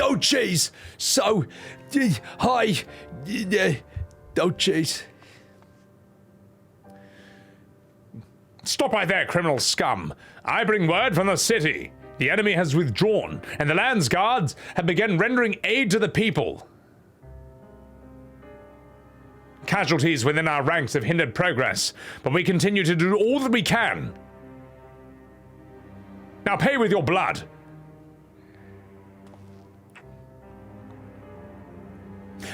Oh, jeez. So, hi. Oh, jeez. Stop right there, criminal scum. I bring word from the city. The enemy has withdrawn, and the land's guards have begun rendering aid to the people. Casualties within our ranks have hindered progress, but we continue to do all that we can. Now pay with your blood.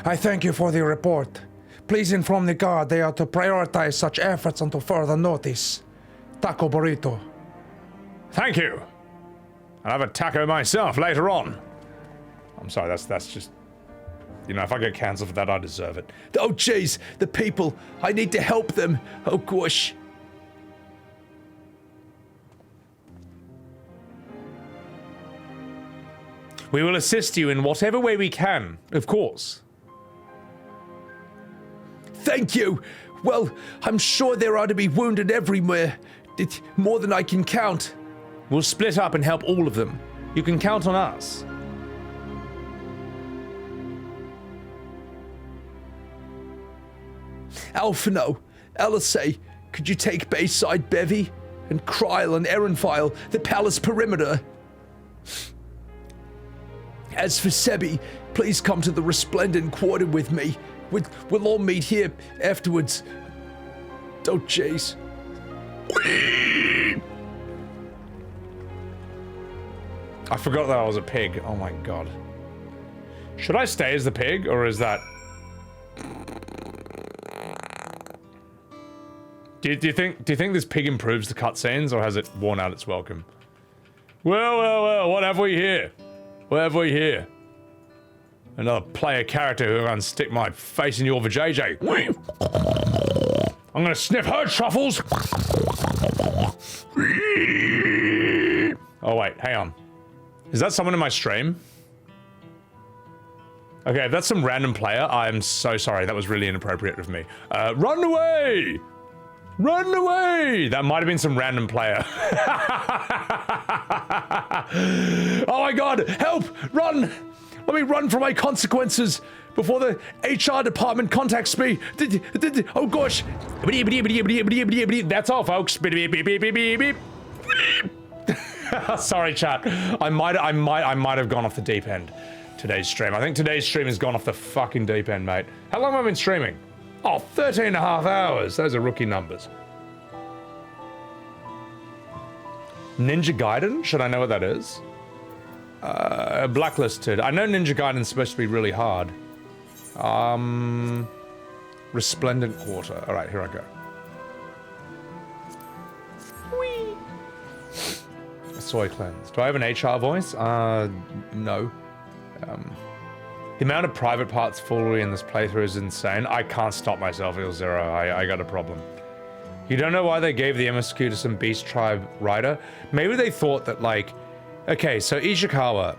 I thank you for the report. Please inform the guard they are to prioritize such efforts until further notice. Taco burrito. Thank you. I'll have a taco myself later on. I'm sorry, that's just... You know, if I get cancelled for that, I deserve it. Oh, jeez, the people. I need to help them. Oh, gosh. We will assist you in whatever way we can, of course. Thank you. Well, I'm sure there are to be wounded everywhere. It's more than I can count. We'll split up and help all of them. You can count on us. Alphinaud, Alisaie, could you take Bayside Bevy? And Krile and Ehrenfile, the palace perimeter? As for Sebby, please come to the Resplendent Quarter with me. We'll all meet here afterwards. Oh, jeez. I forgot that I was a pig. Oh my god. Should I stay as the pig, or is that... Do you think this pig improves the cutscenes, or has it worn out its welcome? Well, what have we here? What have we here? Another player character who can stick my face in your vajayjay. I'm gonna sniff her truffles. Oh wait, hang on. Is that someone in my stream? Okay, if that's some random player, I'm so sorry. That was really inappropriate of me. Run away! Run away! That might have been some random player. Oh my god, help! Run! Let me run from my consequences before the HR department contacts me. Oh gosh. That's all, folks. Sorry, chat. I might have gone off the deep end today's stream. I think today's stream has gone off the fucking deep end, mate. How long have I been streaming? Oh, 13 and a half hours. Those are rookie numbers. Ninja Gaiden? Should I know what that is? Blacklisted. I know Ninja Gaiden's supposed to be really hard. Resplendent Quarter. Alright, here I go. Whee! Soy cleanse. Do I have an HR voice? No. The amount of private parts foolery in this playthrough is insane. I can't stop myself, Il0. I got a problem. You don't know why they gave the MSQ to some Beast Tribe rider? Maybe they thought that, like... Okay, so Ishikawa,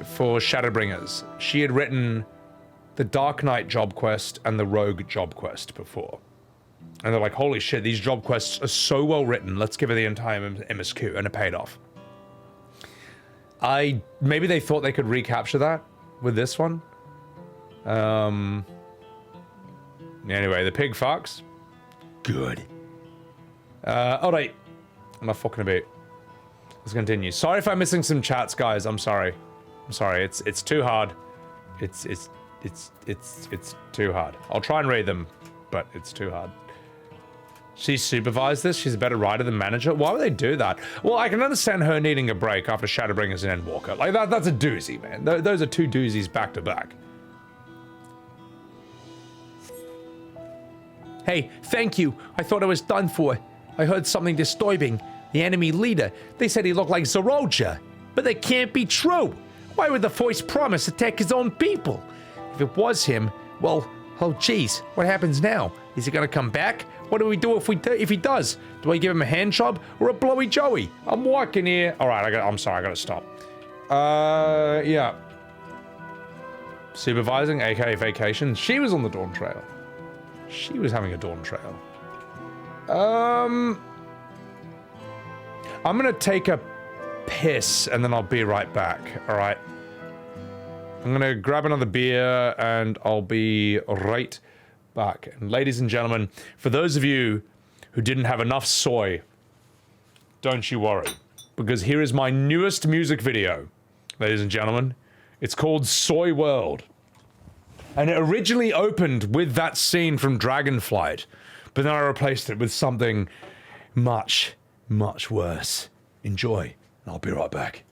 for Shadowbringers, she had written the Dark Knight job quest and the Rogue job quest before. And they're like, holy shit, these job quests are so well written, let's give her the entire MSQ, and it paid off. Maybe they thought they could recapture that with this one. Anyway, the pig fucks. Good. Alright. I'm not fucking about. Let's continue. Sorry if I'm missing some chats, guys. I'm sorry. I'm sorry. It's too hard. It's too hard. I'll try and read them, but it's too hard. She supervised this. She's a better writer than manager. Why would they do that? Well, I can understand her needing a break after Shadowbringers and Endwalker. Like that's a doozy, man. Those are two doozies back to back. Hey, thank you. I thought I was done for. I heard something disturbing. The enemy leader. They said he looked like Zeroja. But that can't be true. Why would the voice promise attack his own people? If it was him, well, oh geez, what happens now? Is he gonna come back? What do we do if he does? Do I give him a hand job or a blowy joey? I'm walking here. All right, I'm sorry, I gotta stop. Yeah. Supervising, aka vacation. She was on the Dawntrail. She was having a Dawntrail. I'm gonna take a piss and then I'll be right back. All right. I'm gonna grab another beer and I'll be right back. And ladies and gentlemen, for those of you who didn't have enough soy, don't you worry, because here is my newest music video, ladies and gentlemen. It's called Soy World. And it originally opened with that scene from Dragonflight, but then I replaced it with something much, much worse. Enjoy, and I'll be right back.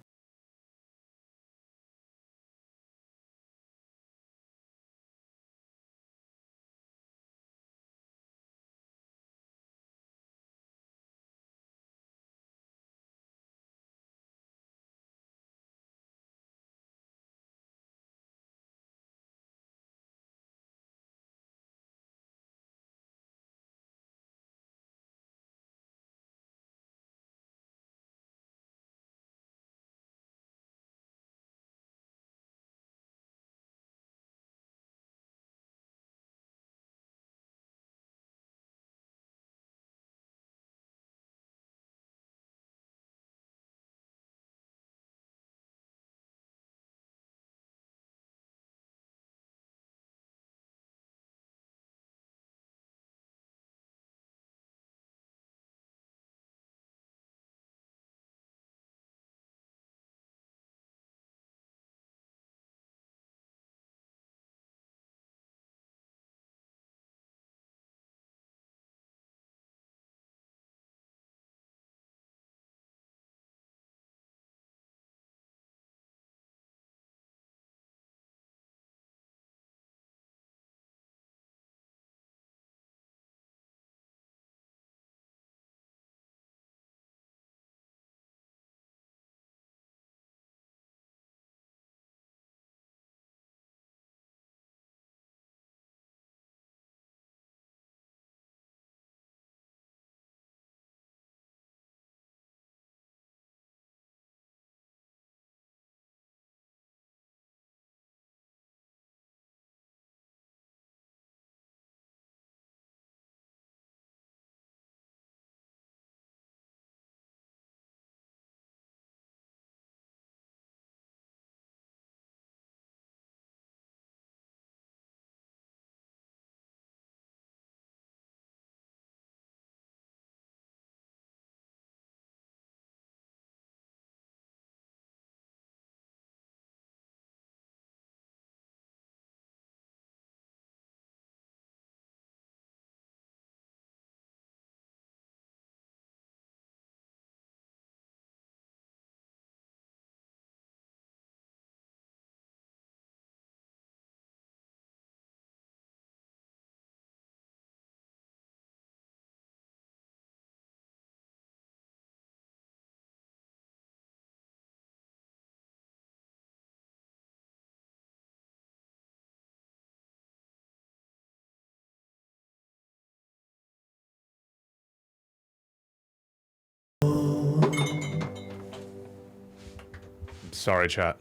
Sorry, chat.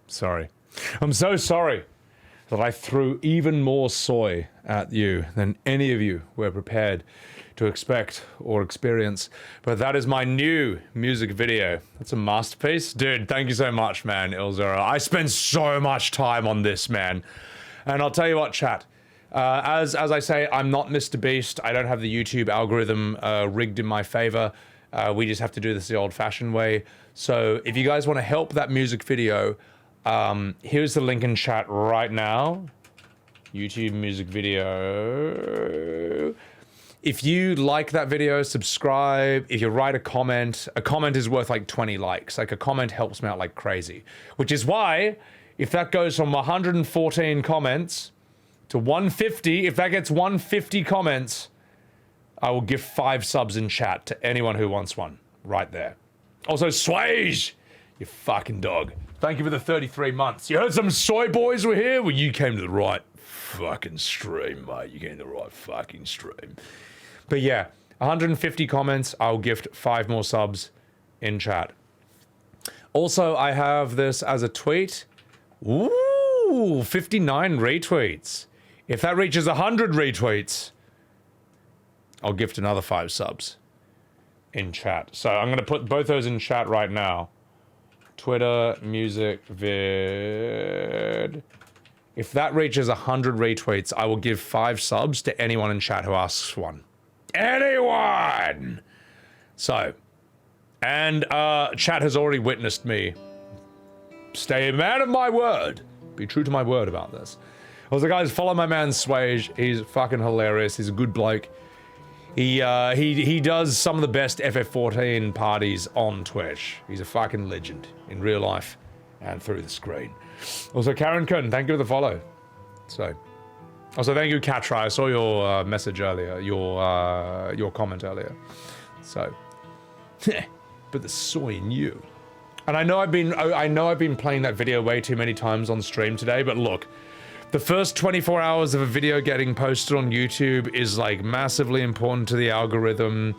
Sorry. I'm so sorry that I threw even more soy at you than any of you were prepared to expect or experience. But that is my new music video. That's a masterpiece. Dude, thank you so much, man, Ilzera. I spend so much time on this, man. And I'll tell you what, chat. As I say, I'm not Mr. Beast. I don't have the YouTube algorithm rigged in my favor. We just have to do this the old-fashioned way. So if you guys want to help that music video, here's the link in chat right now. YouTube music video. If you like that video, subscribe. If you write a comment is worth like 20 likes. Like, a comment helps me out like crazy. Which is why, if that goes from 114 comments to 150, if that gets 150 comments, I will give 5 subs in chat to anyone who wants one. Right there. Also, Swage, you fucking dog. Thank you for the 33 months. You heard some soy boys were here? Well, you came to the right fucking stream, mate. You came to the right fucking stream. But yeah, 150 comments. I'll gift 5 more subs in chat. Also, I have this as a tweet. Ooh, 59 retweets. If that reaches 100 retweets, I'll gift another 5 subs in chat. So I'm going to put both those in chat right now. Twitter music vid. If that reaches 100 retweets, I will give 5 subs to anyone in chat who asks one. Anyone! So, and chat has already witnessed me stay a man of my word. Be true to my word about this. Also, guys, follow my man Swage. He's fucking hilarious. He's a good bloke. He does some of the best FF14 parties on Twitch. He's a fucking legend in real life and through the screen. Also, Karen Kun, thank you for the follow. So, also thank you, Katra. I saw your message earlier, your comment earlier. So, but the soy in you. And I know I've been playing that video way too many times on stream today. But look, the first 24 hours of a video getting posted on YouTube is like massively important to the algorithm.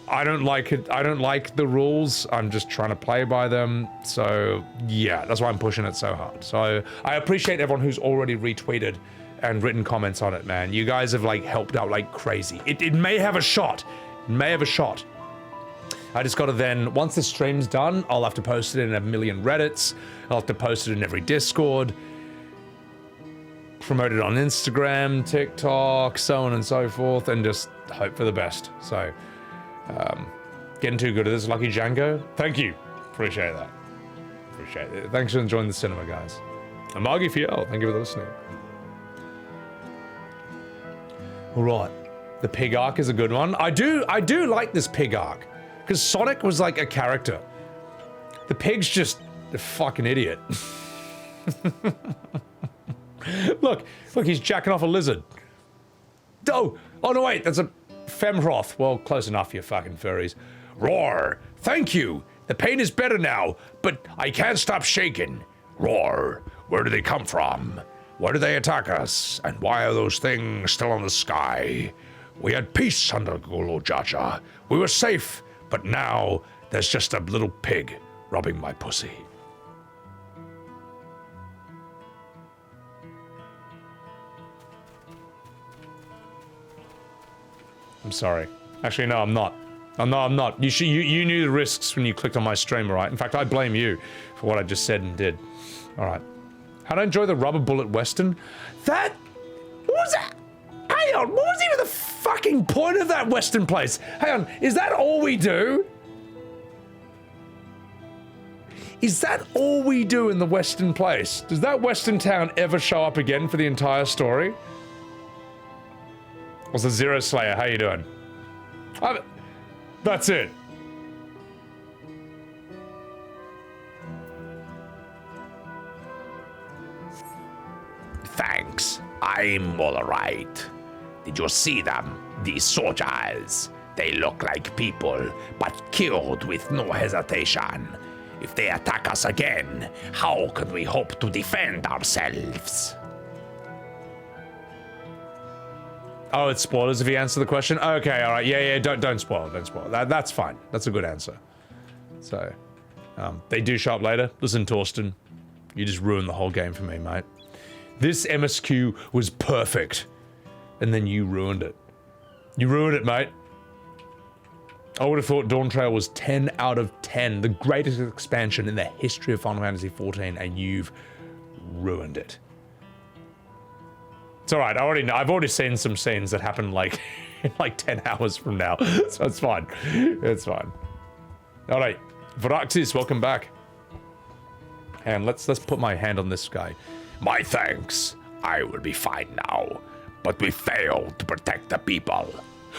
I don't like it. I don't like the rules. I'm just trying to play by them. So yeah, that's why I'm pushing it so hard. So I appreciate everyone who's already retweeted and written comments on it, man. You guys have like helped out like crazy. It may have a shot. It may have a shot. I just gotta then, once the stream's done, I'll have to post it in a million Reddits. I'll have to post it in every Discord. Promote it on Instagram, TikTok, so on and so forth, and just hope for the best. So, getting too good at this, Lucky Django. Thank you. Appreciate that. Appreciate it. Thanks for enjoying the cinema, guys. And Margie Fiel, thank you for listening. All right. The pig arc is a good one. I do like this pig arc. Because Sonic was like a character. The pig's just a fucking idiot. Look, he's jacking off a lizard. Oh no, wait, that's a Femroth. Well, close enough, you fucking furries. Roar, thank you. The pain is better now, but I can't stop shaking. Roar, where do they come from? Why do they attack us? And why are those things still in the sky? We had peace under Bakool Jaja. We were safe. But now, there's just a little pig rubbing my pussy. I'm sorry. Actually, no, I'm not. I'm not. You knew the risks when you clicked on my stream, right? In fact, I blame you for what I just said and did. All right. How to enjoy the rubber bullet western? What was that? Hang on, what was even the fucking point of that western place? Hang on, is that all we do? Is that all we do in the western place? Does that western town ever show up again for the entire story? Also, Zero Slayer, how you doing? That's it. Thanks, I'm alright. Did you see them? These soldiers. They look like people, but killed with no hesitation. If they attack us again, how can we hope to defend ourselves? Oh, it's spoilers if you answer the question? Okay, alright, yeah, don't spoil it, That's fine. That's a good answer. So, they do show up later. Listen, Torsten, you just ruined the whole game for me, mate. This MSQ was perfect. And then you ruined it. You ruined it, mate. I would have thought Dawntrail was 10 out of 10. The greatest expansion in the history of Final Fantasy XIV, and you've ruined it. It's alright, I've already seen some scenes that happen like, in like 10 hours from now. So it's fine. It's fine. Alright, Varaxis, welcome back. And let's put my hand on this guy. My thanks. I will be fine now. But we failed to protect the people.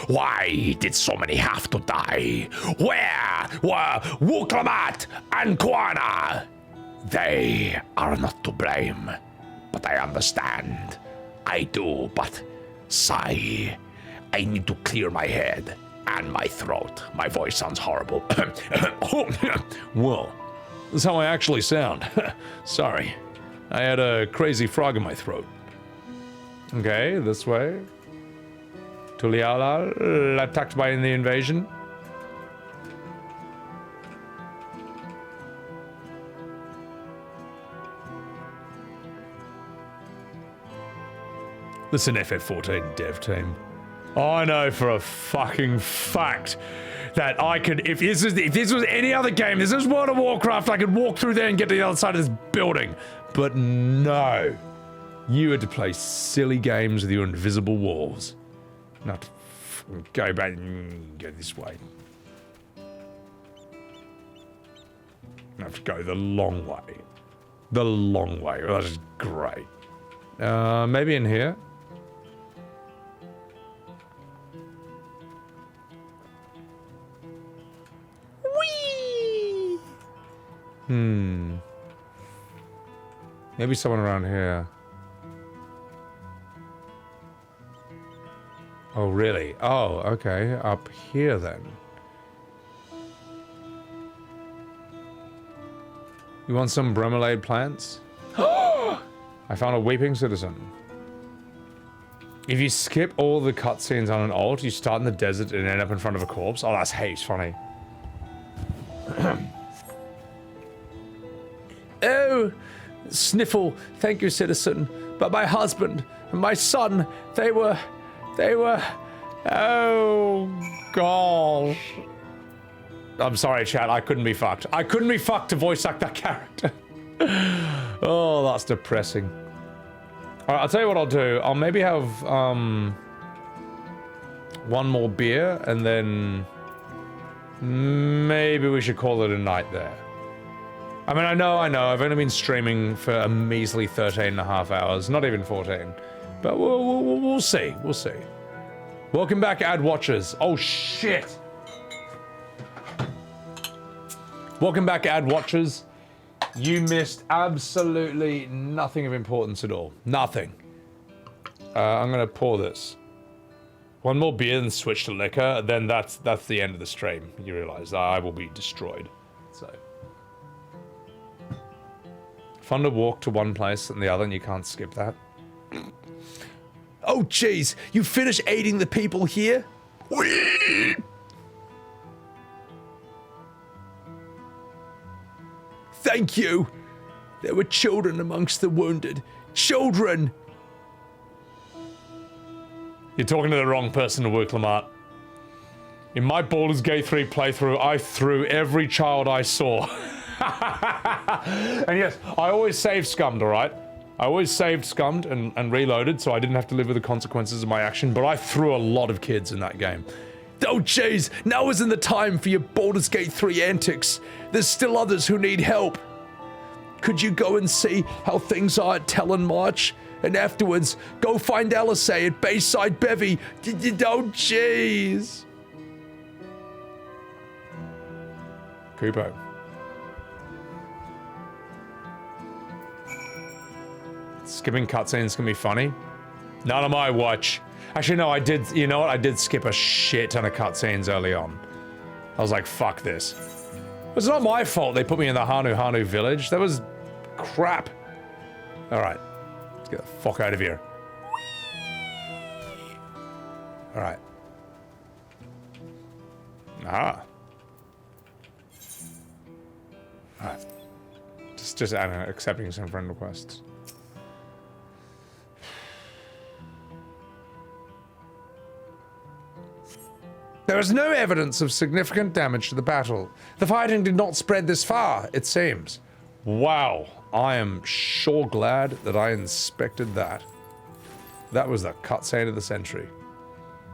Why did so many have to die? Where were Wuk Lamat and Kwana? They are not to blame. But I understand. I do, but sigh. I need to clear my head and my throat. My voice sounds horrible. Well, this is how I actually sound. Sorry. I had a crazy frog in my throat. Okay, this way. Tuliala, attacked by the invasion. Listen, FF14 dev team. I know for a fucking fact that I could, if this was any other game, this is World of Warcraft, I could walk through there and get to the other side of this building. But no. You had to play silly games with your invisible walls. Not to go back and go this way. I have to go the long way. The long way. Well, that is great. Maybe in here? Whee! Maybe someone around here. Oh, really? Oh, okay. Up here, then. You want some bromelade plants? I found a weeping citizen. If you skip all the cutscenes on an alt, you start in the desert and end up in front of a corpse. Oh, that's heaps funny. Oh, Sniffle, thank you, citizen. But my husband and my son, they were... Oh, gosh. I'm sorry, chat. I couldn't be fucked. I couldn't be fucked to voice act that character. Oh, that's depressing. All right, I'll tell you what I'll do. I'll maybe have one more beer, and then maybe we should call it a night there. I mean, I know. I've only been streaming for a measly 13.5 hours, not even 14. But we'll see. We'll see. Welcome back, ad watchers. Oh shit. Welcome back, ad watchers. You missed absolutely nothing of importance at all. Nothing. I'm gonna pour this. One more beer and switch to liquor, then that's the end of the stream. You realize I will be destroyed. So fun to walk to one place and the other, and you can't skip that. Oh, jeez, you finished aiding the people here? Thank you. There were children amongst the wounded. Children! You're talking to the wrong person, Wuk Lamat. In my Baldur's Gate 3 playthrough, I threw every child I saw. And yes, I always saved scummed, alright? I always saved scummed and reloaded, so I didn't have to live with the consequences of my action, but I threw a lot of kids in that game. Oh, jeez, now isn't the time for your Baldur's Gate 3 antics. There's still others who need help. Could you go and see how things are at Talon March? And afterwards, go find Alisaie at Bayside Bevy. Oh, jeez. Kupo. Skipping cutscenes can be funny. None of my watch. Actually, no, I did, you know what? I did skip a shit ton of cutscenes early on. I was like, fuck this. It's not my fault they put me in the Hanu village. That was crap. Alright. Let's get the fuck out of here. Alright. Ah. Alright. Just accepting some friend requests. There is no evidence of significant damage to the battle. The fighting did not spread this far, it seems. Wow. I am sure glad that I inspected that. That was the cutscene of the century.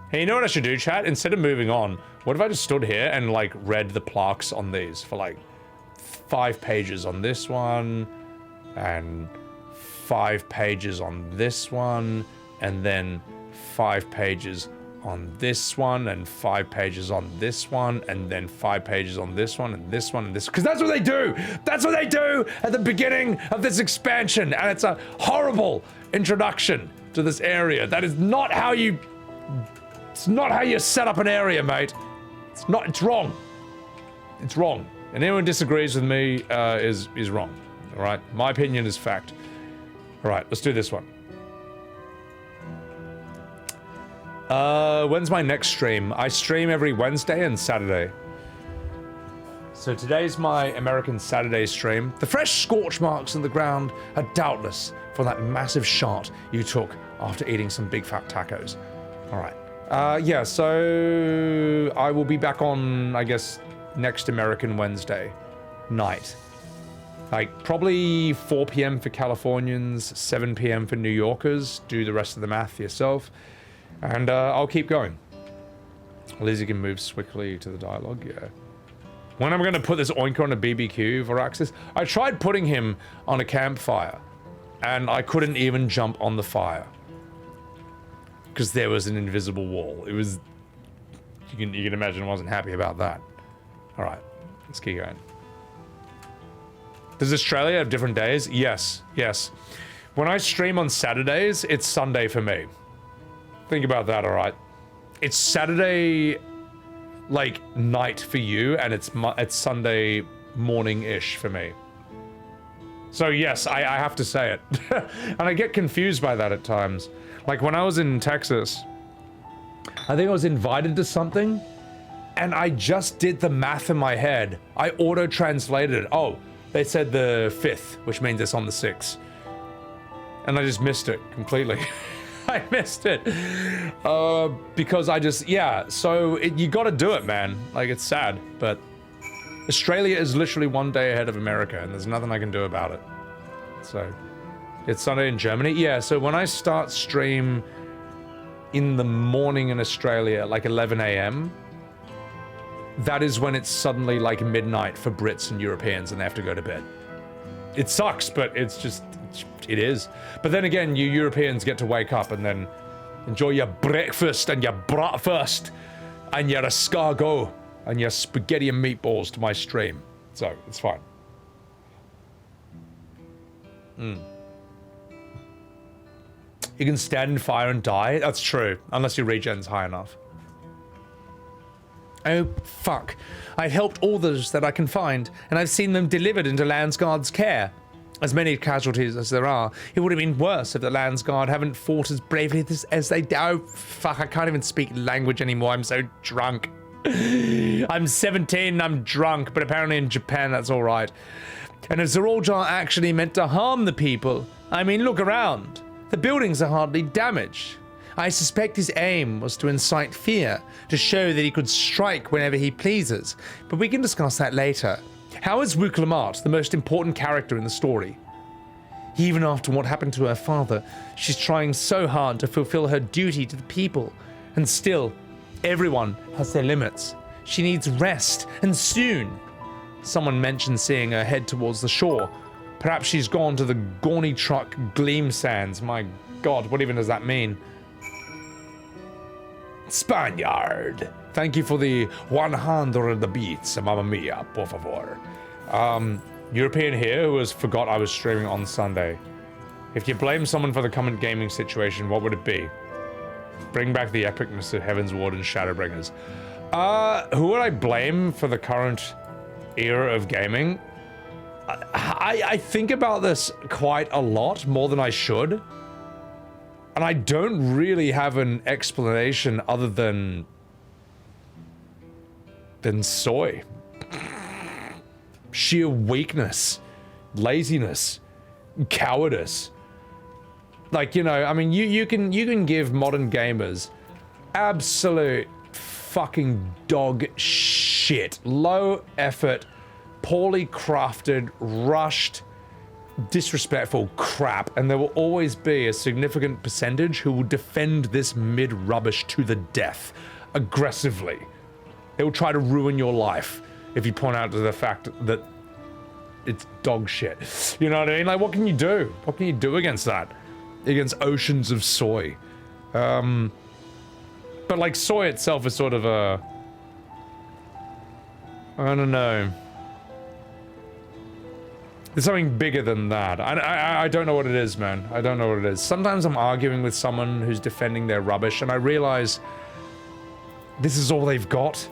Hey, you know what I should do, chat? Instead of moving on, what if I just stood here and, like, read the plaques on these for, like, 5 pages on this one, and 5 pages on this one, and then 5 pages on this one, and 5 pages on this one, and then 5 pages on this one, and this one, and this, because that's what they do! That's what they do at the beginning of this expansion, and it's a horrible introduction to this area. That is not how you... It's not how you set up an area, mate. It's not, it's wrong. It's wrong. And anyone who disagrees with me is wrong, all right? My opinion is fact. All right, let's do this one. When's my next stream? I stream every Wednesday and Saturday. So today's my American Saturday stream. The fresh scorch marks in the ground are doubtless from that massive shot you took after eating some big fat tacos. All right. Yeah, so I will be back on, I guess, next American Wednesday night. Like, probably 4 p.m. for Californians, 7 p.m. for New Yorkers. Do the rest of the math yourself. And I'll keep going. Lizzie can move swiftly to the dialogue, yeah. When I'm going to put this oinker on a BBQ, Varaxis, I tried putting him on a campfire, and I couldn't even jump on the fire. Because there was an invisible wall. It was... You can imagine I wasn't happy about that. Alright, let's keep going. Does Australia have different days? Yes, yes. When I stream on Saturdays, it's Sunday for me. Think about that, alright? It's Saturday, like, night for you, and it's Sunday morning-ish for me. So yes, I have to say it. And I get confused by that at times. Like, when I was in Texas, I think I was invited to something, and I just did the math in my head. I auto-translated it. Oh, they said the 5th, which means it's on the 6th. And I just missed it completely. I missed it. Because I just, yeah, so you gotta do it, man. Like, it's sad, but Australia is literally one day ahead of America, and there's nothing I can do about it. So, it's Sunday in Germany? Yeah, so when I start stream in the morning in Australia, like 11 a.m., that is when it's suddenly like midnight for Brits and Europeans and they have to go to bed. It sucks, but it's just, it is. But then again, you Europeans get to wake up and then enjoy your breakfast and your bratwurst and your escargot and your spaghetti and meatballs to my stream. So, it's fine. You can stand in fire and die? That's true, unless your regen's high enough. Oh, fuck. I've helped all those that I can find, and I've seen them delivered into Landsguard's care. As many casualties as there are, it would have been worse if the Landsguard haven't fought as bravely as they do. Oh, fuck, I can't even speak language anymore. I'm so drunk. I'm 17 and I'm drunk, but apparently in Japan that's alright. And if Zeroljar actually meant to harm the people, I mean, look around. The buildings are hardly damaged. I suspect his aim was to incite fear, to show that he could strike whenever he pleases, but we can discuss that later. How is Wuk Lamat the most important character in the story? Even after what happened to her father, she's trying so hard to fulfill her duty to the people, and still, everyone has their limits. She needs rest, and soon. Someone mentioned seeing her head towards the shore. Perhaps she's gone to the Gorny Truck Gleam Sands. My god, what even does that mean? Spaniard. Thank you for the 100 beats, mamma mia, por favor. European here who has forgot I was streaming on Sunday. If you blame someone for the current gaming situation, what would it be? Bring back the epicness of Heaven's Ward and Shadowbringers. Who would I blame for the current era of gaming? I think about this quite a lot, more than I should. And I don't really have an explanation other than soy. Sheer weakness, laziness, cowardice. Like, you know, I mean, you can give modern gamers absolute fucking dog shit, low effort, poorly crafted, rushed, disrespectful crap, and there will always be a significant percentage who will defend this mid-rubbish to the death, aggressively. They will try to ruin your life if you point out to the fact that it's dog shit. You know what I mean? Like, what can you do? What can you do against that? Against oceans of soy. But like, soy itself is sort of a... I don't know. There's something bigger than that. I don't know what it is, man. I don't know what it is. Sometimes I'm arguing with someone who's defending their rubbish, and I realize this is all they've got.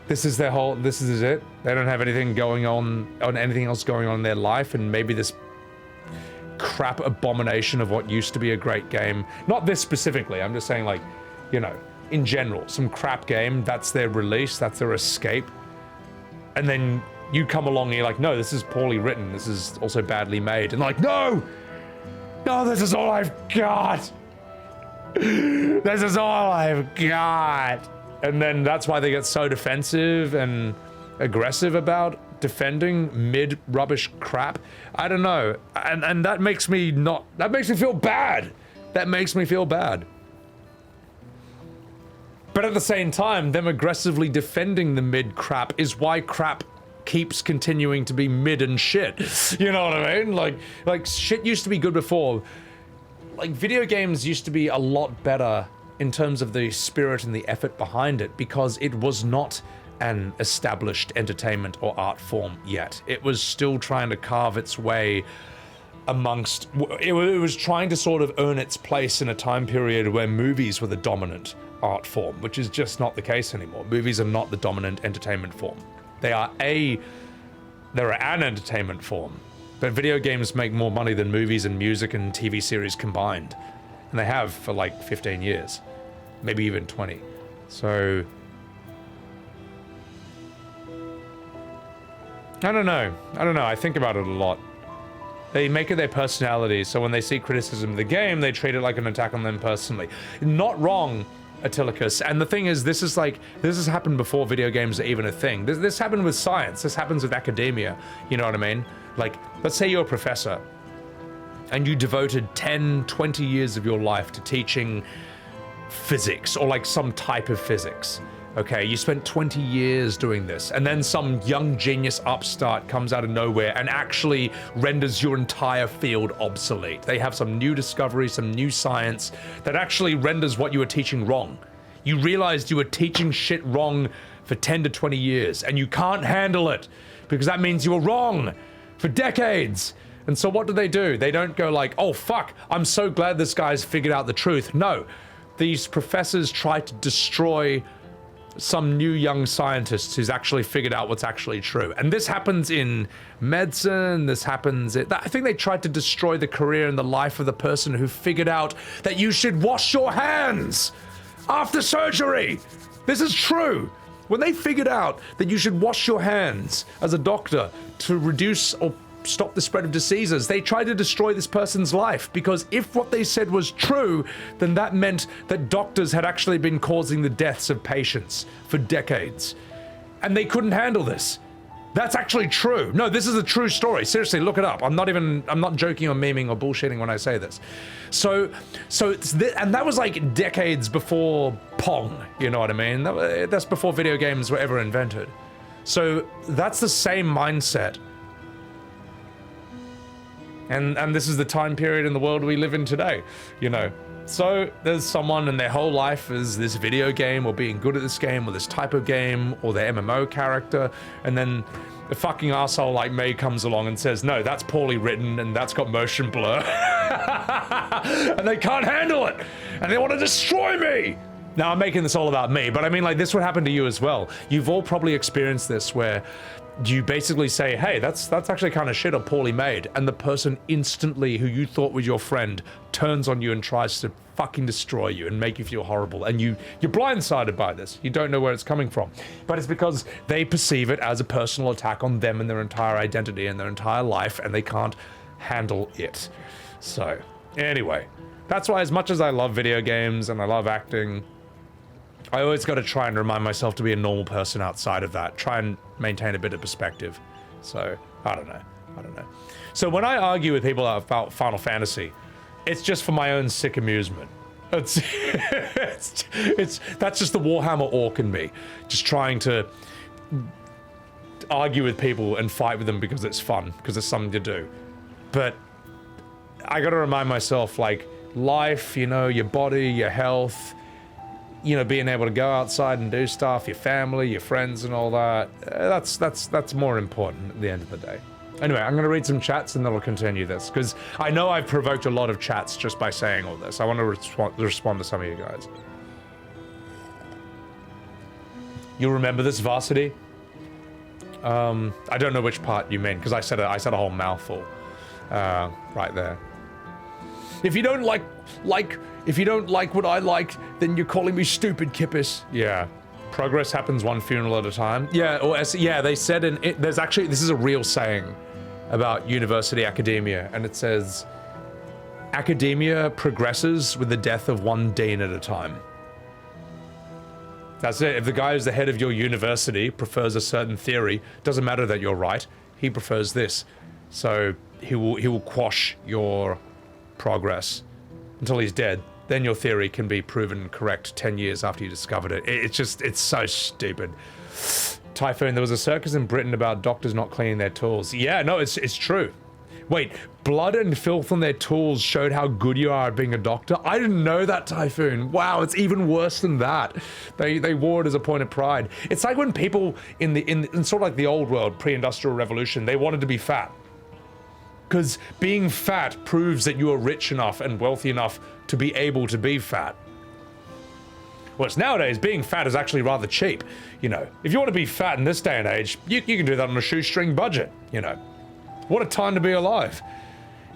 This is their whole... This is it. They don't have anything going on anything else going on in their life, and maybe this crap abomination of what used to be a great game. Not this specifically. I'm just saying, like, you know, in general, some crap game. That's their release. That's their escape. And then you come along and you're like, no, this is poorly written. This is also badly made. And like, no! No, this is all I've got! This is all I've got. And then that's why they get so defensive and aggressive about defending mid-rubbish crap. I don't know. And that makes me feel bad. That makes me feel bad. But at the same time, them aggressively defending the mid crap is why crap keeps continuing to be mid and shit. You know what I mean? Like shit used to be good before. Like video games used to be a lot better in terms of the spirit and the effort behind it because it was not an established entertainment or art form yet. It was still trying to carve its way amongst, it was trying to sort of earn its place in a time period where movies were the dominant art form, which is just not the case anymore. Movies are not the dominant entertainment form. They're an entertainment form, but video games make more money than movies and music and TV series combined. And they have for like 15 years, maybe even 20. So I don't know. I think about it a lot. They make it their personality, so when they see criticism of the game, they treat it like an attack on them personally. Not wrong, Atilicus. And the thing is, this has happened before video games are even a thing. This happened with science. This happens with academia. You know what I mean? Like, let's say you're a professor, and you devoted 10, 20 years of your life to teaching physics, or like some type of physics. Okay, you spent 20 years doing this, and then some young genius upstart comes out of nowhere and actually renders your entire field obsolete. They have some new discovery, some new science that actually renders what you were teaching wrong. You realized you were teaching shit wrong for 10 to 20 years, and you can't handle it, because that means you were wrong for decades. And so what do? They don't go like, oh fuck, I'm so glad this guy's figured out the truth. No, these professors try to destroy some new young scientist who's actually figured out what's actually true. And this happens in medicine, this happens in, I think they tried to destroy the career and the life of the person who figured out that you should wash your hands after surgery. This is true. When they figured out that you should wash your hands as a doctor to reduce or stop the spread of diseases, they tried to destroy this person's life, because if what they said was true, then that meant that doctors had actually been causing the deaths of patients for decades. And they couldn't handle this. That's actually true. No, this is a true story. Seriously, look it up. I'm not joking or memeing or bullshitting when I say this. So it's and that was like decades before Pong, you know what I mean? That's before video games were ever invented. So that's the same mindset. And this is the time period in the world we live in today, you know. So there's someone and their whole life is this video game or being good at this game or this type of game or their MMO character, and then a fucking asshole like me comes along and says, no, that's poorly written and that's got motion blur. And they can't handle it and they want to destroy me. Now I'm making this all about me, but I mean, like, this would happen to you as well. You've all probably experienced this where you basically say, hey, that's actually kind of shit or poorly made, and the person instantly, who you thought was your friend, turns on you and tries to fucking destroy you and make you feel horrible, and you're blindsided by this. You don't know where it's coming from, but it's because they perceive it as a personal attack on them and their entire identity and their entire life, and they can't handle it. So anyway, that's why, as much as I love video games and I love acting, I always got to try and remind myself to be a normal person outside of that. Try and maintain a bit of perspective. So, I don't know. So when I argue with people about Final Fantasy, it's just for my own sick amusement. That's just the Warhammer orc in me. Just trying to argue with people and fight with them because it's fun, because it's something to do. But I got to remind myself, like, life, you know, your body, your health, you know, being able to go outside and do stuff, your family, your friends and all that, that's more important at the end of the day. Anyway, I'm going to read some chats and then we'll continue this, because I know I've provoked a lot of chats just by saying all this. I want to respond to some of you guys. You remember this, Varsity? I don't know which part you mean, because I said a whole mouthful right there. If you don't like what I like, then you're calling me stupid, Kippis. Yeah. Progress happens one funeral at a time. Yeah, they said there's actually, this is a real saying about university academia, and it says, academia progresses with the death of one dean at a time. That's it. If the guy who's the head of your university prefers a certain theory, doesn't matter that you're right, he prefers this. So he will quash your progress until he's dead. Then your theory can be proven correct 10 years after you discovered it. It's so stupid. Typhoon, there was a circus in Britain about doctors not cleaning their tools. Yeah, no, it's true. Wait, blood and filth on their tools showed how good you are at being a doctor? I didn't know that, Typhoon. Wow, it's even worse than that. They wore it as a point of pride. It's like when people in sort of like the old world, pre-industrial revolution, they wanted to be fat. Because being fat proves that you are rich enough and wealthy enough to be able to be fat. Whereas nowadays, being fat is actually rather cheap. You know, if you want to be fat in this day and age, you can do that on a shoestring budget, you know. What a time to be alive.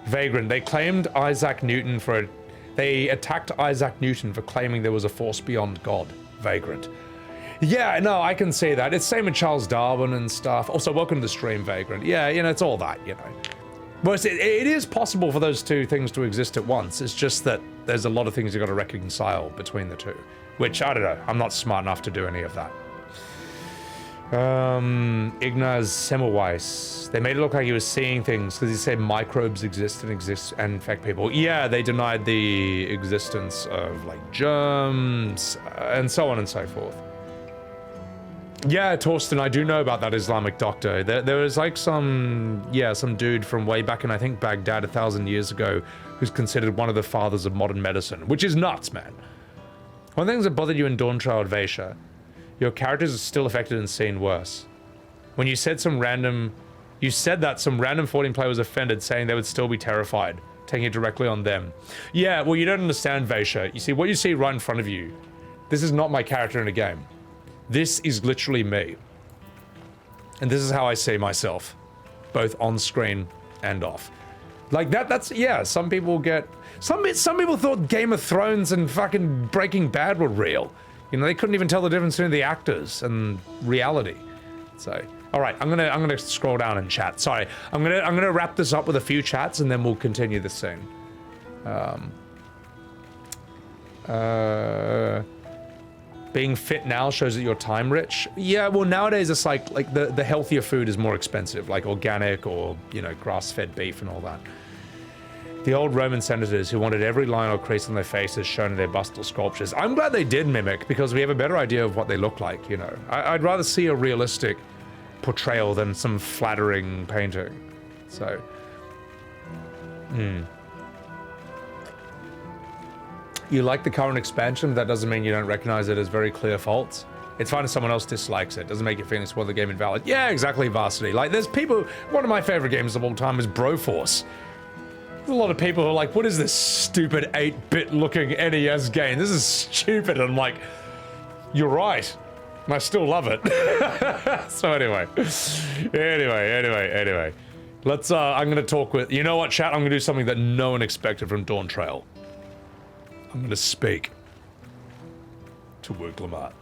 Vagrant, they claimed Isaac Newton for they attacked Isaac Newton for claiming there was a force beyond God. Vagrant. Yeah, no, I can see that. It's same with Charles Darwin and stuff. Also, welcome to the stream, Vagrant. Yeah, you know, it's all that, you know. But it is possible for those two things to exist at once. It's just that there's a lot of things you've got to reconcile between the two. Which, I don't know, I'm not smart enough to do any of that. Ignaz Semmelweis. They made it look like he was seeing things because he said microbes exist and infect people. Yeah, they denied the existence of like germs and so on and so forth. Yeah, Torsten, I do know about that Islamic doctor. There was like some dude from way back in, I think, Baghdad 1,000 years ago who's considered one of the fathers of modern medicine, which is nuts, man. One of the things that bothered you in Dawntrail VOD, your characters are still affected and seen worse. When you said that some random 14 player was offended, saying they would still be terrified, taking it directly on them. Yeah, well, you don't understand, Vaisha. You see, what you see right in front of you, this is not my character in a game. This is literally me. And this is how I see myself, both on screen and off. Like that's, yeah, some people get, some people thought Game of Thrones and fucking Breaking Bad were real. You know, they couldn't even tell the difference between the actors and reality. So, all right, I'm gonna scroll down and chat. Sorry, I'm gonna wrap this up with a few chats and then we'll continue the scene. Being fit now shows that you're time rich. Yeah, well nowadays it's like the healthier food is more expensive, like organic or, you know, grass-fed beef and all that. The old Roman senators who wanted every line or crease on their faces shown in their bust or sculptures. I'm glad they did mimic because we have a better idea of what they look like, you know. I'd rather see a realistic portrayal than some flattering painting. So, You like the current expansion, but that doesn't mean you don't recognize it as very clear faults. It's fine if someone else dislikes it. Doesn't make your feelings for the game invalid. Yeah, exactly, Varsity. Like, there's people, one of my favorite games of all time is Broforce. There's a lot of people who are like, what is this stupid 8-bit looking NES game? This is stupid. And I'm like, you're right. And I still love it. So anyway. Let's, I'm gonna talk with, you know what, chat? I'm gonna do something that no one expected from Dawntrail. I'm gonna speak to Wuk Lamat.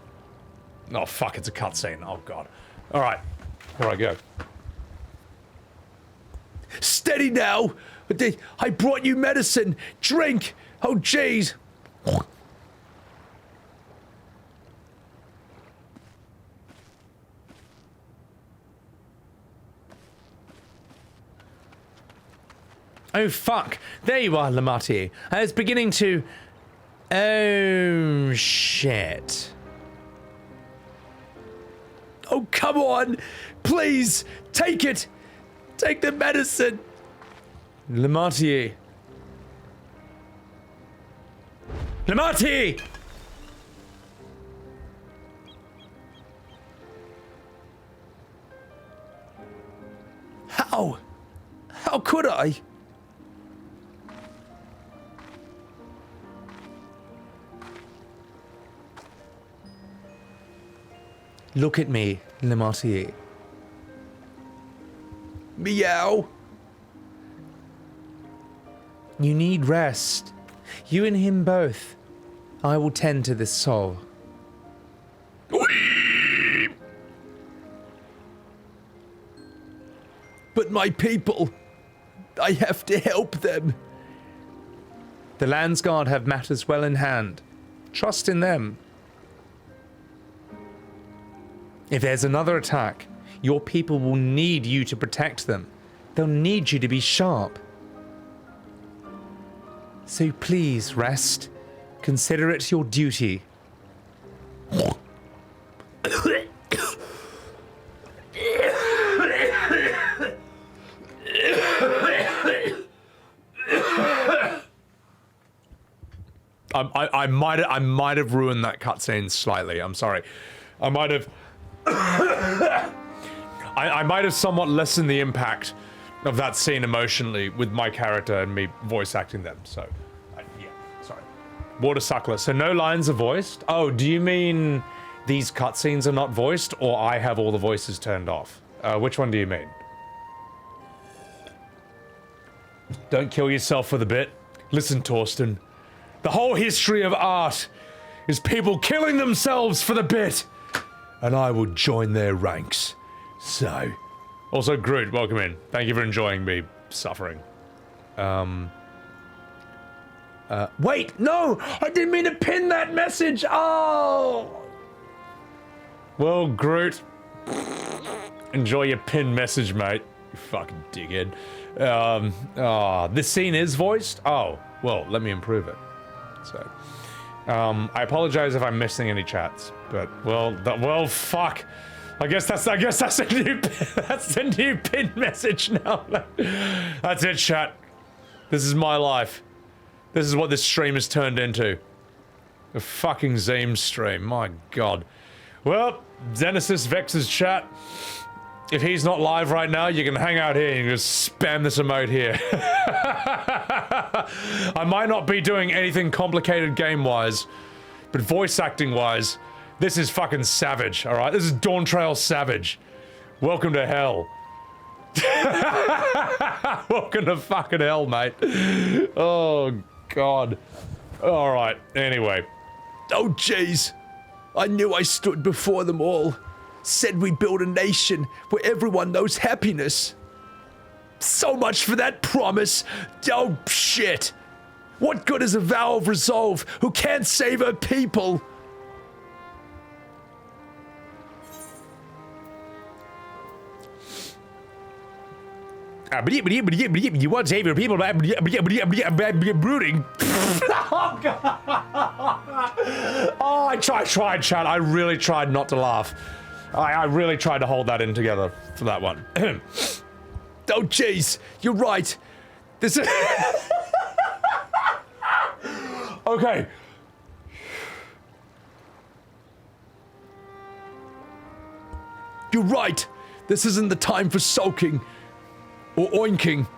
Oh fuck, it's a cutscene. Oh god. Alright, here I go. Steady now! I brought you medicine! Drink! Oh jeez! Oh fuck! There you are, Lamati. I was beginning to... Oh shit. Oh come on! Please! Take it! Take the medicine! Lamati. Lamati! How? How could I? Look at me, Lamati. Meow. You need rest. You and him both. I will tend to this soul. But my people, I have to help them. The Landsguard have matters well in hand. Trust in them. If there's another attack, your people will need you to protect them. They'll need you to be sharp. So please rest. Consider it your duty. I might have ruined that cutscene slightly. I'm sorry. I might have I might have somewhat lessened the impact of that scene emotionally with my character and me voice acting them. So, yeah, sorry. Water Suckler. So no lines are voiced. Oh, do you mean these cutscenes are not voiced, or I have all the voices turned off? Which one do you mean? Don't kill yourself for the bit. Listen, Torsten. The whole history of art is people killing themselves for the bit, and I will join their ranks. So, also Groot, welcome in. Thank you for enjoying me suffering. Wait, no, I didn't mean to pin that message. Oh. Well, Groot, enjoy your pinned message, mate. You fucking dickhead. This scene is voiced. Oh, well, let me improve it. So, I apologize if I'm missing any chats, but well, fuck. I guess that's a new that's a new pinned message now. That's it, chat. This is my life. This is what this stream has turned into. A fucking Zeem stream. My god. Well, Genesis Vex's chat. If he's not live right now, you can hang out here and just spam this emote here. I might not be doing anything complicated game-wise, but voice acting-wise, this is fucking savage, alright? This is Dawntrail Savage. Welcome to hell. Welcome to fucking hell, mate. Oh, God. Alright, anyway. Oh, jeez. I knew I stood before them all. Said we'd build a nation where everyone knows happiness. So much for that promise. Oh, shit. What good is a vow of resolve who can't save her people? You want to save your people by brooding. Oh, God. Oh, I tried, chat. I really tried not to laugh. I really tried to hold that in together for that one. Oh, jeez. You're right. This is... Okay. You're right. This isn't the time for sulking. Or oinking.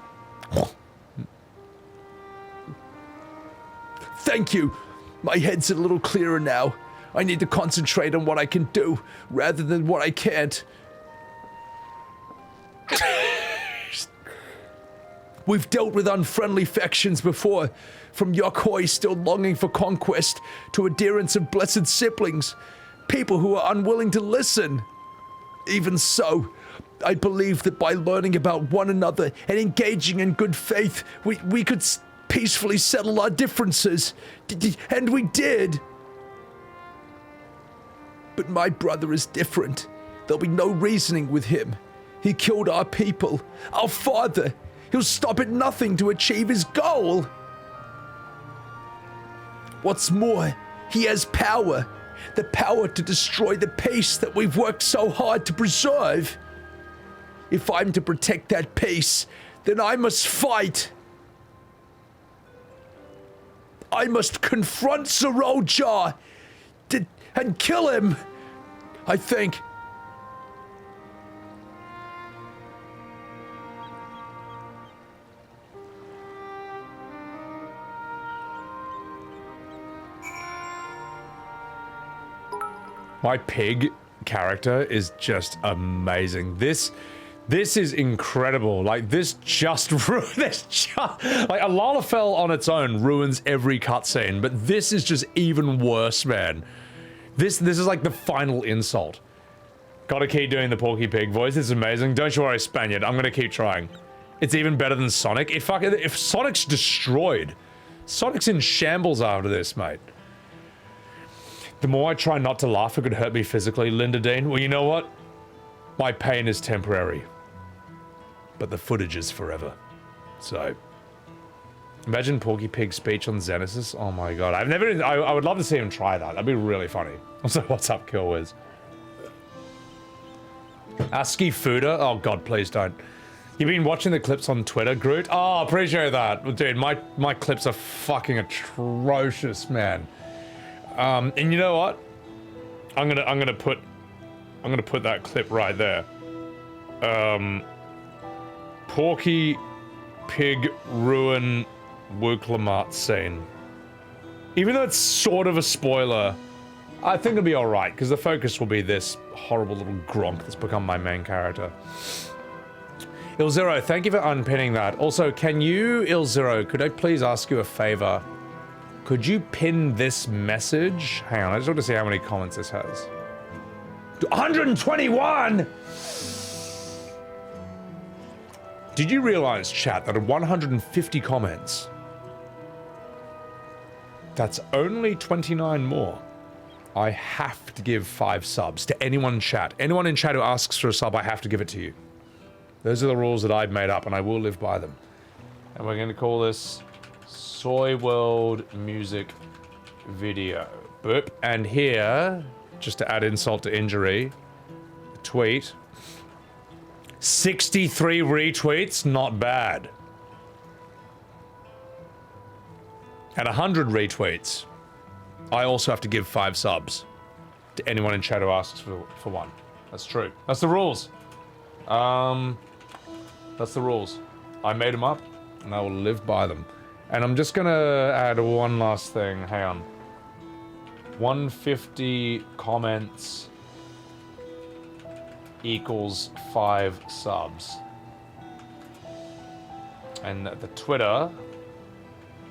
Thank you. My head's a little clearer now. I need to concentrate on what I can do, rather than what I can't. We've dealt with unfriendly factions before, from Yokhoi still longing for conquest, to adherents of blessed siblings, people who are unwilling to listen. Even so, I believe that by learning about one another and engaging in good faith, we could peacefully settle our differences. And we did. But my brother is different. There'll be no reasoning with him. He killed our people, our father. He'll stop at nothing to achieve his goal. What's more, he has power. The power to destroy the peace that we've worked so hard to preserve. If I'm to protect that peace, then I must fight. I must confront Seroja and kill him, I think. My pig character is just amazing. This is incredible. Like, this just like, Alalafell on its own ruins every cutscene, but this is just even worse, man. This is like the final insult. Gotta keep doing the Porky Pig voice. It's amazing. Don't you worry, Spaniard. I'm gonna keep trying. It's even better than Sonic. If Sonic's destroyed, Sonic's in shambles after this, mate. The more I try not to laugh, it could hurt me physically, Linda Dean. Well, you know what? My pain is temporary. But the footage is forever. So... Imagine Porky Pig's speech on Genesis. Oh my god. I would love to see him try that. That'd be really funny. Also, what's up, Killwiz? ASCII Fuda? Oh god, please don't. You've been watching the clips on Twitter, Groot? Oh, appreciate that. Well, dude, my clips are fucking atrocious, man. And you know what? I'm gonna put that clip right there. Porky Pig ruin Wuk Lamat scene. Even though it's sort of a spoiler, I think it'll be alright, because the focus will be this horrible little Gronk that's become my main character. Ilzero, thank you for unpinning that. Also, can you, Ilzero, could I please ask you a favor? Could you pin this message? Hang on, I just want to see how many comments this has. 121! Did you realize, chat, that at 150 comments, that's only 29 more? I have to give 5 subs to anyone in chat. Anyone in chat who asks for a sub, I have to give it to you. Those are the rules that I've made up, and I will live by them. And we're going to call this Soy World Music Video. Boop. And here, just to add insult to injury, a tweet. 63 retweets, not bad. At 100 retweets, I also have to give 5 subs to anyone in chat who asks for one. That's true. That's the rules. That's the rules. I made them up, and I will live by them. And I'm just gonna add one last thing. Hang on. 150 comments equals 5 subs. And the Twitter,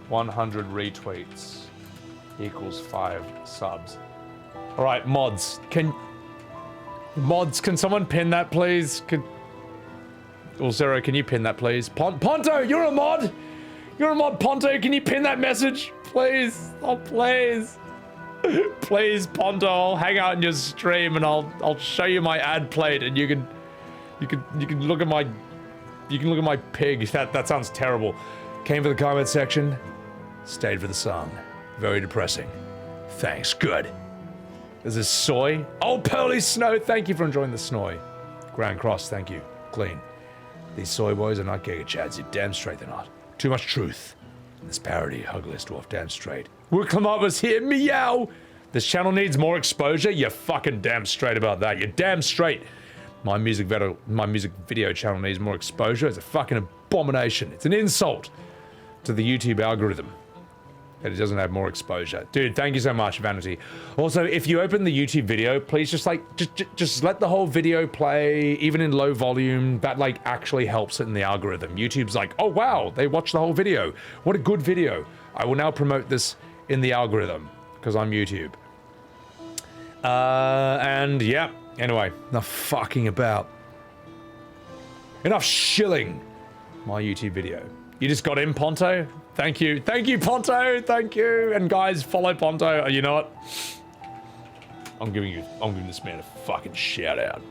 100 retweets equals 5 subs. All right, mods. Can someone pin that, please? Zero, can you pin that, please? Ponto, you're a mod. You're a mod, Ponto. Can you pin that message, please? Oh, please. Please, Ponto. I'll hang out in your stream and I'll show you my ad plate, and you can look at my pig. That sounds terrible. Came for the comment section, stayed for the song. Very depressing. Thanks. Good. This is Soy. Oh, Pearly Snow. Thank you for enjoying the snoy. Grand Cross. Thank you. Clean. These soy boys are not Giga Chads. You're damn straight they're not. Too much truth in this parody. Ugliest dwarf. Damn straight. Wuk Lamat was here. Meow. This channel needs more exposure. You're fucking damn straight about that. You're damn straight. My music video channel needs more exposure. It's a fucking abomination. It's an insult to the YouTube algorithm that it doesn't have more exposure. Dude, thank you so much, Vanity. Also, if you open the YouTube video, please just let the whole video play, even in low volume. That actually helps it in the algorithm. YouTube's like, oh wow, they watched the whole video. What a good video. I will now promote this in the algorithm, because I'm YouTube. And yeah, anyway, enough fucking about. Enough shilling my YouTube video. You just got in, Ponto? Thank you. Thank you, Ponto. Thank you. And guys, follow Ponto. You know what? I'm giving this man a fucking shout out.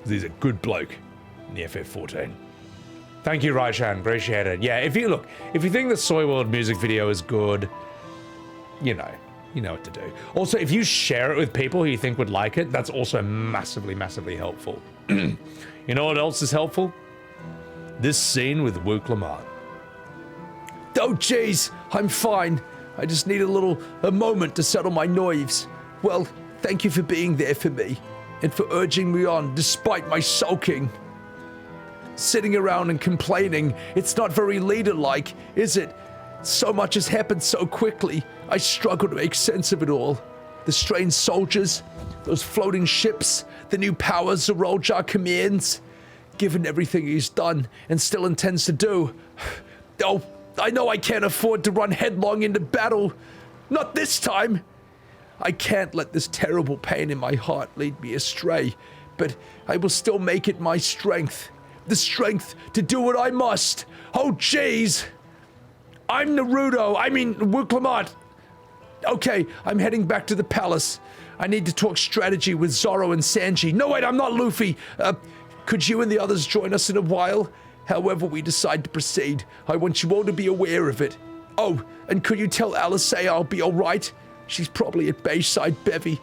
He's a good bloke in the FF14. Thank you, Raichan. Appreciate it. Yeah, if you think the Soy World music video is good, you know what to do. Also, if you share it with people who you think would like it, that's also massively, massively helpful. You know what else is helpful? This scene with Wuk Lamat. Oh, jeez, I'm fine. I just need a moment to settle my nerves. Well, thank you for being there for me, and for urging me on despite my sulking. Sitting around and complaining, it's not very leader-like, is it? So much has happened so quickly. I struggle to make sense of it all. The strange soldiers, those floating ships, the new powers Zeroja commands. Given everything he's done and still intends to do. Oh, I know I can't afford to run headlong into battle. Not this time. I can't let this terrible pain in my heart lead me astray, but I will still make it my strength. The strength to do what I must. Oh, jeez. I'm Naruto. I mean, Wuk Lamat. Okay, I'm heading back to the palace. I need to talk strategy with Zoro and Sanji. No, wait, I'm not Luffy. Could you and the others join us in a while? However we decide to proceed, I want you all to be aware of it. Oh, and could you tell Alisaie I'll be alright? She's probably at Bayside Bevy.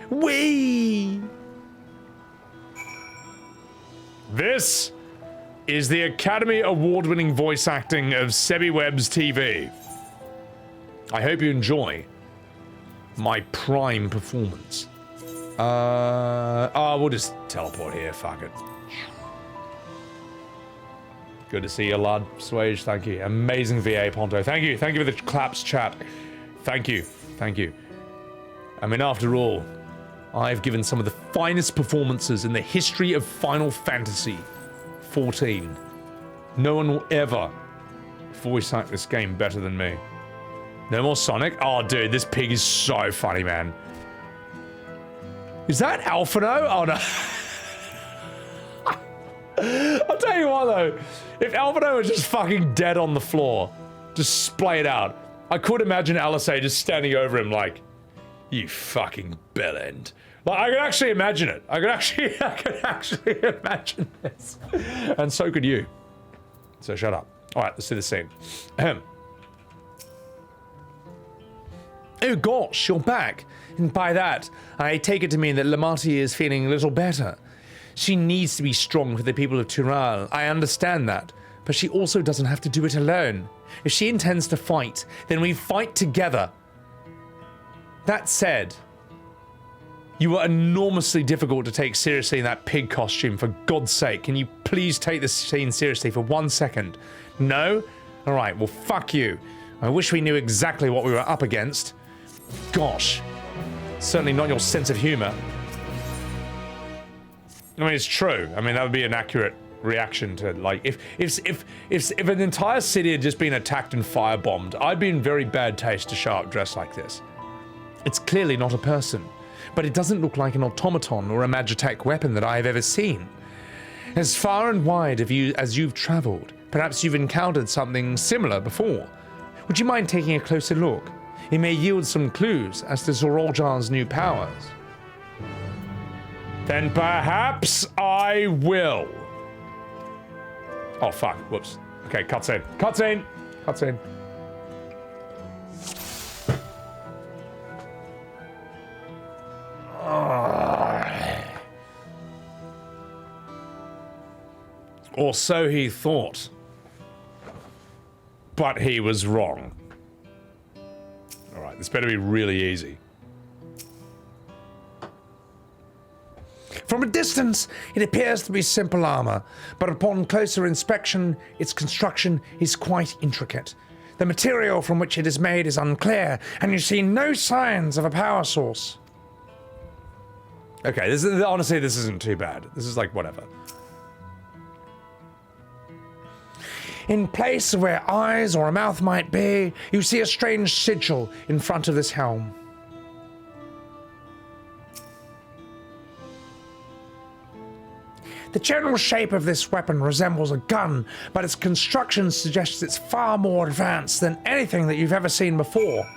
Whee! This is the Academy Award-winning voice acting of Sebbywebz TV. I hope you enjoy my prime performance. We'll just teleport here, fuck it. Good to see you, lad. Swage, thank you. Amazing VA, Ponto. Thank you for the claps, chat. Thank you. I mean, after all, I've given some of the finest performances in the history of Final Fantasy XIV. No one will ever voice act this game better than me. No more Sonic? Oh, dude, this pig is so funny, man. Is that Alphinaud? Oh, no. I'll tell you what, though. If Alphinaud was just fucking dead on the floor, just splayed out, I could imagine Alisaie just standing over him like, you fucking bellend. Like, I could actually imagine it. I could actually imagine this. And so could you. So shut up. All right, let's see the scene. Oh gosh, you're back. And by that, I take it to mean that Lamati is feeling a little better. She needs to be strong for the people of Tural. I understand that. But she also doesn't have to do it alone. If she intends to fight, then we fight together. That said, you were enormously difficult to take seriously in that pig costume, for God's sake. Can you please take this scene seriously for 1 second? No? Alright, well fuck you. I wish we knew exactly what we were up against. Gosh. Certainly not your sense of humor. I mean, it's true. I mean, that would be an accurate reaction to, like, if an entire city had just been attacked and firebombed, I'd be in very bad taste to show up dressed like this. It's clearly not a person, but it doesn't look like an automaton or a Magitech weapon that I have ever seen. As far and wide as you've traveled, perhaps you've encountered something similar before. Would you mind taking a closer look? It may yield some clues as to Zoroljar's new powers. Then perhaps I will. Oh, fuck. Whoops. Okay, cutscene. Cutscene! Cutscene. Or so he thought. But he was wrong. Alright, this better be really easy. From a distance, it appears to be simple armor, but upon closer inspection, its construction is quite intricate. The material from which it is made is unclear, and you see no signs of a power source. Okay, honestly, this isn't too bad. This is like, whatever. In place where eyes or a mouth might be, you see a strange sigil in front of this helm. The general shape of this weapon resembles a gun, but its construction suggests it's far more advanced than anything that you've ever seen before.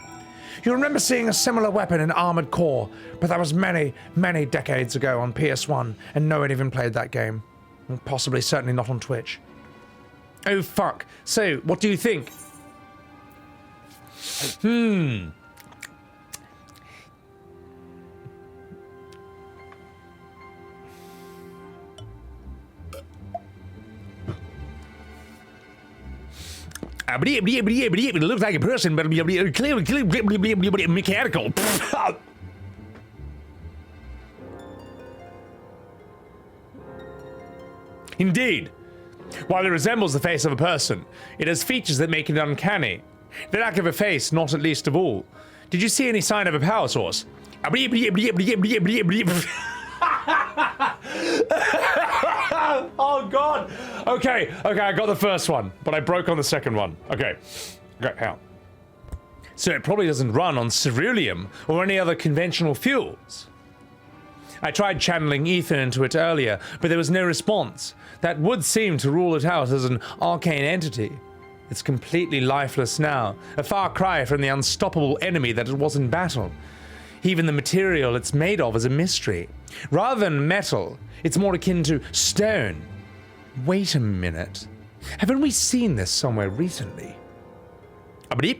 You remember seeing a similar weapon in Armored Core, but that was many, many decades ago on PS1, and no one even played that game. Possibly, certainly not on Twitch. Oh fuck. So, what do you think? It looks like a person, but clearly mechanical. Indeed. While it resembles the face of a person, it has features that make it uncanny. The lack of a face, not at least of all. Did you see any sign of a power source? Oh god! Okay, I got the first one, but I broke on the second one. Okay, how? So it probably doesn't run on ceruleum or any other conventional fuels. I tried channeling ether into it earlier, but there was no response. That would seem to rule it out as an arcane entity. It's completely lifeless now, a far cry from the unstoppable enemy that it was in battle. Even the material it's made of is a mystery. Rather than metal, it's more akin to stone. Wait a minute. Haven't we seen this somewhere recently? We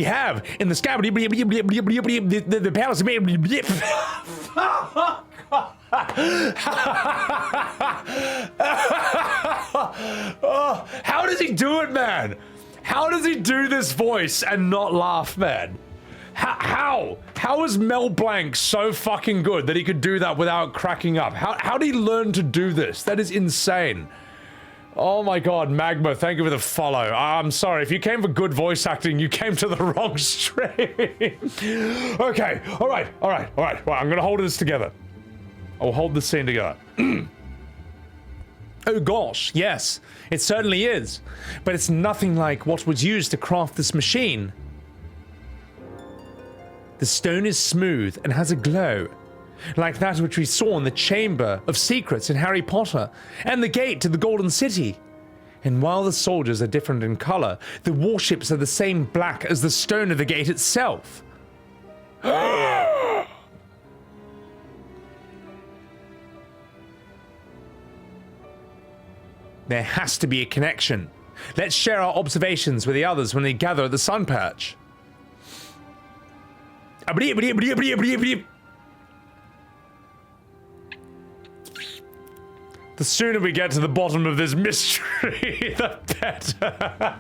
have in the sky. The palace made. Oh, how does he do it, man? How does he do this voice and not laugh, man? How is Mel Blanc so fucking good that he could do that without cracking up? How did he learn to do this? That is insane. Oh my god, Magma, thank you for the follow. I'm sorry, if you came for good voice acting, you came to the wrong stream. Okay, alright, I'm gonna hold this together. I'll hold this scene together. Oh gosh, yes, it certainly is. But it's nothing like what was used to craft this machine. The stone is smooth and has a glow, like that which we saw in the Chamber of Secrets in Harry Potter, and the gate to the Golden City. And while the soldiers are different in color, the warships are the same black as the stone of the gate itself. There has to be a connection. Let's share our observations with the others when they gather at the sun patch. The sooner we get to the bottom of this mystery, the better.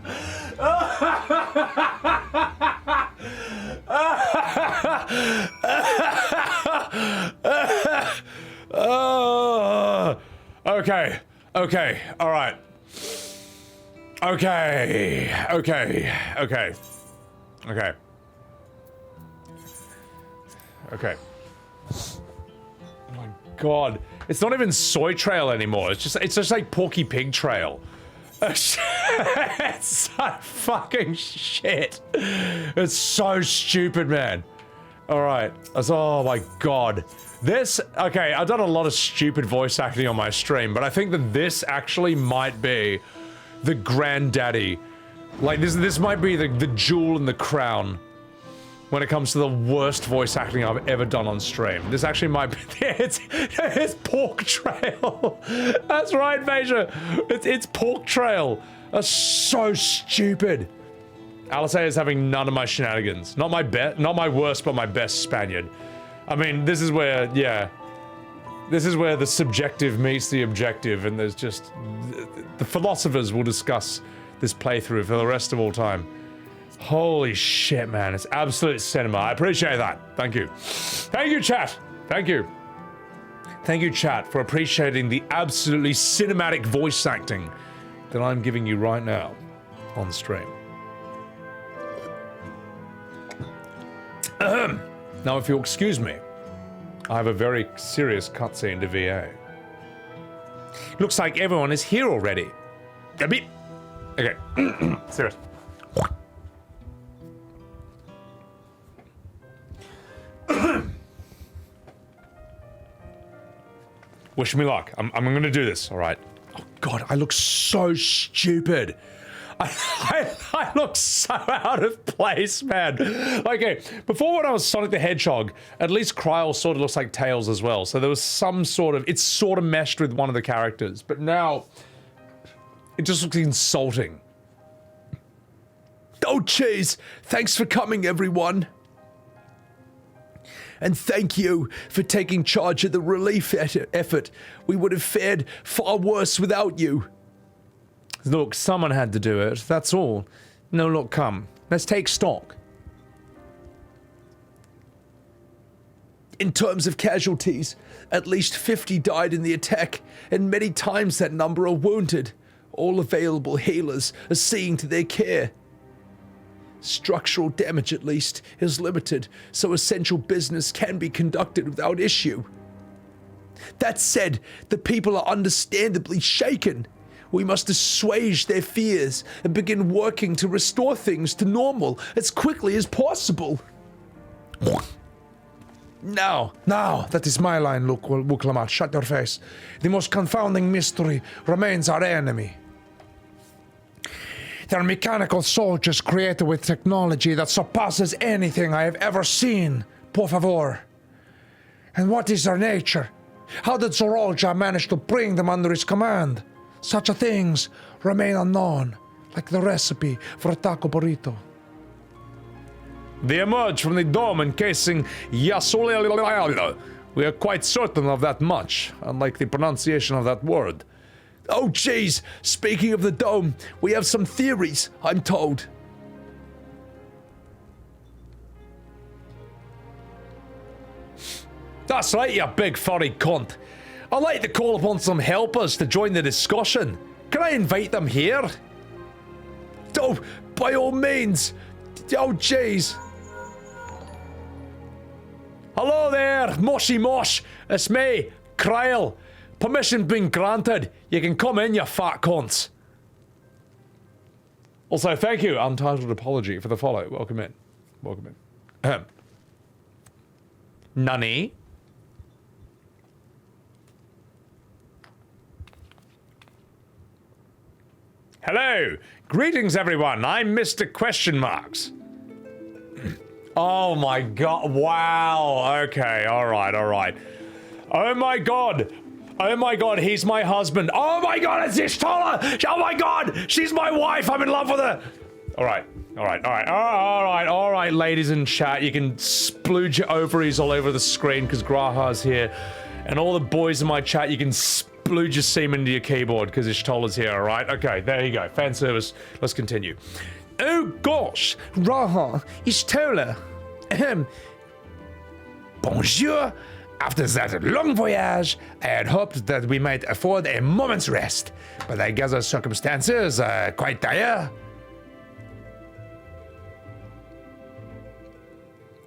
Okay, all right. Okay. Oh my god. It's not even Soy Trail anymore. It's just like Porky Pig Trail. It's so fucking shit. It's so stupid, man. Alright. Oh my god. This, okay, I've done a lot of stupid voice acting on my stream, but I think that this actually might be the granddaddy. Like, this might be the jewel in the crown when it comes to the worst voice acting I've ever done on stream. This actually might be, it's Pork Trail. That's right, Major. It's Pork Trail. That's so stupid. Alisaie is having none of my shenanigans. Not my worst, but my best Spaniard. I mean, this is where, yeah. This is where the subjective meets the objective, and there's just... The philosophers will discuss this playthrough for the rest of all time. Holy shit, man. It's absolute cinema. I appreciate that. Thank you. Thank you, chat. Thank you. Thank you, chat, for appreciating the absolutely cinematic voice acting that I'm giving you right now on stream. Now, if you'll excuse me, I have a very serious cutscene to VA. Looks like everyone is here already. A bit. Okay. Serious. Wish me luck. I'm gonna do this, alright? Oh god, I look so stupid. I look so out of place, man. Okay, before when I was Sonic the Hedgehog, at least Krile sort of looks like Tails as well. So there was some sort of, it's sort of meshed with one of the characters. But now, it just looks insulting. Oh, jeez. Thanks for coming, everyone. And thank you for taking charge of the relief effort. We would have fared far worse without you. Look, someone had to do it, that's all. No, look, come. Let's take stock. In terms of casualties, at least 50 died in the attack, and many times that number are wounded. All available healers are seeing to their care. Structural damage, at least, is limited, so essential business can be conducted without issue. That said, the people are understandably shaken. We must assuage their fears and begin working to restore things to normal as quickly as possible. No, that is my line, Wuk Lamat. Shut your face. The most confounding mystery remains our enemy. They're mechanical soldiers created with technology that surpasses anything I have ever seen. Por favor. And what is their nature? How did Zoraal manage to bring them under his command? Such things remain unknown, like the recipe for a taco burrito. They emerged from the dome encasing Yasole. We are quite certain of that much, unlike the pronunciation of that word. Oh jeez, speaking of the dome, we have some theories, I'm told. That's right, you big furry cunt. I'd like to call upon some helpers to join the discussion. Can I invite them here? Oh, by all means. Oh jeez. Hello there, Moshy Mosh. It's me, Krile. Permission been granted. You can come in, you fat cunts. Also, thank you, Untitled Apology, for the follow. Welcome in. Welcome in. Nani? Hello. Greetings, everyone. I'm Mr. Question Marks. Oh my god. Wow. Okay. Alright. Oh my god. Oh my god, he's my husband. Oh my god, it's Ishtola! Oh my god, she's my wife. I'm in love with her. Alright, ladies in chat. You can splooge your ovaries all over the screen because Graha's here. And all the boys in my chat, you can splooge your semen into your keyboard because Ishtola's here, alright? Okay, there you go. Fan service. Let's continue. Oh gosh, Raha, Ishtola. Bonjour. After that long voyage, I had hoped that we might afford a moment's rest, but I gather circumstances are quite dire.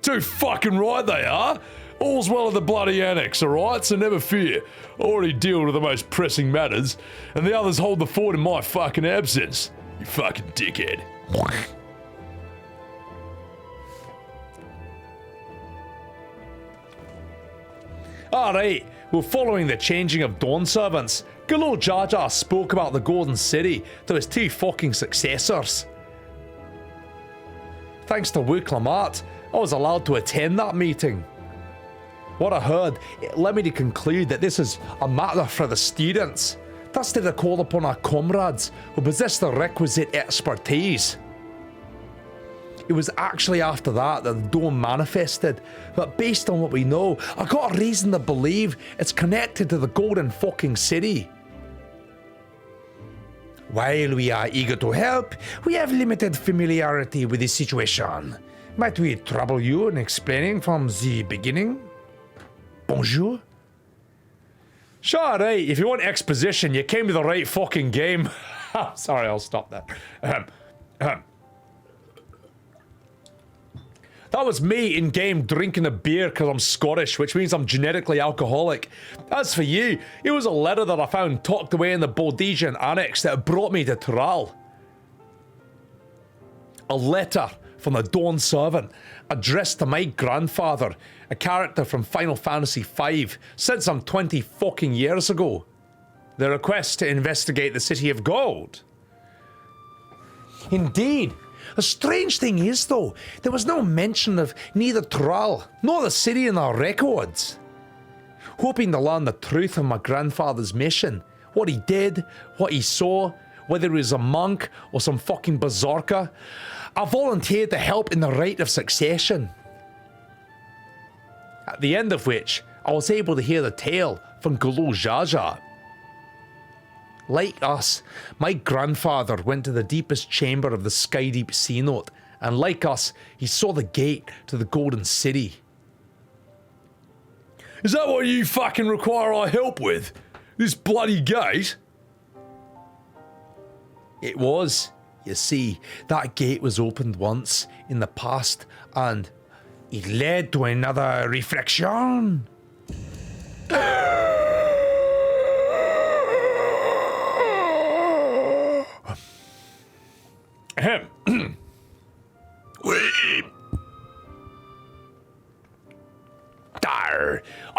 Too fucking right they are. All's well at the bloody annex, alright? So never fear. I already deal with the most pressing matters, and the others hold the fort in my fucking absence. You fucking dickhead. Alright, well, following the changing of Dawnservants, Bakool Jaja spoke about the Golden City to his two fucking successors. Thanks to Wuk Lamat, I was allowed to attend that meeting. What I heard, it led me to conclude that this is a matter for the students. Thus did I call upon our comrades who possess the requisite expertise. It was actually after that the dome manifested, but based on what we know, I got a reason to believe it's connected to the Golden fucking City. While we are eager to help, we have limited familiarity with the situation. Might we trouble you in explaining from the beginning? Bonjour? Sure, right. If you want exposition, you came to the right fucking game. Sorry, I'll stop that. That was me in-game drinking a beer because I'm Scottish, which means I'm genetically alcoholic. As for you, it was a letter that I found tucked away in the Baldesian annex that brought me to Thrall. A letter from the Dawnservant, addressed to my grandfather, a character from Final Fantasy V, sent some 20 fucking years ago. The request to investigate the City of Gold. Indeed. A strange thing is, though, there was no mention of neither Thrall nor the city in our records. Hoping to learn the truth of my grandfather's mission, what he did, what he saw, whether he was a monk or some fucking berserker, I volunteered to help in the rite of succession. At the end of which, I was able to hear the tale from Bakool Jaja. Like us, my grandfather went to the deepest chamber of the Skydeep Sea Note, and like us, he saw the gate to the Golden City. Is that what you fucking require our help with? This bloody gate? It was. You see, that gate was opened once in the past, and it led to another reflection.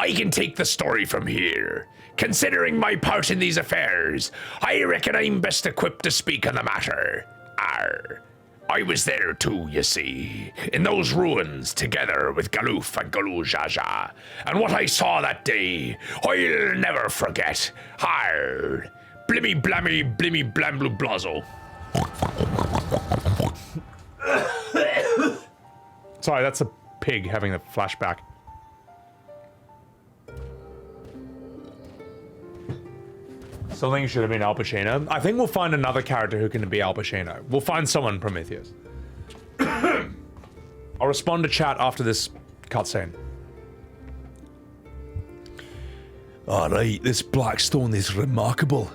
I can take the story from here. Considering my part in these affairs, I reckon I'm best equipped to speak on the matter. I was there too, you see, in those ruins together with Galoof and Bakool Jaja, and what I saw that day, I'll never forget. Arr, blimmy blammy blimmy blamblu blazzle. Sorry, that's a pig having a flashback. Something should have been Al Pacino. I think we'll find another character who can be Al Pacino. We'll find someone Prometheus. I'll respond to chat after this cutscene. Alright, this black stone is remarkable.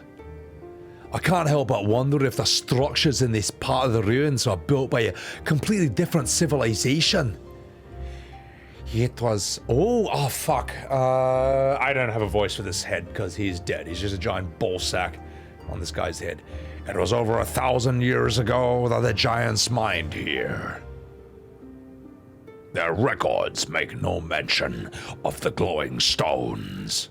I can't help but wonder if the structures in this part of the ruins are built by a completely different civilization. It was... Oh, fuck. I don't have a voice for this head because he's dead. He's just a giant ball sack on this guy's head. It was over 1,000 years ago that the giants mined here. Their records make no mention of the glowing stones.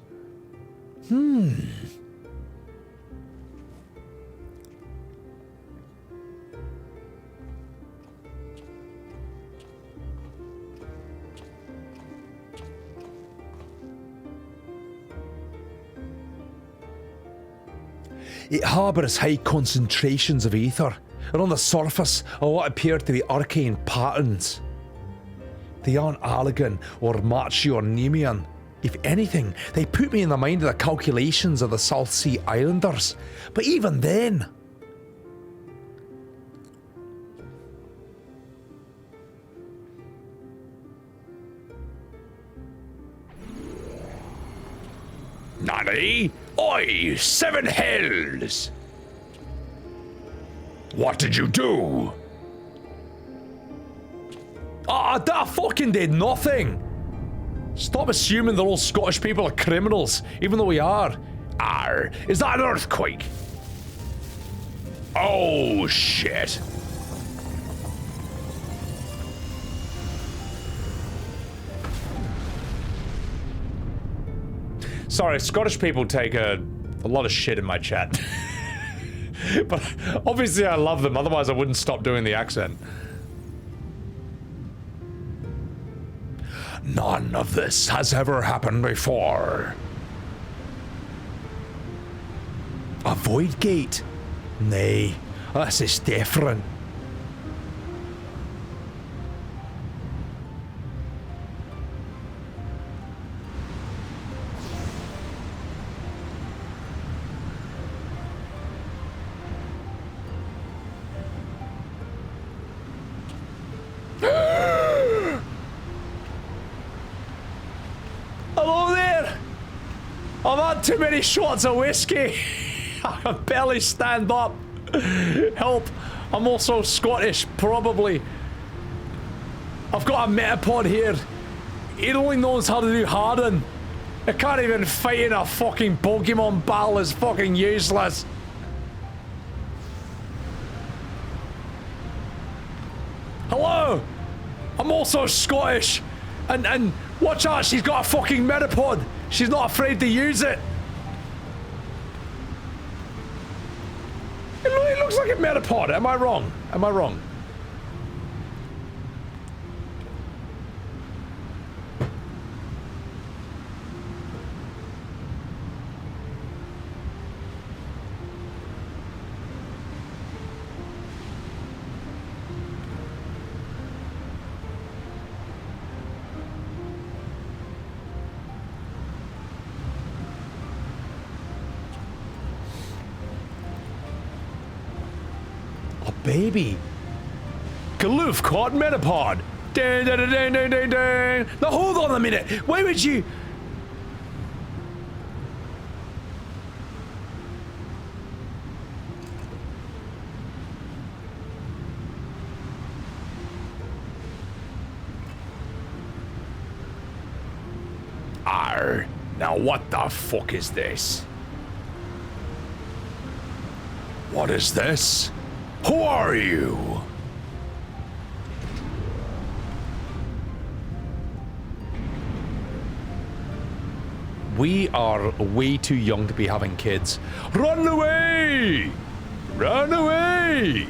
It harbours high concentrations of ether, and on the surface are what appear to be arcane patterns. They aren't Allegan or Machi or Nemean. If anything, they put me in the mind of the calculations of the South Sea Islanders. But even then... Nani? Oi, 7 hells! What did you do? I fucking did nothing! Stop assuming that all Scottish people are criminals, even though we are. Is that an earthquake? Oh, shit. Sorry, Scottish people take a lot of shit in my chat. But obviously I love them, otherwise I wouldn't stop doing the accent. None of this has ever happened before. A void gate? Nay, this is different. Hello there! I've had too many shots of whiskey. I can barely stand up. Help! I'm also Scottish, probably. I've got a metapod here. It only knows how to do harden. It can't even fight in a fucking Pokemon battle. It's fucking useless. Hello! I'm also Scottish. And watch out, she's got a fucking metapod. She's not afraid to use it. It looks like a metapod. Am I wrong? Am I wrong? Baby. Galoof caught Metapod. Dang, dang, dang, dang, dang, dang. Now hold on a minute. Why would you... Now what the fuck is this? What is this? Who are you? We are way too young to be having kids. Run away! Run away!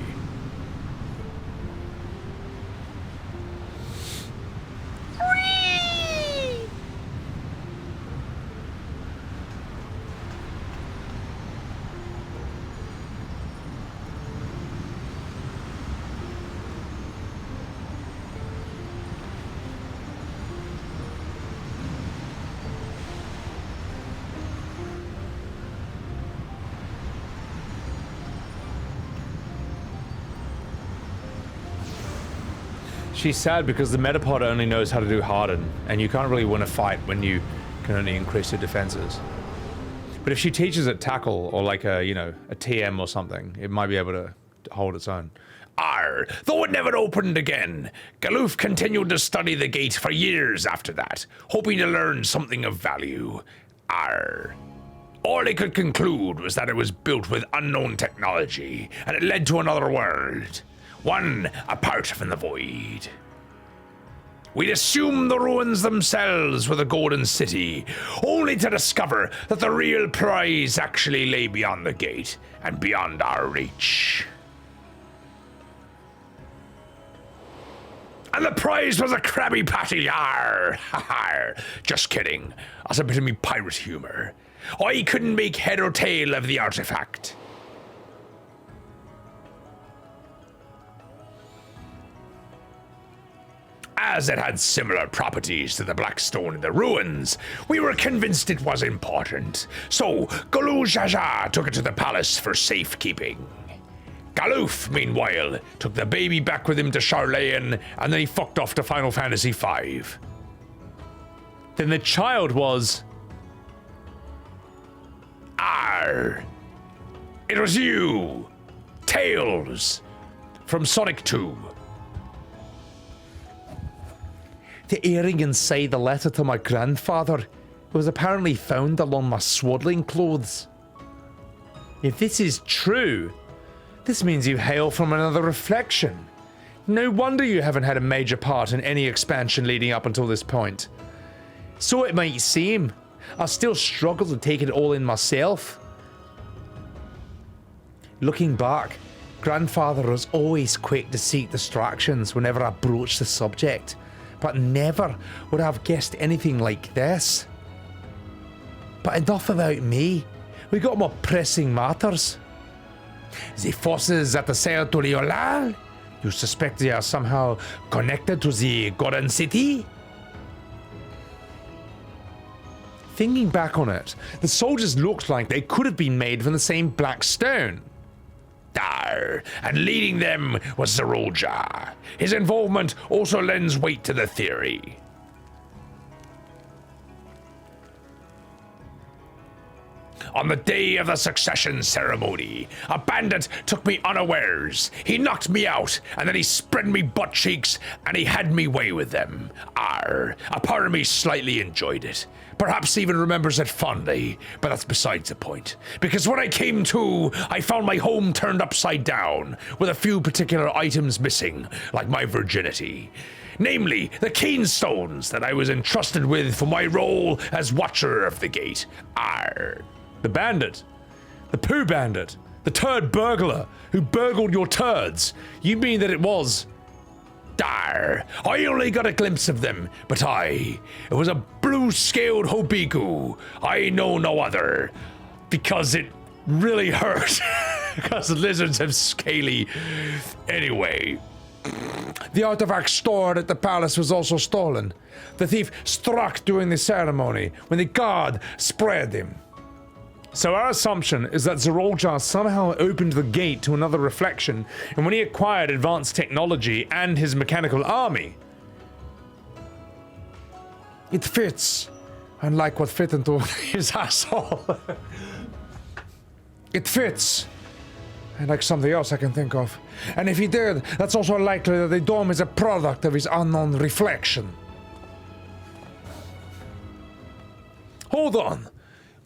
She's sad because the Metapod only knows how to do harden, and you can't really win a fight when you can only increase your defenses. But if she teaches it tackle, or like a, you know, a TM or something, it might be able to hold its own. Arr, though it never opened again, Galuf continued to study the gate for years after that, hoping to learn something of value. Arr. All he could conclude was that it was built with unknown technology, and it led to another world. One apart from the void. We'd assume the ruins themselves were the Golden City, only to discover that the real prize actually lay beyond the gate and beyond our reach. And the prize was a Krabby Patty, arr! Just kidding. That's a bit of me pirate humor. I couldn't make head or tail of the artifact. As it had similar properties to the black stone in the ruins, we were convinced it was important. So, Bakool Jaja took it to the palace for safekeeping. Galuf, meanwhile, took the baby back with him to Charlayan, and then he fucked off to Final Fantasy V. Then the child was... Arr! It was you! Tails! From Sonic 2. The earring inside the letter to my grandfather was apparently found along my swaddling clothes. If this is true, this means you hail from another reflection. No wonder you haven't had a major part in any expansion leading up until this point. So it might seem. I still struggle to take it all in myself. Looking back, grandfather was always quick to seek distractions whenever I broached the subject, but never would I have guessed anything like this. But enough about me. We got more pressing matters. The forces at the Serre to Riolal? You suspect they are somehow connected to the Golden City? Thinking back on it, the soldiers looked like they could have been made from the same black stone. Dar, and leading them was Zeroja. His involvement also lends weight to the theory. On the day of the succession ceremony, a bandit took me unawares. He knocked me out, and then he spread me butt cheeks, and he had me way with them. Arr, a part of me slightly enjoyed it. Perhaps even remembers it fondly, but that's besides the point. Because when I came to, I found my home turned upside down, with a few particular items missing, like my virginity. Namely, the keenstones that I was entrusted with for my role as Watcher of the Gate. Arr. The bandit. The poo bandit. The turd burglar who burgled your turds. You mean that it was... Dar, I only got a glimpse of them, but it was a blue-scaled Hobiku. I know no other, because it really hurt, because lizards have scaly. Anyway. The artifact stored at the palace was also stolen. The thief struck during the ceremony when the guard spread him. So our assumption is that Zeroja somehow opened the gate to another reflection, and when he acquired advanced technology and his mechanical army... It fits, unlike what fit into his asshole. It fits, unlike something else I can think of. And if he did, that's also likely that the dome is a product of his unknown reflection. Hold on.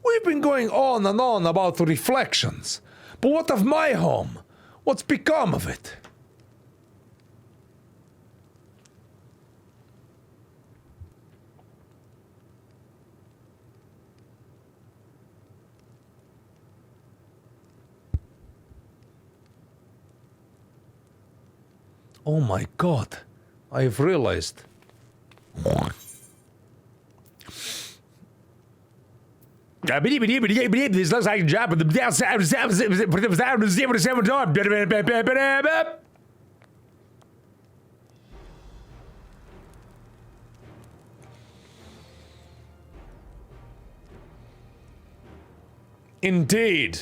We've been going on and on about the reflections, but what of my home? What's become of it? Oh my god. I've realized. This looks like a job, but the downside. Indeed.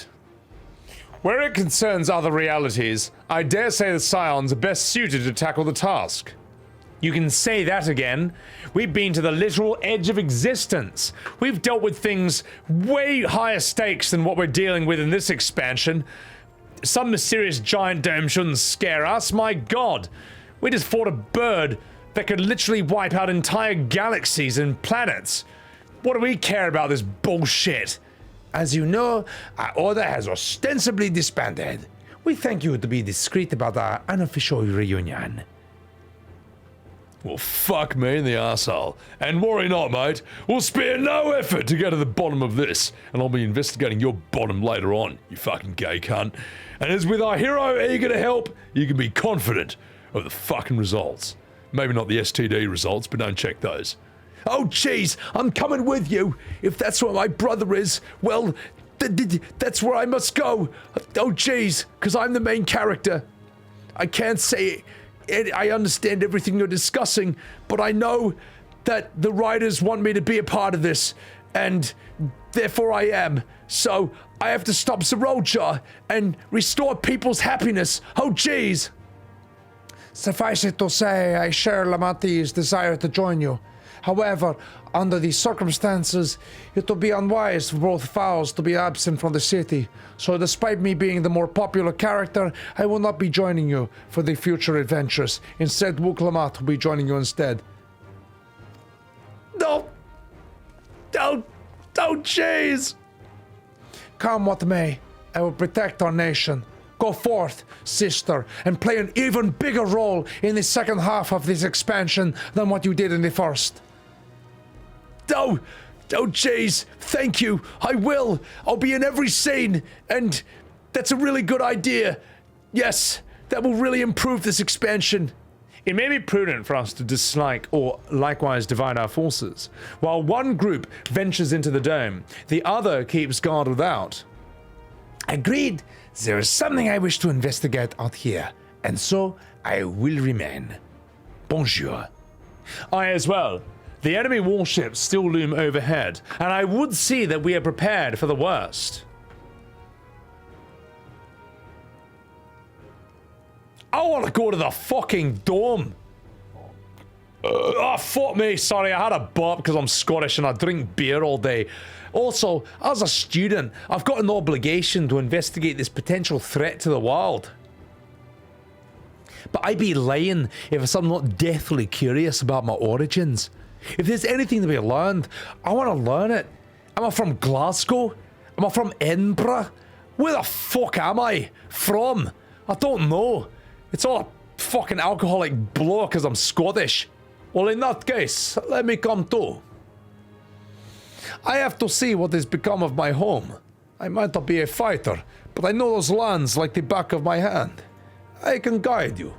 Where it concerns other realities, I dare say the Scions are best suited to tackle the task. You can say that again. We've been to the literal edge of existence. We've dealt with things way higher stakes than what we're dealing with in this expansion. Some mysterious giant dome shouldn't scare us, my god. We just fought a bird that could literally wipe out entire galaxies and planets. What do we care about this bullshit? As you know, our order has ostensibly disbanded. We thank you to be discreet about our unofficial reunion. Well, fuck me in the arsehole. And worry not, mate. We'll spare no effort to get to the bottom of this, and I'll be investigating your bottom later on, you fucking gay cunt. And as with our hero eager to help, you can be confident of the fucking results. Maybe not the STD results, but don't check those. Oh, jeez, I'm coming with you. If that's where my brother is, well, that's where I must go. Oh, jeez, because I'm the main character. I can't say I understand everything you're discussing, but I know that the writers want me to be a part of this, and therefore I am. So I have to stop Zeroja and restore people's happiness. Oh, jeez. Suffice it to say, I share Lamat's desire to join you. However, under these circumstances, it would be unwise for both fowls to be absent from the city. So despite me being the more popular character, I will not be joining you for the future adventures. Instead, Wuk Lamat will be joining you instead. No! Don't, jeez! Come what may, I will protect our nation. Go forth, sister, and play an even bigger role in the second half of this expansion than what you did in the first. Oh, jeez, thank you, I will. I'll be in every scene, and that's a really good idea. Yes, that will really improve this expansion. It may be prudent for us to dislike or likewise divide our forces. While one group ventures into the dome, the other keeps guard without. Agreed. There is something I wish to investigate out here, and so I will remain. Bonjour. I as well. The enemy warships still loom overhead, and I would see that we are prepared for the worst. I want to go to the fucking dome. Fuck me, sorry, I had a burp because I'm Scottish and I drink beer all day. Also, as a student, I've got an obligation to investigate this potential threat to the world. But I'd be lying if I'm not deathly curious about my origins. If there's anything to be learned, I want to learn it. Am I from Glasgow? Am I from Edinburgh? Where the fuck am I from? I don't know. It's all a fucking alcoholic blow because I'm Scottish. Well, in that case, let me come too. I have to see what has become of my home. I might not be a fighter, but I know those lands like the back of my hand. I can guide you.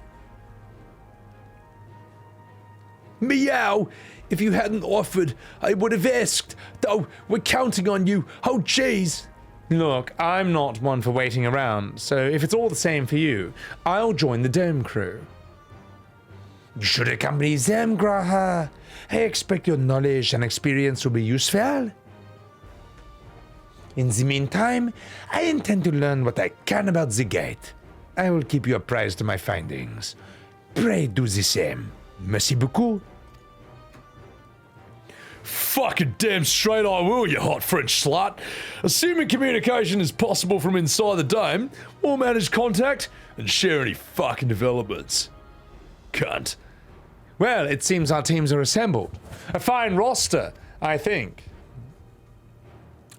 Meow! If you hadn't offered, I would have asked. Though, we're counting on you. Oh, jeez. Look, I'm not one for waiting around, so if it's all the same for you, I'll join the dome crew. You should accompany them, Graha. I expect your knowledge and experience will be useful. In the meantime, I intend to learn what I can about the gate. I will keep you apprised of my findings. Pray do the same. Merci beaucoup. Fucking damn straight I will, you hot French slut. Assuming communication is possible from inside the dome, we'll manage contact and share any fucking developments. Cunt. Well, it seems our teams are assembled. A fine roster, I think.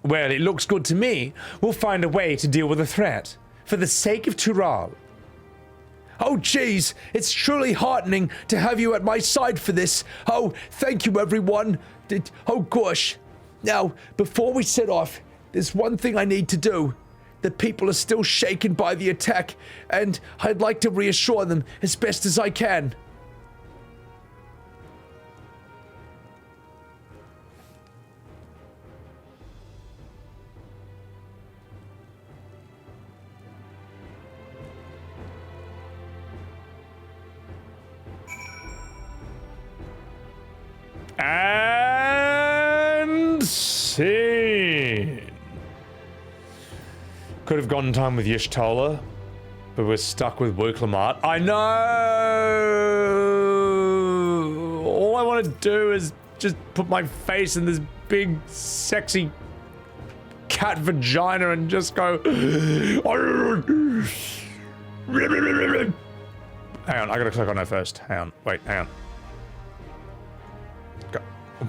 Well, it looks good to me. We'll find a way to deal with the threat. For the sake of Tural. Oh, geez, it's truly heartening to have you at my side for this. Oh, thank you, everyone. Oh, gosh. Now, before we set off, there's one thing I need to do. the people are still shaken by the attack, and I'd like to reassure them as best as I can. And scene. Could have gone time with Y'shtola, but we're stuck with Wuk Lamat. I know. All I want to do is just put my face in this big, sexy cat vagina and just go. Hang on, I gotta click on her first. Hang on, wait, hang on.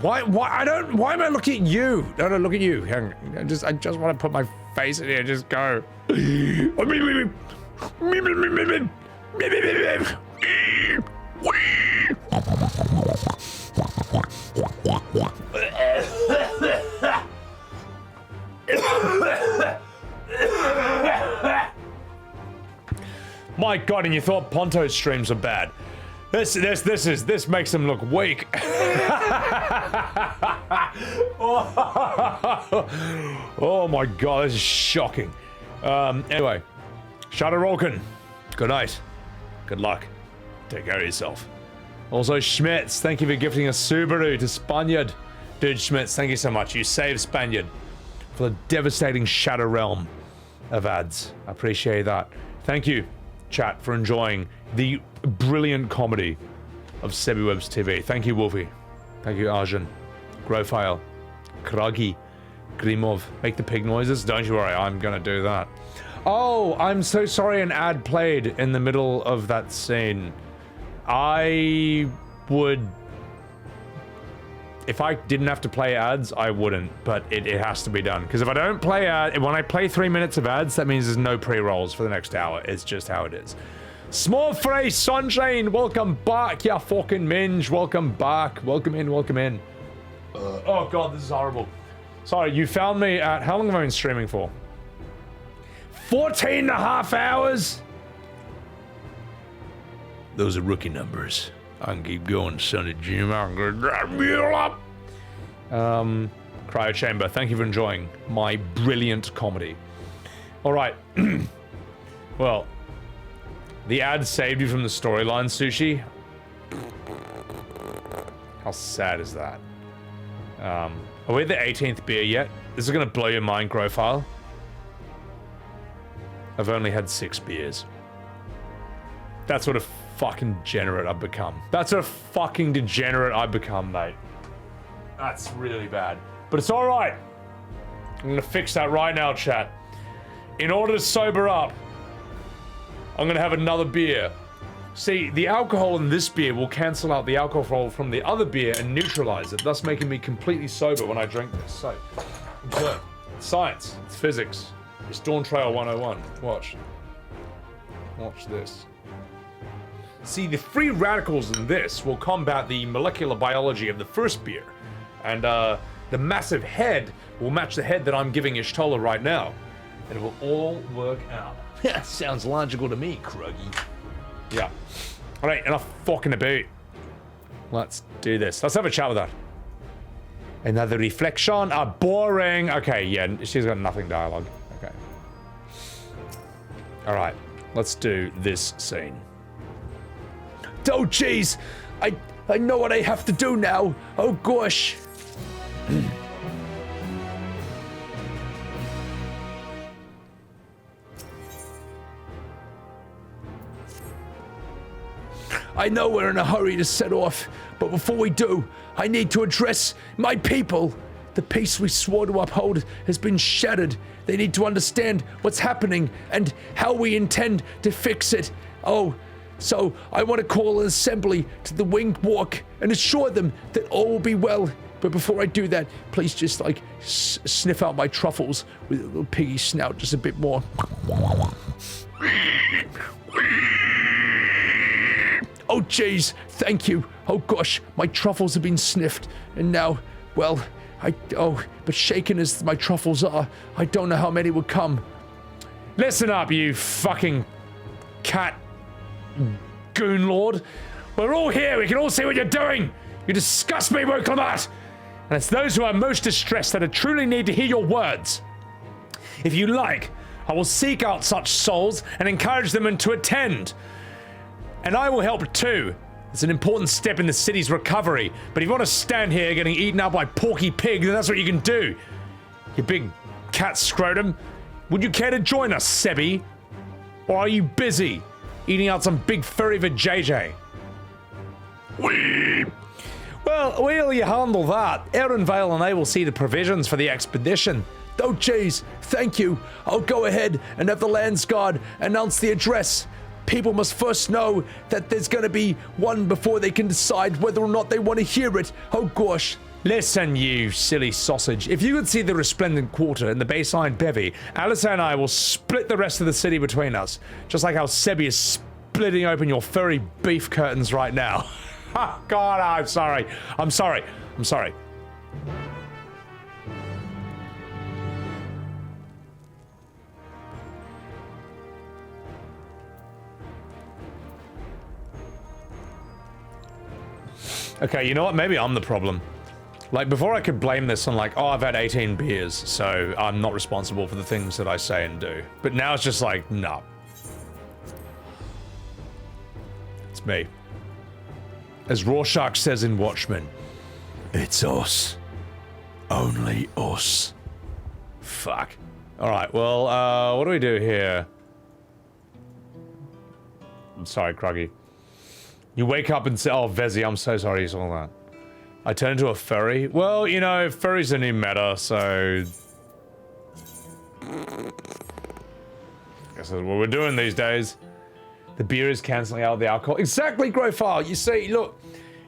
Why am I looking at you? No, look at you. Hang on. I just want to put my face in here and just go. My God, and you thought Ponto's streams are bad. This makes him look weak. Oh my God, this is shocking. Anyway, Shadowbringers, good night. Good luck. Take care of yourself. Also, Schmitz, thank you for gifting a Subaru to Spaniard. Dude, Schmitz, thank you so much. You saved Spaniard for the devastating Shadow Realm of ads. I appreciate that. Thank you, chat, for enjoying the brilliant comedy of Sebbywebz TV. Thank you, Wolfie. Thank you, Arjun. Grofile. Kragi. Grimov. Make the pig noises? Don't you worry, I'm gonna do that. Oh, I'm so sorry an ad played in the middle of that scene. I would... If I didn't have to play ads, I wouldn't, but it has to be done. Because if I don't play when I play 3 minutes of ads, that means there's no pre-rolls for the next hour. It's just how it is. Small Frey Sunshine, welcome back, ya fucking minge. Welcome back. Welcome in, welcome in. Oh God, this is horrible. Sorry, you found me at... How long have I been streaming for? 14 and a half hours? Those are rookie numbers. I can keep going, son of Jim. I'm gonna drive you up. Cryo Chamber, thank you for enjoying my brilliant comedy. All right. Well, the ad saved you from the storyline, Sushi. How sad is that? Are we at the 18th beer yet? This is gonna blow your mind, Grofile. I've only had 6 beers. That's what a fucking degenerate I've become. That's what a fucking degenerate I've become, mate. That's really bad. But it's alright. I'm gonna fix that right now, chat. In order to sober up, I'm gonna have another beer. See, the alcohol in this beer will cancel out the alcohol from the other beer and neutralize it, thus making me completely sober when I drink this. So, observe. It's science. It's physics. It's Dawntrail 101. Watch. Watch this. See, the free radicals in this will combat the molecular biology of the first beer. And the massive head will match the head that I'm giving Y'shtola right now. And it will all work out. Yeah, sounds logical to me, Kruggy. Yeah. Alright, enough fucking about. Let's do this. Let's have a chat with her. Another reflection? Boring. Okay, yeah, she's got nothing dialogue. Okay. Alright, let's do this scene. Oh, jeez. I know what I have to do now. Oh, gosh. I know we're in a hurry to set off, but before we do, I need to address my people. The peace we swore to uphold has been shattered. They need to understand what's happening and how we intend to fix it. Oh, so I want to call an assembly to the Winged Walk and assure them that all will be well. But before I do that, please just like sniff out my truffles with a little piggy snout just a bit more. Oh, jeez, thank you. Oh, gosh, my truffles have been sniffed. And now, well, but shaken as my truffles are, I don't know how many will come. Listen up, you fucking cat goon lord. We're all here. We can all see what you're doing. You disgust me, Wuk Lamat. And it's those who are most distressed that truly need to hear your words. If you like, I will seek out such souls and encourage them to attend. And I will help too. It's an important step in the city's recovery. But if you want to stand here getting eaten up by Porky Pig, then that's what you can do. You big cat scrotum. Would you care to join us, Sebby? Or are you busy eating out some big furry vajayjay? Well, while you handle that, Erinvale and I will see the provisions for the expedition. Oh, jeez, thank you. I'll go ahead and have the Lands Guard announce the address. People must first know that there's gonna be one before they can decide whether or not they want to hear it. Oh, gosh. Listen, you silly sausage. If you could see the resplendent quarter and the baseline bevy, Alisaie and I will split the rest of the city between us. Just like how Sebby is splitting open your furry beef curtains right now. God, I'm sorry. I'm sorry. I'm sorry. Okay, you know what? Maybe I'm the problem. Like, before I could blame this on like, oh, I've had 18 beers, so I'm not responsible for the things that I say and do. But now it's just like, no. It's me. As Rorschach says in Watchmen, it's us. Only us. Fuck. Alright, well, what do we do here? I'm sorry, Kruggy. You wake up and say, oh, Vezi, I'm so sorry you saw that. I turn into a furry? Well, you know, furry's a new meta, so... Guess that's what we're doing these days. The beer is cancelling out the alcohol. Exactly, Grofar. You see, look,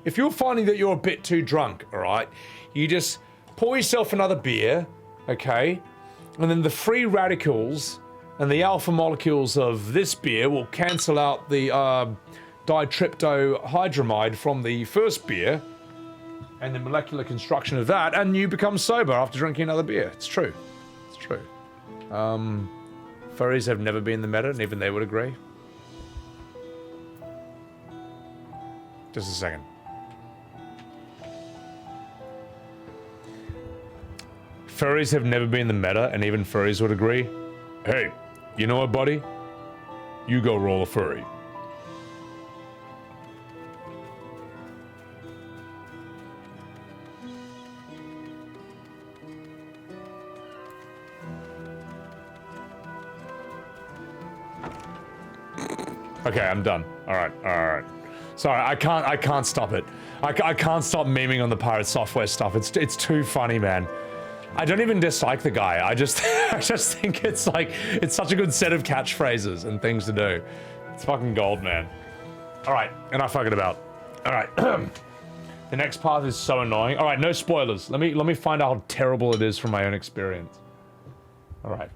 if you're finding that you're a bit too drunk, alright, you just pour yourself another beer, okay, and then the free radicals and the alpha molecules of this beer will cancel out the ditriptohydramide from the first beer, and the molecular construction of that, and you become sober after drinking another beer. It's true. It's true. Furries have never been the meta, and even they would agree. Just a second. Furries have never been the meta, and even furries would agree. Hey, you know what, buddy? You go roll a furry. Okay, I'm done. All right. Sorry, I can't stop it. I can't stop memeing on the Pirate Software stuff. It's too funny, man. I don't even dislike the guy. I just think it's like, it's such a good set of catchphrases and things to do. It's fucking gold, man. All right, enough fucking about. All right, the next path is so annoying. All right, no spoilers. Let me find out how terrible it is from my own experience. All right.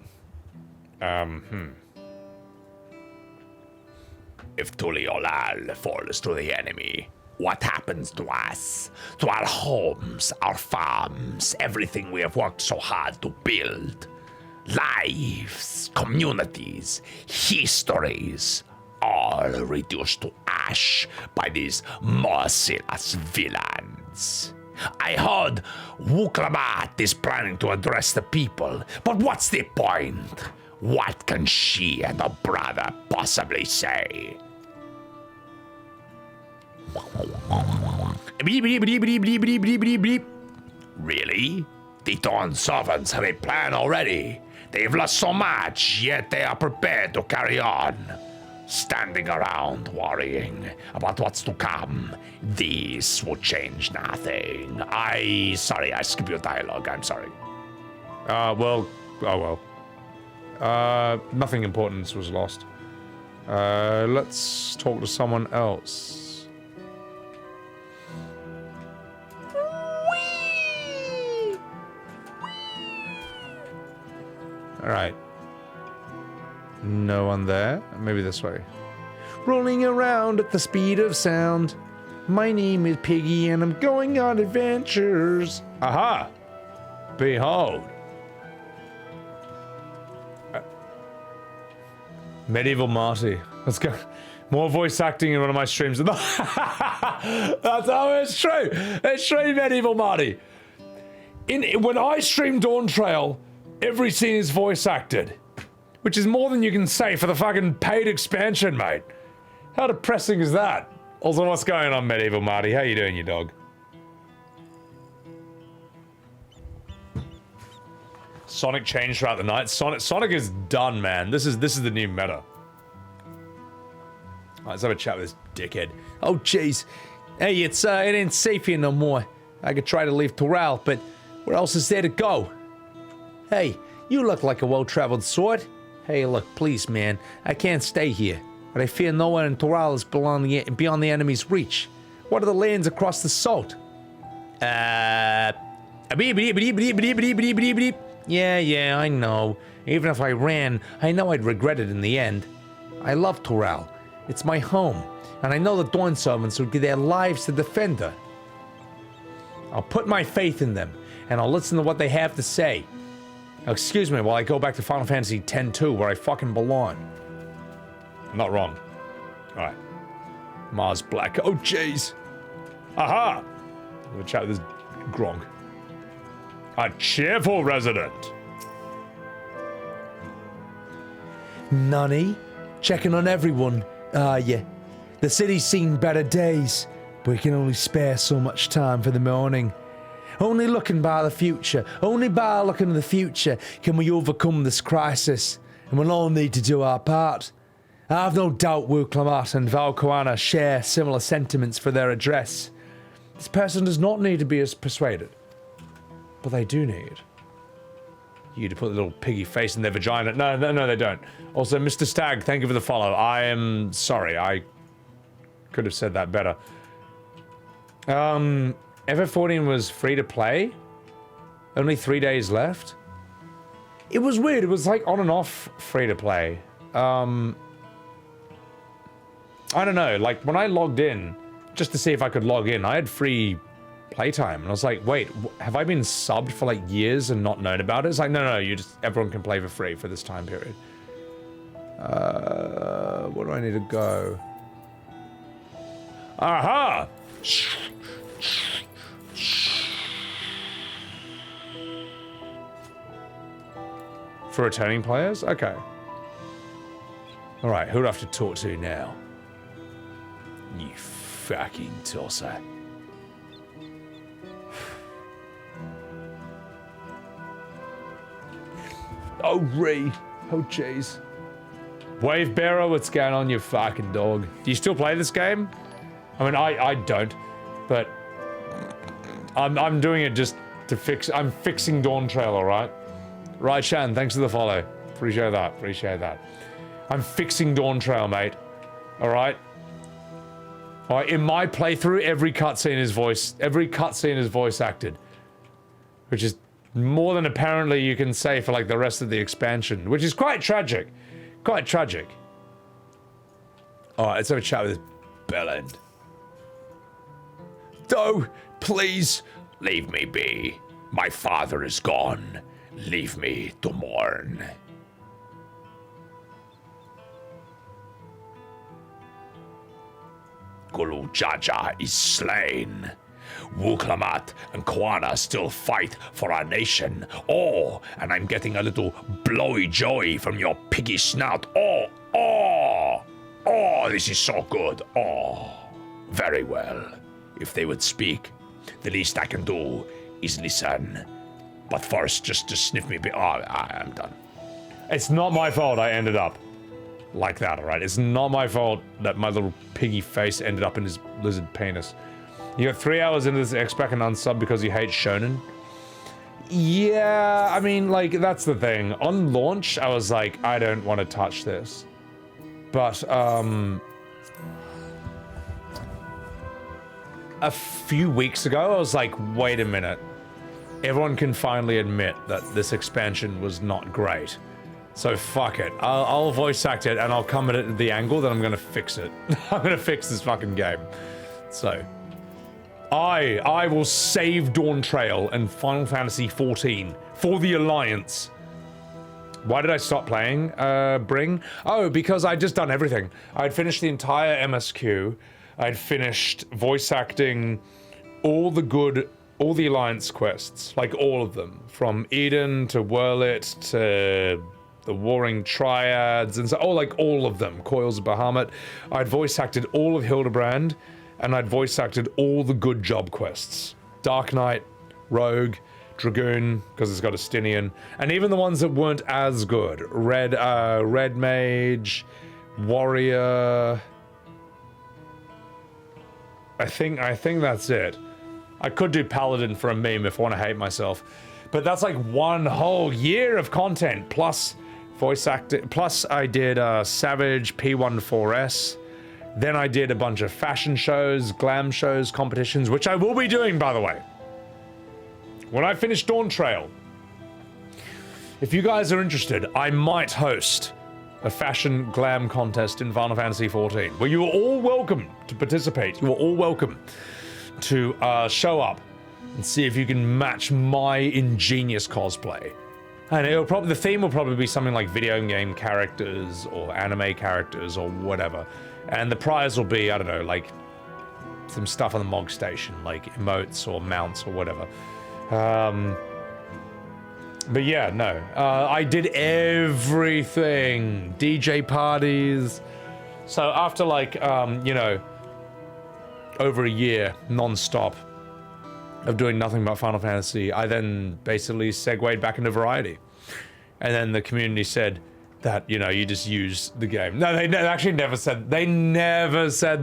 If Tuliolal falls to the enemy, what happens to us? To our homes, our farms, everything we have worked so hard to build? Lives, communities, histories, all reduced to ash by these merciless villains. I heard Wuk Lamat is planning to address the people, but what's the point? What can she and her brother possibly say? Really? The Dawnservants have a plan already. They've lost so much, yet they are prepared to carry on. Standing around worrying about what's to come. This will change nothing. Sorry, I skipped your dialogue, I'm sorry. Nothing important was lost. Let's talk to someone else. Alright. No one there? Maybe this way. Rolling around at the speed of sound. My name is Piggy and I'm going on adventures. Aha! Behold. Medieval Marty. Let's go. More voice acting in one of my streams. That's how it's true. It's true, Medieval Marty. When I stream Dawntrail, every scene is voice acted. Which is more than you can say for the fucking paid expansion, mate. How depressing is that? Also, what's going on, Medieval Marty? How you doing, you dog? Sonic changed throughout the night. Sonic is done, man. This is the new meta. Let's have a chat with this dickhead. Oh, jeez. Hey, it ain't safe here no more. I could try to leave Toral, but where else is there to go? Hey, you look like a well-traveled sort. Hey, look, please, man. I can't stay here, but I fear no one in Toral is beyond the enemy's reach. What are the lands across the Salt? Yeah, I know. Even if I ran, I know I'd regret it in the end. I love Toral. It's my home, and I know the Dawnservants would give their lives to defend her. I'll put my faith in them, and I'll listen to what they have to say. Now, excuse me while I go back to Final Fantasy X-2, where I fucking belong. I'm not wrong. Alright. Mars Black. Oh, jeez. Aha! We'll chat with this Gronk. A cheerful resident. Nunny? Checking on everyone. Yeah. The city's seen better days, but we can only spare so much time for the morning. Only looking by the future, only by looking to the future can we overcome this crisis, and we'll all need to do our part. I have no doubt Wuk Lamat and Valkoana share similar sentiments for their address. This person does not need to be as persuaded, but they do need you to put a little piggy face in their vagina. No, they don't. Also, Mr. Stag, thank you for the follow. I am sorry. I could have said that better. FF14 was free to play. Only 3 days left. It was weird. It was like on and off free to play. I don't know. Like when I logged in, just to see if I could log in, I had free playtime, and I was like, wait, have I been subbed for like years and not known about it? It's like, no, everyone can play for free for this time period. Where do I need to go? Aha! For returning players? Okay. Alright, who do I have to talk to now? You fucking tosser. Oh, Ree. Oh, jeez. Wave Bearer, what's going on, you fucking dog? Do you still play this game? I mean, I don't, but I'm doing it just to fix. I'm fixing Dawntrail, alright? Right, Shan, thanks for the follow. Appreciate that. I'm fixing Dawntrail, mate. Alright? Alright, in my playthrough, every cutscene is voice acted. Which is more than apparently you can say for like the rest of the expansion, which is quite tragic. Alright, let's have a chat with this bellend. Oh, please, leave me be. My father is gone. Leave me to mourn. Bakool Jaja is slain. Wuk Lamat and Koana still fight for our nation. Oh, and I'm getting a little blowy joy from your piggy snout. Oh, this is so good. Oh, very well. If they would speak, the least I can do is listen. But first, just to sniff me. I'm done. It's not my fault I ended up like that, alright? It's not my fault that my little piggy face ended up in his lizard penis. You got 3 hours into this expect and unsub because you hate shonen? Yeah, I mean, like, that's the thing. On launch, I was like, I don't want to touch this. But, a few weeks ago, I was like, wait a minute. Everyone can finally admit that this expansion was not great. So fuck it. I'll voice act it and I'll come at it at the angle that I'm gonna fix it. I'm gonna fix this fucking game. So, I will save Dawntrail and Final Fantasy XIV for the Alliance Why did I stop playing Bring? Oh, because I'd just done everything. I'd finished the entire MSQ. I'd finished voice acting all the Alliance quests, like all of them, from Eden to Wurlit to the Warring Triads, and so, like all of them, Coils of Bahamut. I'd voice acted all of Hildebrand, and I'd voice acted all the good job quests. Dark Knight, Rogue, Dragoon, because it's got Estinien, and even the ones that weren't as good. Red Mage, Warrior. I think that's it. I could do Paladin for a meme if I want to hate myself. But that's like one whole year of content, plus voice acting, plus I did Savage, P14S. Then I did a bunch of fashion shows, glam shows, competitions, which I will be doing, by the way. When I finish Dawntrail, if you guys are interested, I might host a fashion glam contest in Final Fantasy XIV, where you are all welcome to participate. You are all welcome to show up and see if you can match my ingenious cosplay. And the theme will probably be something like video game characters or anime characters or whatever. And the prize will be, I don't know, like some stuff on the Mog Station, like emotes or mounts or whatever. But yeah, no. I did everything. DJ parties. So after like, you know, over a year non-stop of doing nothing but Final Fantasy, I then basically segued back into variety. And then the community said that, you know, you just use the game. No, they actually never said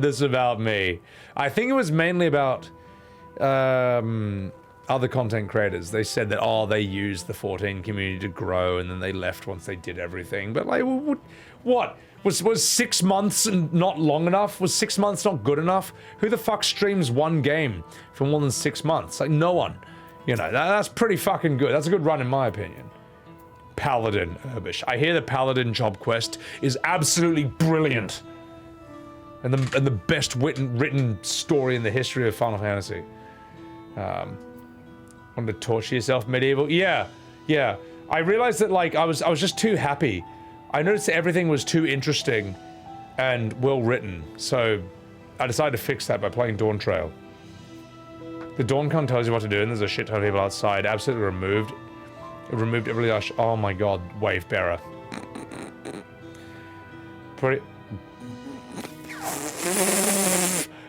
this about me. I think it was mainly about other content creators. They said that, oh, they used the 14 community to grow and then they left once they did everything. But like, what? Was 6 months not long enough? Was 6 months not good enough? Who the fuck streams one game for more than 6 months? Like, no one. You know, that's pretty fucking good. That's a good run in my opinion. Paladin, Urbish. I hear the Paladin job quest is absolutely brilliant. And the best written story in the history of Final Fantasy. Want to torture yourself, medieval? Yeah. I realized that, like, I was just too happy. I noticed that everything was too interesting and well written, so I decided to fix that by playing Dawntrail. The Dawncon tells you what to do, and there's a shit ton of people outside. Absolutely removed. It removed every last. Oh my god, wave bearer. Pretty.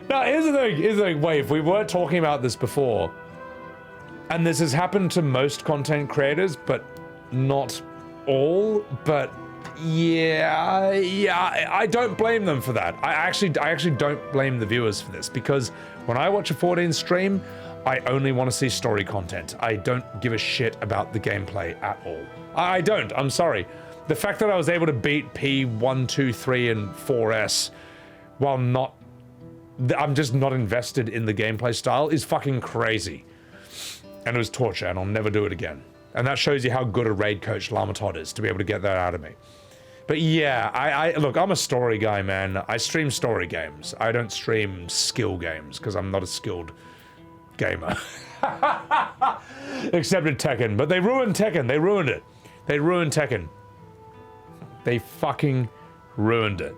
Now here's the thing. Wave. We were talking about this before, and this has happened to most content creators, but not all. But yeah, I don't blame them for that. I actually don't blame the viewers for this, because when I watch a 14 stream, I only want to see story content. I don't give a shit about the gameplay at all. I don't. I'm sorry. The fact that I was able to beat P1, 2, 3, and 4S while I'm just not invested in the gameplay style is fucking crazy. And it was torture, and I'll never do it again. And that shows you how good a raid coach Lamat is to be able to get that out of me. But yeah, look, I'm a story guy, man. I stream story games. I don't stream skill games, because I'm not a skilled gamer. Except in Tekken. But they ruined Tekken. They ruined it. They ruined Tekken. They fucking ruined it.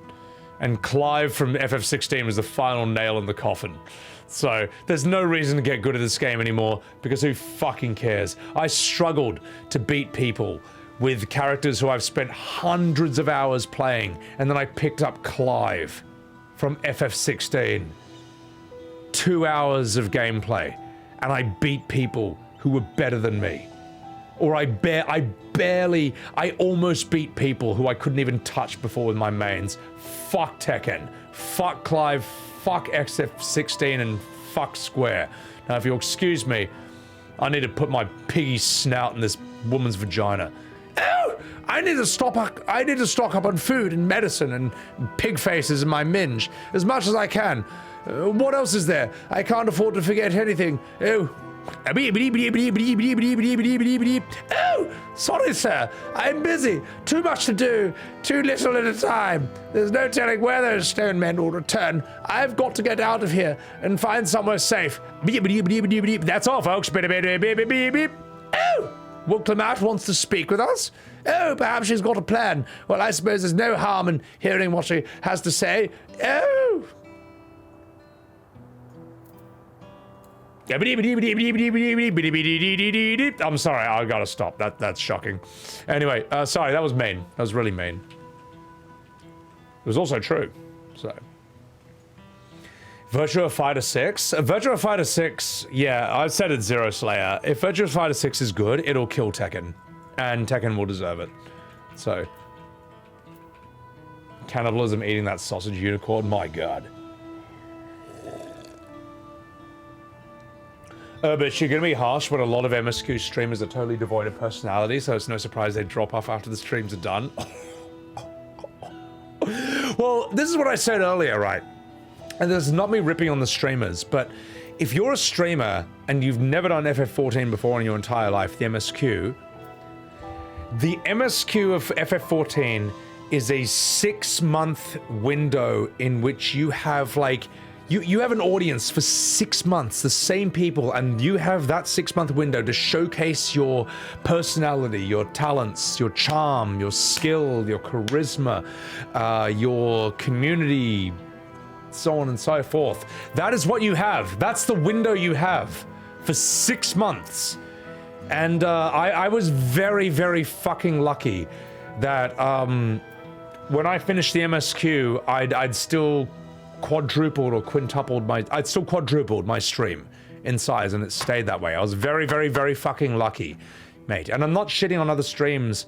And Clive from FF16 was the final nail in the coffin. So there's no reason to get good at this game anymore, because who fucking cares? I struggled to beat people with characters who I've spent hundreds of hours playing, and then I picked up Clive from FF16. 2 hours of gameplay, and I beat people who were better than me. Or I almost beat people who I couldn't even touch before with my mains. Fuck Tekken. Fuck Clive. Fuck FF16 and fuck Square. Now, if you'll excuse me, I need to put my piggy snout in this woman's vagina. Oh, I need to stock up on food and medicine and pig faces in my minge as much as I can. What else is there? I can't afford to forget anything. Oh, sorry, sir. I'm busy. Too much to do. Too little at a time. There's no telling where those stone men will return. I've got to get out of here and find somewhere safe. That's all, folks. Oh! Wuk Lamat wants to speak with us? Oh, perhaps she's got a plan. Well, I suppose there's no harm in hearing what she has to say. Oh! I'm sorry, I gotta stop. That's shocking. Anyway, sorry, that was mean. That was really mean. It was also true, so. Virtua Fighter 6? Virtua Fighter 6, yeah, I've said it's Zero Slayer. If Virtua Fighter 6 is good, it'll kill Tekken. And Tekken will deserve it. So. Cannibalism eating that sausage unicorn, my god. But you're gonna be harsh when a lot of MSQ streamers are totally devoid of personality, so it's no surprise they drop off after the streams are done. Well, this is what I said earlier, right? And this is not me ripping on the streamers, but if you're a streamer and you've never done FF14 before in your entire life, the MSQ of FF14 is a 6-month window in which you have like, you have an audience for 6 months, the same people, and you have that 6-month window to showcase your personality, your talents, your charm, your skill, your charisma, your community, so on and so forth. That is what you have. That's the window you have for 6 months. And I was very, very fucking lucky that when I finished the MSQ, I'd still quadrupled or quintupled I'd still quadrupled my stream in size, and it stayed that way. I was very, very, very fucking lucky, mate. And I'm not shitting on other streams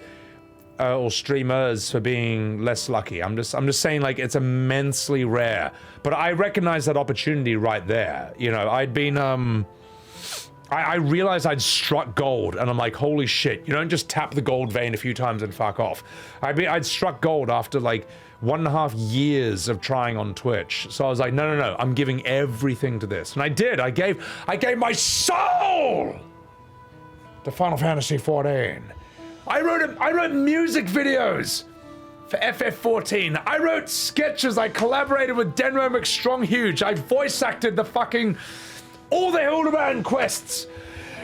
or streamers for being less lucky. I'm just saying, like, it's immensely rare. But I recognize that opportunity right there. You know, I'd been I realized I'd struck gold, and I'm like, holy shit, you don't just tap the gold vein a few times and fuck off. I'd struck gold after like 1.5 years of trying on Twitch. So I was like, no, I'm giving everything to this. And I did. I gave my soul to Final Fantasy XIV. I wrote music videos for FF14. I wrote sketches. I collaborated with Denmo McStronghuge. I voice acted the fucking all the Hildebrand quests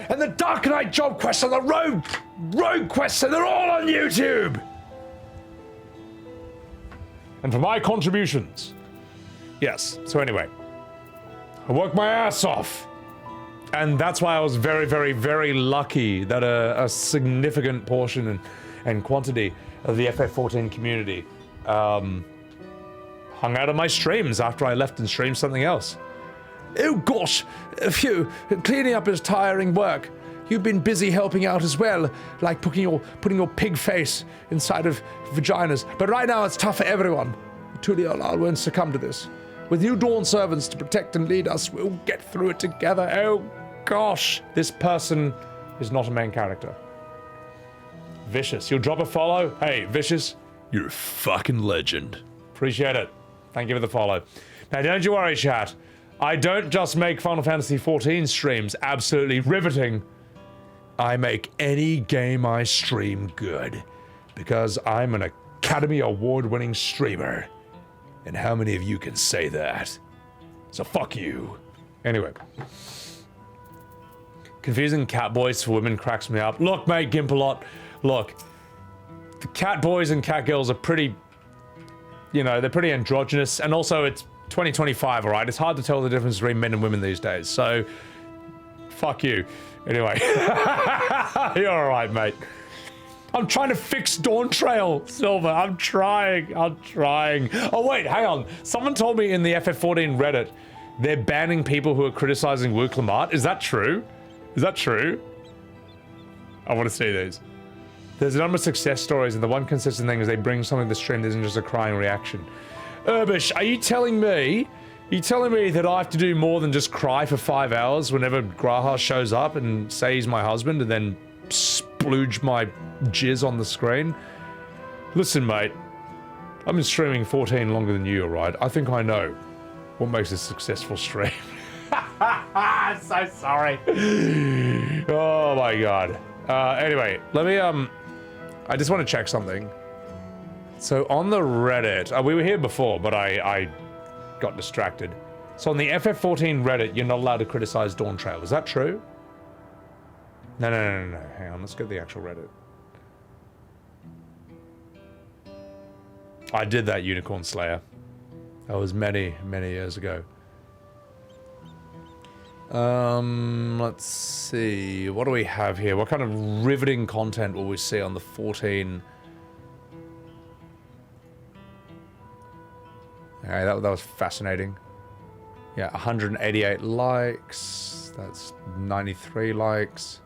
and the Dark Knight job quests and the Rogue quests, and they're all on YouTube. And for my contributions. Yes, so anyway. I worked my ass off. And that's why I was very, very, very lucky that a significant portion and quantity of the FF14 community hung out on my streams after I left and streamed something else. Oh gosh, phew, cleaning up is tiring work. You've been busy helping out as well, like putting your pig face inside of vaginas. But right now it's tough for everyone. Tulial, I won't succumb to this. With new Dawnservants to protect and lead us, we'll get through it together. Oh gosh, this person is not a main character. Vicious, you'll drop a follow? Hey, Vicious, you're a fucking legend. Appreciate it. Thank you for the follow. Now don't you worry, chat. I don't just make Final Fantasy XIV streams absolutely riveting. I make any game I stream good, because I'm an Academy Award-winning streamer. And how many of you can say that? So fuck you. Anyway. Confusing cat boys for women cracks me up. Look, mate, Gimpalot, look. The cat boys and cat girls are pretty, you know, they're pretty androgynous, and also it's 2025, all right? It's hard to tell the difference between men and women these days, so fuck you. Anyway, you're all right, mate. I'm trying to fix Dawntrail, Silver. I'm trying. Oh, wait, hang on. Someone told me in the FF14 Reddit they're banning people who are criticizing Wuk Lamat. Is that true? Is that true? I want to see these. There's a number of success stories, and the one consistent thing is they bring something to the stream that isn't just a crying reaction. Urbish, are you telling me that I have to do more than just cry for 5 hours whenever Graha shows up and say he's my husband and then splooge my jizz on the screen? Listen, mate, I've been streaming 14 longer than you, alright? I think I know what makes a successful stream. I'm so sorry. Oh my god. Anyway, let me, I just want to check something. So on the Reddit, we were here before, but I got distracted. So on the FF14 Reddit, you're not allowed to criticize Dawntrail. Is that true? No, no, no, no, no. Hang on, let's get the actual Reddit. I did that Unicorn Slayer. That was many, many years ago. Let's see. What do we have here? What kind of riveting content will we see on the 14? Okay, that was fascinating. Yeah, 188 likes. That's 93 likes.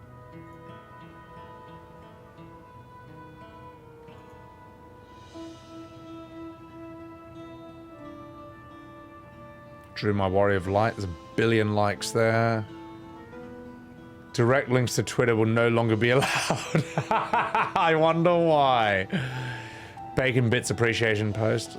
Drew my Warrior of Light. There's 1 billion likes there. Direct links to Twitter will no longer be allowed. I wonder why. Bacon Bits appreciation post.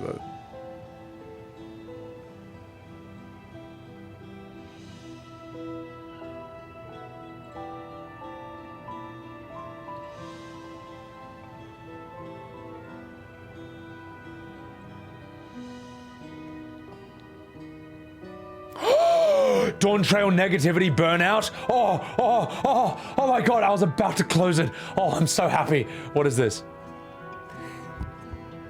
Dawntrail negativity burnout. Oh my god, I was about to close it. Oh, I'm so happy. What is this?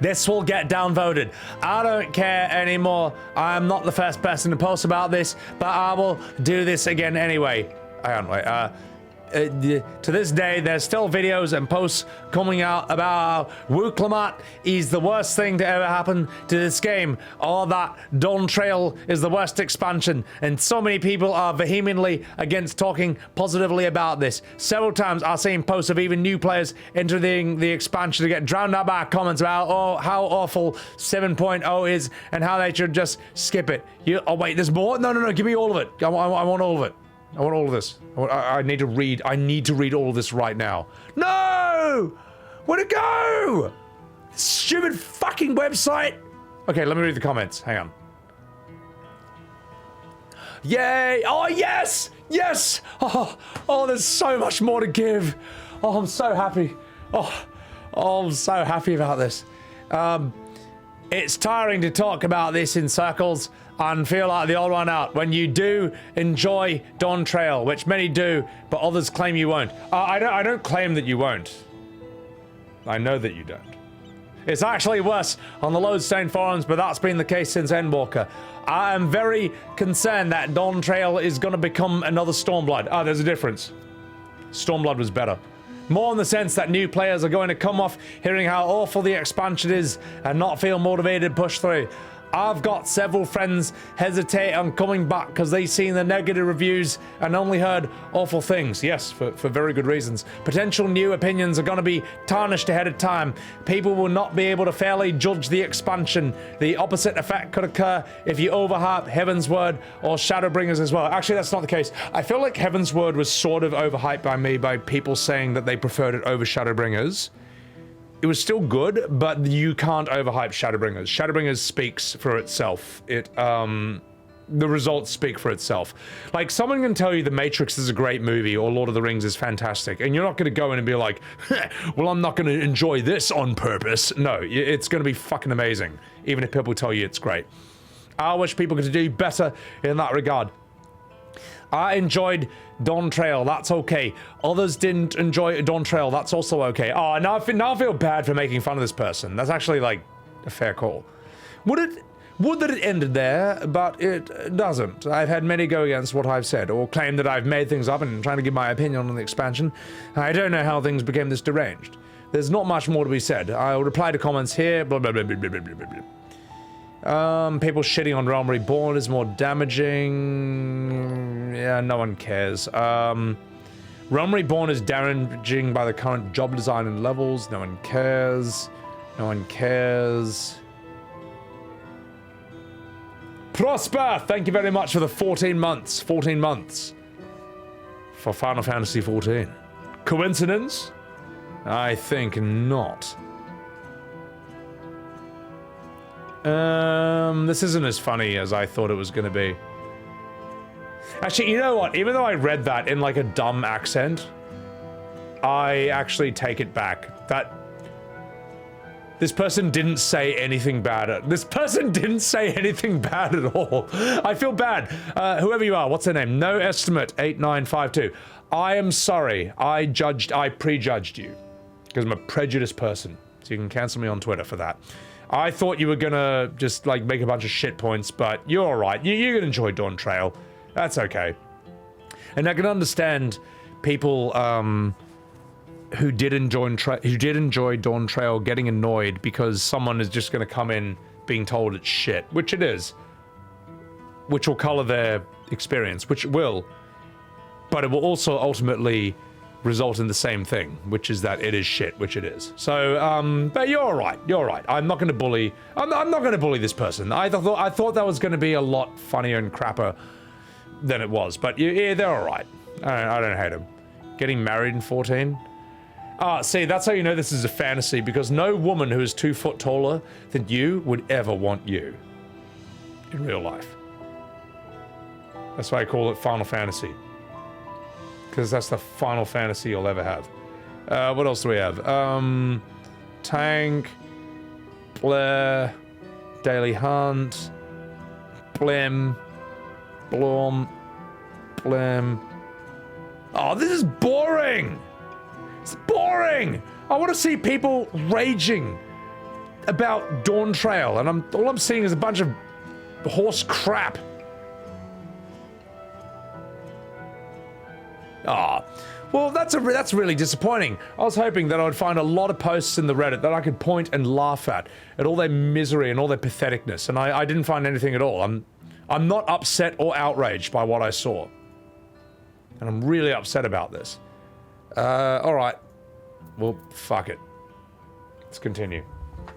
This will get downvoted. I don't care anymore. I'm not the first person to post about this, but I will do this again anyway. Hang on, wait. To this day, there's still videos and posts coming out about how Wuk Lamat is the worst thing to ever happen to this game, or that Dawntrail is the worst expansion, and so many people are vehemently against talking positively about this. Several times I've seen posts of even new players entering the expansion to get drowned out by comments about how awful 7.0 is and how they should just skip it. Oh wait, there's more? No, give me all of it. I want all of it. I want all of this. I need to read. I need to read all of this right now. No! Where'd it go? Stupid fucking website. Okay, let me read the comments. Hang on. Yay! Oh, yes! Yes! Oh, there's so much more to give. Oh, I'm so happy. Oh, I'm so happy about this. It's tiring to talk about this in circles and feel like the odd one out when you do enjoy Dawntrail, which many do, but others claim you won't. I don't claim that you won't. I know that you don't. It's actually worse on the Lodestone forums, but that's been the case since Endwalker. I am very concerned that Dawntrail is going to become another Stormblood. Oh, there's a difference. Stormblood was better. More in the sense that new players are going to come off hearing how awful the expansion is and not feel motivated to push through. I've got several friends hesitate on coming back because they've seen the negative reviews and only heard awful things. Yes, for very good reasons. Potential new opinions are going to be tarnished ahead of time. People will not be able to fairly judge the expansion. The opposite effect could occur if you overhype Heaven's Word or Shadowbringers as well. Actually, that's not the case. I feel like Heaven's Word was sort of overhyped by me by people saying that they preferred it over Shadowbringers. It was still good, but you can't overhype Shadowbringers. Shadowbringers speaks for itself. The results speak for itself. Like, someone can tell you The Matrix is a great movie or Lord of the Rings is fantastic, and you're not going to go in and be like, well, I'm not going to enjoy this on purpose. No, it's going to be fucking amazing, even if people tell you it's great. I wish people could do better in that regard. I enjoyed Dawntrail, that's okay. Others didn't enjoy Dawntrail, that's also okay. Oh, now I feel bad for making fun of this person. That's actually, like, a fair call. Would that it ended there, but it doesn't. I've had many go against what I've said, or claim that I've made things up and trying to give my opinion on the expansion. I don't know how things became this deranged. There's not much more to be said. I'll reply to comments here, blah, blah, blah, blah, blah, blah, blah, blah. People shitting on Realm Reborn is more damaging. Yeah, no one cares. Realm Reborn is damaging by the current job design and levels. No one cares. No one cares. Prosper, thank you very much for the 14 months. 14 months. For Final Fantasy XIV. Coincidence? I think not. This isn't as funny as I thought it was going to be. Actually, you know what? Even though I read that in like a dumb accent, I actually take it back. This person didn't say anything bad. This person didn't say anything bad at all. I feel bad. Whoever you are, what's their name? No Estimate 8952. I am sorry. I prejudged you because I'm a prejudiced person. So you can cancel me on Twitter for that. I thought you were gonna just like make a bunch of shit points, but you're all right. You can enjoy Dawntrail. That's okay. And I can understand people who did enjoy Dawntrail getting annoyed because someone is just going to come in being told it's shit, which it is, which will color their experience, which it will, but it will also ultimately result in the same thing, which is that it is shit, which it is. So, but you're all right. You're all right. I'm not going to bully. I'm not going to bully this person. I thought that was going to be a lot funnier and crapper than it was, but yeah, they're all right. I don't hate them. Getting married in 14. See, that's how you know this is a fantasy, because no woman who is 2 foot taller than you would ever want you in real life. That's why I call it Final Fantasy. Because that's the Final Fantasy you'll ever have. What else do we have? Tank, Blair, Daily Hunt, Blem, Blom, Blem. Oh, this is boring! It's boring! I want to see people raging about Dawntrail, and all I'm seeing is a bunch of horse crap. Ah, well, that's really disappointing. I was hoping that I would find a lot of posts in the Reddit that I could point and laugh at all their misery and all their patheticness, and I didn't find anything at all. I'm not upset or outraged by what I saw, and I'm really upset about this. All right. Well, fuck it. Let's continue.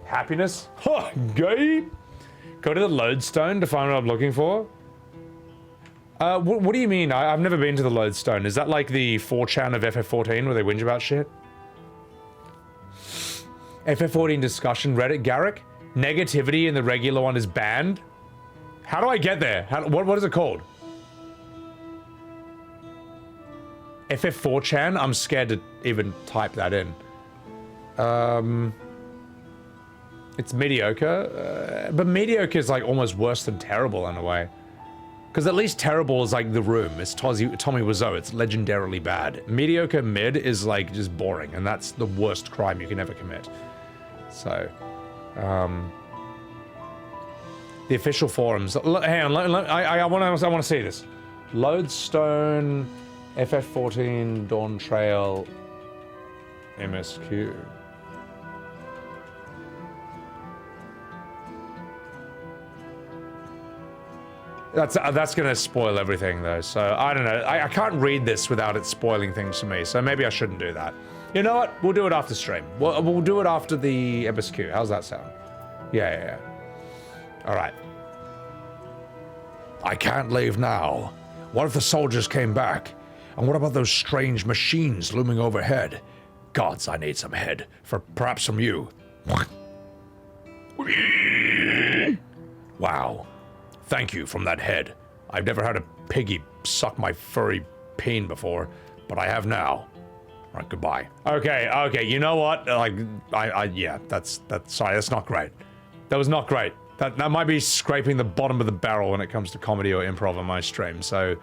Happiness? Huh, gay? Go to the lodestone to find what I'm looking for? What do you mean? I've never been to the lodestone. Is that like the 4chan of FF14 where they whinge about shit? FF14 discussion Reddit, Garrick? Negativity in the regular one is banned? How do I get there? What is it called? FF4chan? I'm scared to even type that in. It's mediocre, but mediocre is like almost worse than terrible in a way. Because at least terrible is like The Room. It's Tommy Wiseau. It's legendarily bad. Mediocre mid is like just boring, and that's the worst crime you can ever commit. So, the official forums. Hang on, I want to see this. Lodestone, FF14, Dawntrail, MSQ. That's gonna spoil everything though, so I don't know. I can't read this without it spoiling things for me, so maybe I shouldn't do that. You know what? We'll do it after stream. We'll do it after the MSQ. How's that sound? Yeah. All right. I can't leave now. What if the soldiers came back? And what about those strange machines looming overhead? Gods, I need some head. Perhaps from you. Wow. Thank you from that head. I've never had a piggy suck my furry peen before, but I have now. All right, goodbye. Okay, you know what? Like, yeah, sorry, that's not great. That was not great. That might be scraping the bottom of the barrel when it comes to comedy or improv on my stream, so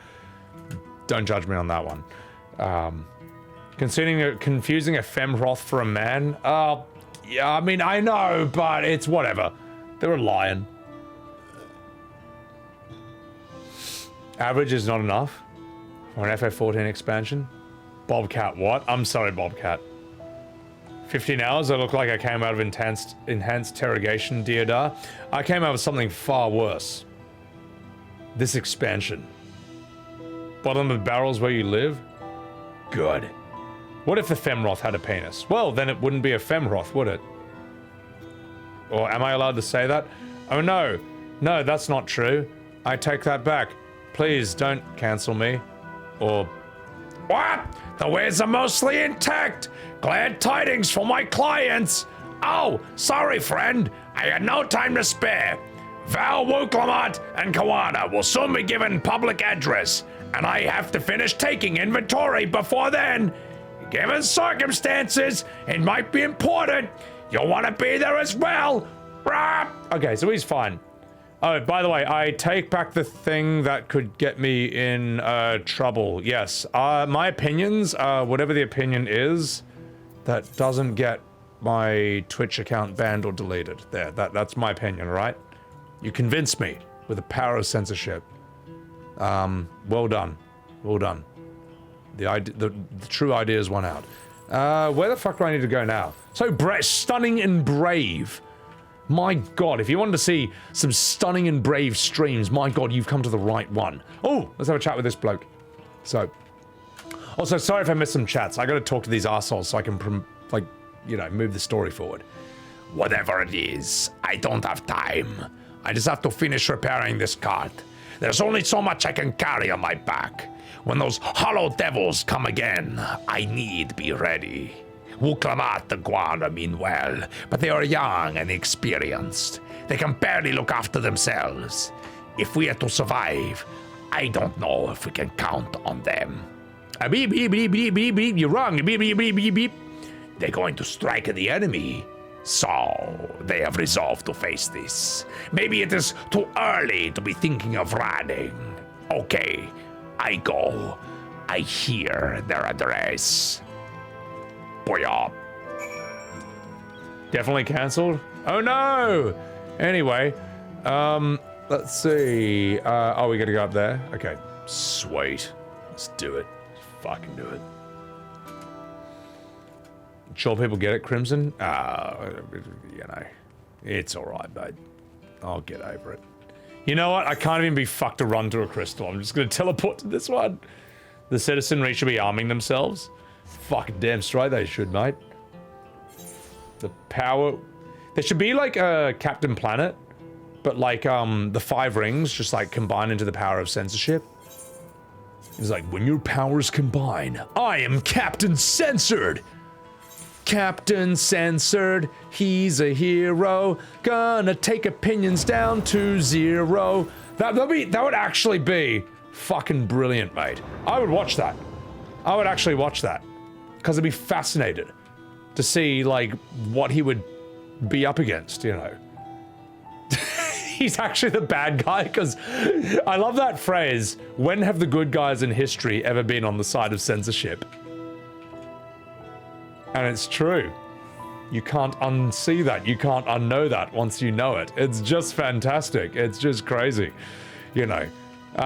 don't judge me on that one. Confusing a femroth for a man? Yeah, I mean, I know, but it's whatever. They're a lion. Average is not enough for an FF14 expansion. Bobcat, what? I'm sorry, Bobcat. 15 hours, I look like I came out of enhanced interrogation, Deodar. I came out with something far worse. This expansion. Bottom of barrels where you live? Good. What if the femroth had a penis? Well, then it wouldn't be a femroth, would it? Or am I allowed to say that? Oh no. No, that's not true. I take that back. Please don't cancel me. Or... What? The wares are mostly intact. Glad tidings for my clients. Oh, sorry, friend. I had no time to spare. Val, Wuk Lamat, and Kawana will soon be given public address, and I have to finish taking inventory before then. Given circumstances, it might be important You want to be there as well? Rah! Okay, so he's fine. Oh, by the way, I take back the thing that could get me in trouble. Yes, my opinions, whatever the opinion is, that doesn't get my Twitch account banned or deleted. There, that's my opinion, right? You convinced me with the power of censorship. Well done. Well done. The true ideas won out. Where the fuck do I need to go now? So, stunning and brave. My god, if you wanted to see some stunning and brave streams, my god, you've come to the right one. Oh, let's have a chat with this bloke. So, also, sorry if I missed some chats. I gotta talk to these assholes so I can, like, you know, move the story forward. Whatever it is, I don't have time. I just have to finish repairing this cart. There's only so much I can carry on my back. When those hollow devils come again, I need be ready. Wuk Lamat the Guara mean well, but they are young and inexperienced. They can barely look after themselves. If we are to survive, I don't know if we can count on them. Beep, beep, beep, beep, beep, beep, you're wrong. Beep, beep, beep, beep, beep. They're going to strike at the enemy. So, they have resolved to face this. Maybe it is too early to be thinking of running. Okay, I go. I hear their address. Boya. Definitely cancelled? Oh no! Anyway, let's see. Oh, we gotta go up there? Okay, sweet. Let's do it. Let's fucking do it. Sure people get it, Crimson? You know, it's alright, mate. I'll get over it. You know what? I can't even be fucked to run to a crystal. I'm just gonna teleport to this one. The citizenry should be arming themselves. Fucking damn straight they should, mate. The power... There should be like a Captain Planet, but like the 5 rings just like combine into the power of censorship. It's like, when your powers combine, I am Captain Censored! Captain Censored, he's a hero, gonna take opinions down to 0. That would actually be fucking brilliant, mate. I would watch that. I would actually watch that. Because I'd be fascinated to see, like, what he would be up against, you know. He's actually the bad guy, because I love that phrase, when have the good guys in history ever been on the side of censorship? And it's true. You can't unsee that. You can't unknow that once you know it. It's just fantastic. It's just crazy, you know.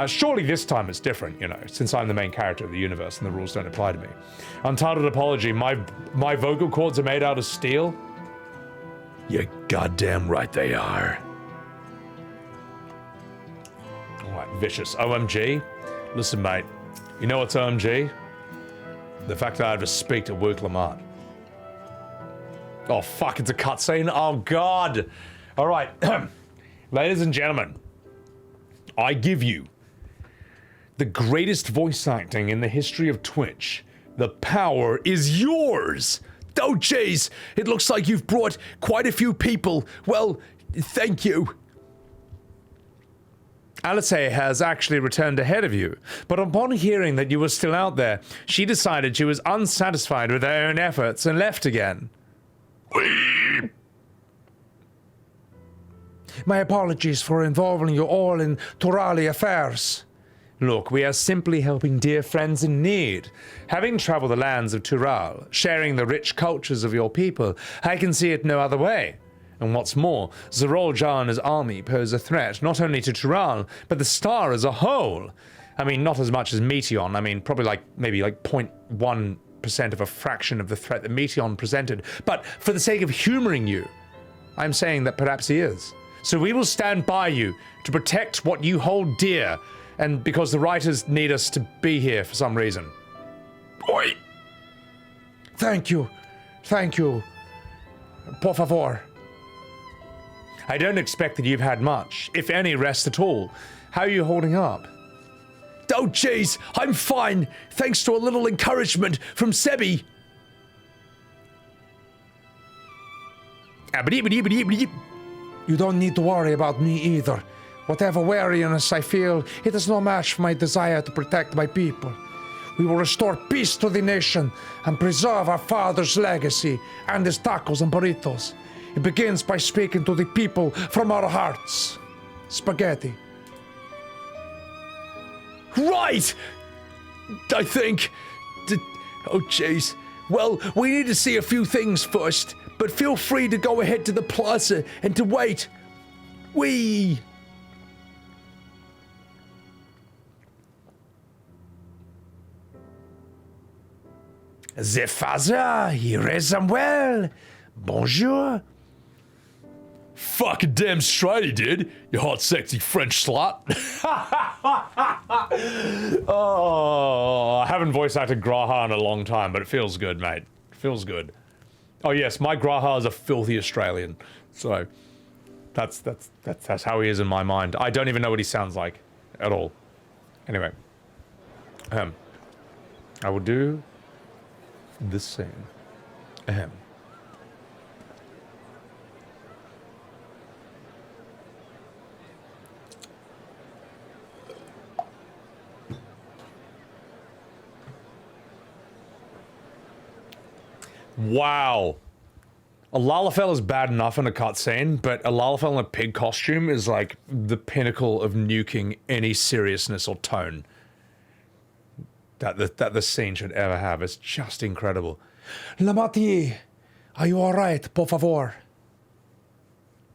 Surely this time it's different, you know, since I'm the main character of the universe and the rules don't apply to me. Untitled apology, my vocal cords are made out of steel? You're goddamn right they are. Alright, vicious. OMG? Listen, mate, you know what's OMG? The fact that I had to speak to Wuk Lamat. Oh, fuck, it's a cutscene? Oh, God! Alright, ladies and gentlemen, I give you the greatest voice acting in the history of Twitch. The power is yours! Oh, jeez, it looks like you've brought quite a few people. Well, thank you. Alisaie has actually returned ahead of you, but upon hearing that you were still out there, she decided she was unsatisfied with her own efforts and left again. My apologies for involving you all in Turali affairs. Look, we are simply helping dear friends in need. Having traveled the lands of Tural, sharing the rich cultures of your people, I can see it no other way. And what's more, Zerolja and his army pose a threat not only to Tural, but the star as a whole. I mean, not as much as Meteion. I mean, probably maybe 0.1% of a fraction of the threat that Meteion presented. But for the sake of humoring you, I'm saying that perhaps he is. So we will stand by you to protect what you hold dear, and because the writers need us to be here for some reason. Oi! Thank you. Thank you. Por favor. I don't expect that you've had much, if any, rest at all. How are you holding up? Oh, jeez, I'm fine, thanks to a little encouragement from Sebby. You don't need to worry about me either. Whatever wariness I feel, it is no match for my desire to protect my people. We will restore peace to the nation and preserve our father's legacy and his tacos and burritos. It begins by speaking to the people from our hearts. Spaghetti. Right! I think. Oh, jeez. Well, we need to see a few things first, but feel free to go ahead to the plaza and to wait. We. The father, here is well. Bonjour. Fucking damn straight he did, you hot sexy French slut. Oh, I haven't voice acted Graha in a long time, but it feels good, mate. It feels good. Oh yes, my Graha is a filthy Australian, so that's how he is in my mind. I don't even know what he sounds like at all. Anyway, I will do the same. Wow. A Lalafell is bad enough in a cutscene, but a Lalafell in a pig costume is like the pinnacle of nuking any seriousness or tone that the scene should ever have. It's just incredible. Lamatier, are you alright, por favor?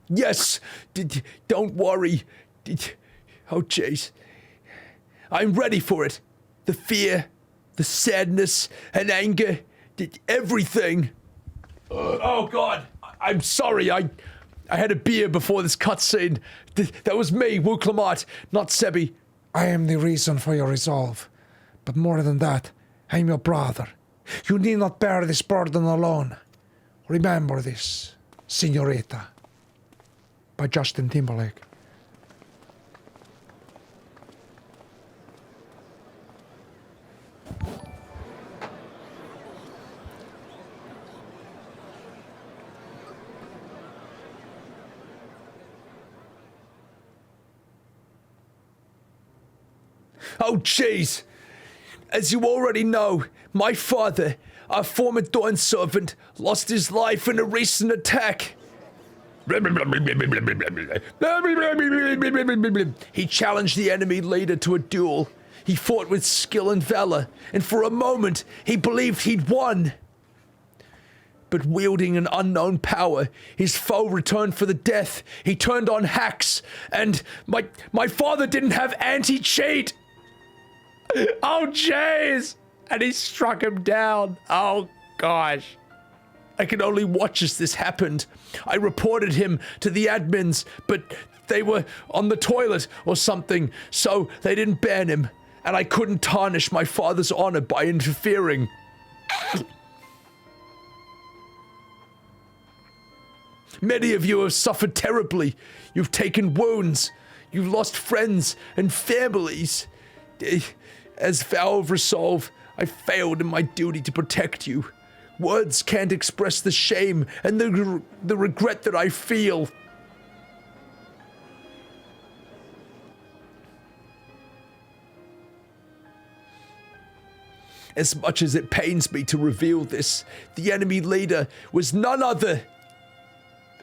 Yes, don't worry. Oh, jeez. I'm ready for it. The fear, the sadness, and anger, everything. Oh, God. I'm sorry. I had a beer before this cutscene. That was me, Wuk Lamat, not Sebby. I am the reason for your resolve. But more than that, I'm your brother. You need not bear this burden alone. Remember this, Senorita. By Justin Timberlake. Oh, jeez. As you already know, my father, our former Dawnservant, lost his life in a recent attack. He challenged the enemy leader to a duel. He fought with skill and valor, and for a moment, he believed he'd won. But wielding an unknown power, his foe returned for the death. He turned on hacks, and my father didn't have anti-cheat. Oh, jeez! And he struck him down. Oh, gosh. I could only watch as this happened. I reported him to the admins, but they were on the toilet or something, so they didn't ban him. And I couldn't tarnish my father's honor by interfering. Many of you have suffered terribly. You've taken wounds. You've lost friends and families. As vow of resolve, I failed in my duty to protect you. Words can't express the shame and the regret that I feel. As much as it pains me to reveal this, the enemy leader was none other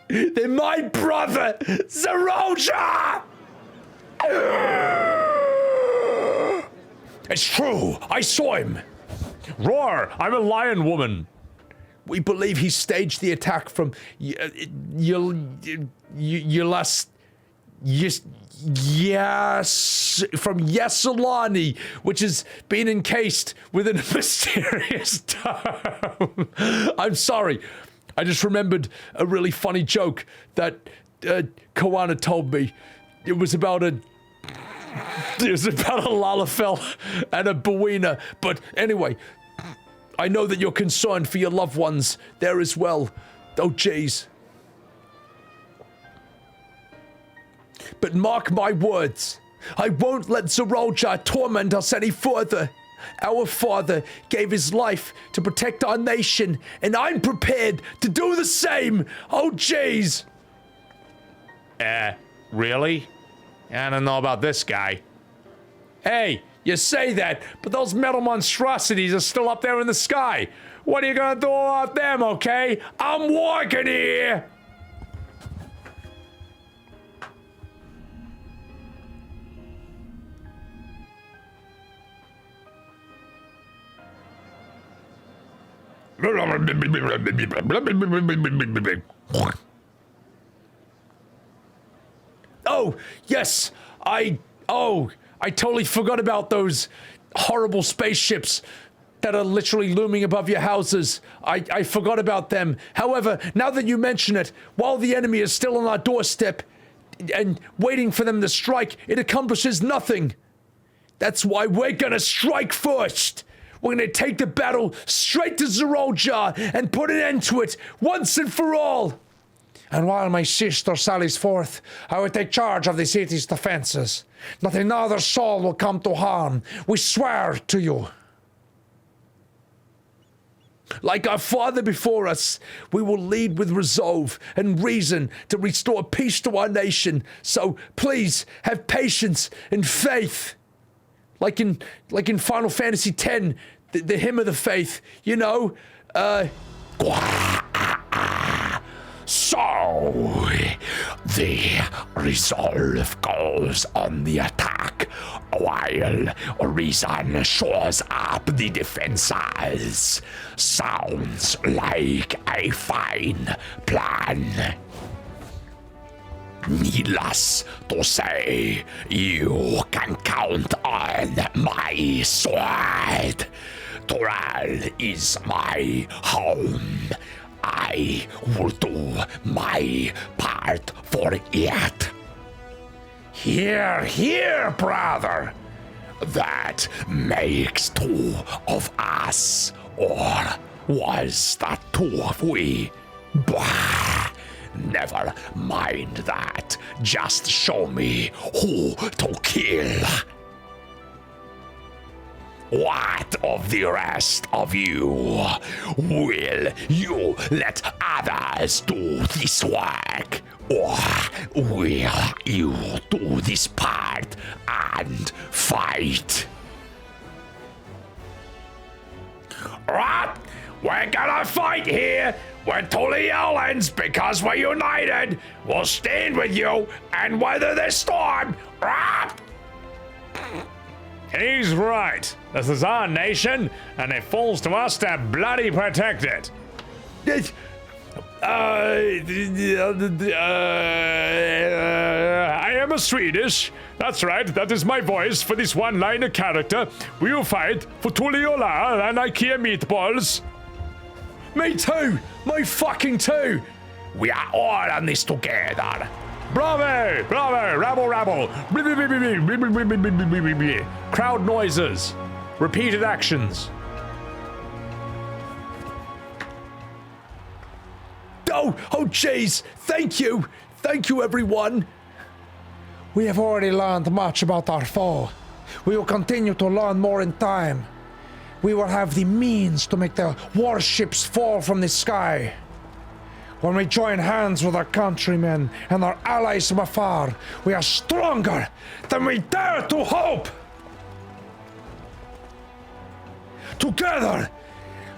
than my brother, Zeroja! It's true. I saw him. Roar! I'm a lion woman. We believe he staged the attack from Yesolani, which has been encased within a mysterious dome. I'm sorry. I just remembered a really funny joke that Koana told me. It was about a Lalafell and a Buena. But anyway, I know that you're concerned for your loved ones there as well. Oh, jeez. But mark my words. I won't let Zeroja torment us any further. Our father gave his life to protect our nation, and I'm prepared to do the same. Oh, jeez. Really? I don't know about this guy. Hey, you say that, but those metal monstrosities are still up there in the sky. What are you gonna do about them, okay? I'm working here! Oh, yes, I totally forgot about those horrible spaceships that are literally looming above your houses. I forgot about them. However, now that you mention it, while the enemy is still on our doorstep and waiting for them to strike, it accomplishes nothing. That's why we're gonna strike first. We're gonna take the battle straight to Zeroja and put an end to it once and for all. And while my sister sallies forth, I will take charge of the city's defenses. Not another soul will come to harm. We swear to you. Like our father before us, we will lead with resolve and reason to restore peace to our nation. So please have patience and faith. Like in Final Fantasy X, the hymn of the faith, you know? So, the resolve goes on the attack, while reason shores up the defenses. Sounds like a fine plan. Needless to say, you can count on my sword. Tural is my home. I will do my part for it. Hear, hear, brother. That makes two of us. Or was that two of we? Bah! Never mind that. Just show me who to kill. What of the rest of you? Will you let others do this work? Or will you do this part and fight? What? We're gonna fight here. We're Tuliolans because we're united. We'll stand with you and weather this storm. He's right. This is our nation, and it falls to us to bloody protect it. I am a Swedish. That's right, that is my voice for this one-liner character. We will fight for Tuliola and IKEA meatballs. Me too! Me fucking too! We are all on this together. Bravo! Bravo! Rabble, rabble! Crowd noises. Repeated actions. Oh jeez! Thank you! Thank you, everyone! We have already learned much about our foe. We will continue to learn more in time. We will have the means to make the warships fall from the sky. When we join hands with our countrymen and our allies from afar, we are stronger than we dare to hope! Together,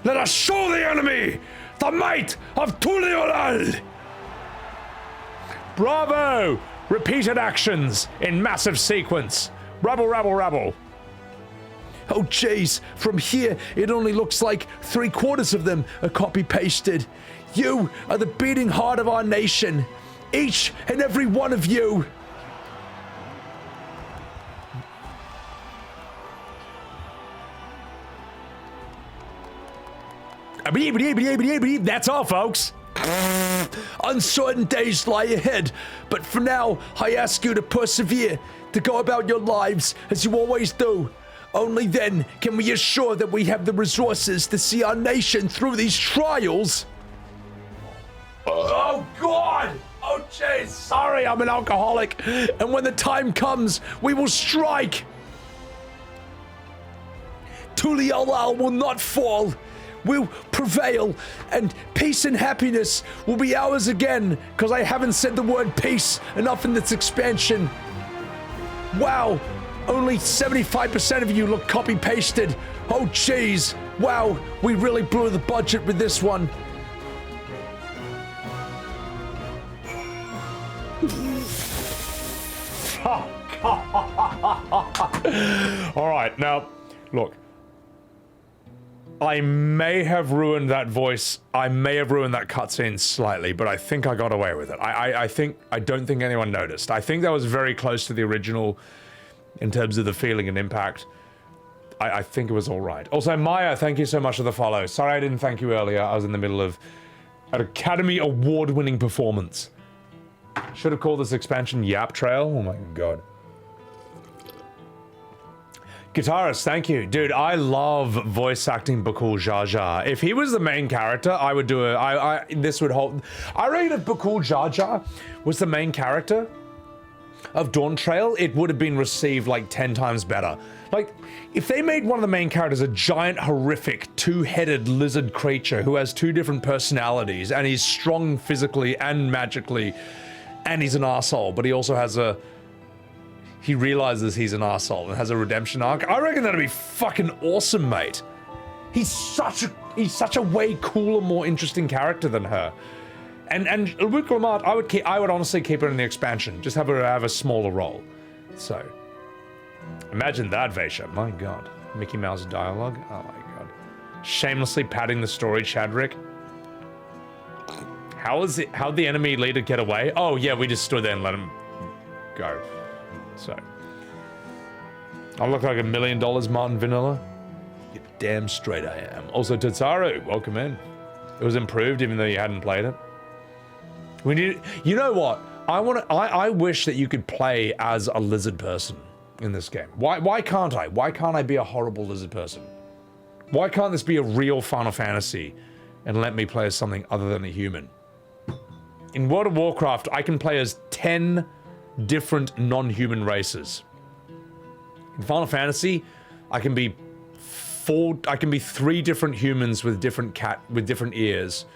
let us show the enemy the might of Tuliolal! Bravo! Repeated actions in massive sequence. Rabble, rabble, rabble. Oh jeez, from here it only looks like 3/4 of them are copy-pasted. You are the beating heart of our nation. Each and every one of you. That's all, folks. Uncertain days lie ahead, but for now, I ask you to persevere, to go about your lives as you always do. Only then can we assure that we have the resources to see our nation through these trials. Oh God! Oh jeez, sorry, I'm an alcoholic. And when the time comes, we will strike. Tuliolal will not fall. We'll prevail, and peace and happiness will be ours again, because I haven't said the word peace enough in this expansion. Wow, Only 75% of you look copy-pasted. Oh, jeez. Wow, we really blew the budget with this one. All right, now, look. I may have ruined that voice. I may have ruined that cutscene slightly, but I think I got away with it. I don't think anyone noticed. I think that was very close to the original in terms of the feeling and impact. I think it was all right. Also, Maya, thank you so much for the follow. Sorry I didn't thank you earlier. I was in the middle of an Academy Award-winning performance. Should have called this expansion Yap Trail. Oh my god. Guitarist, thank you. Dude, I love voice acting Bakool Jaja. If he was the main character, I would do this would hold. I reckon if Bakool Jaja was the main character of Dawntrail, it would have been received like 10 times better. Like, if they made one of the main characters a giant, horrific, two-headed lizard creature who has two different personalities, and he's strong physically and magically, and he's an arsehole, but he also has a... he realizes he's an arsehole and has a redemption arc. I reckon that'd be fucking awesome, mate. He's such a way cooler, more interesting character than her. And Wuk Lamat, I would honestly keep her in the expansion. Just have her have a smaller role. So, imagine that, Vaisha. My god. Mickey Mouse dialogue. Oh my god. Shamelessly padding the story, Chadrick. How'd the enemy leader get away? Oh yeah, we just stood there and let him go. So, I look like $1 million, Martin Vanilla. You're damn straight I am. Also, Tatsaru, welcome in. It was improved, even though you hadn't played it. We need. You know what? I wish that you could play as a lizard person in this game. Why can't I? Why can't I be a horrible lizard person? Why can't this be a real Final Fantasy, and let me play as something other than a human? In World of Warcraft, I can play as 10 different non-human races. In Final Fantasy, I can be 3 different humans with different ears,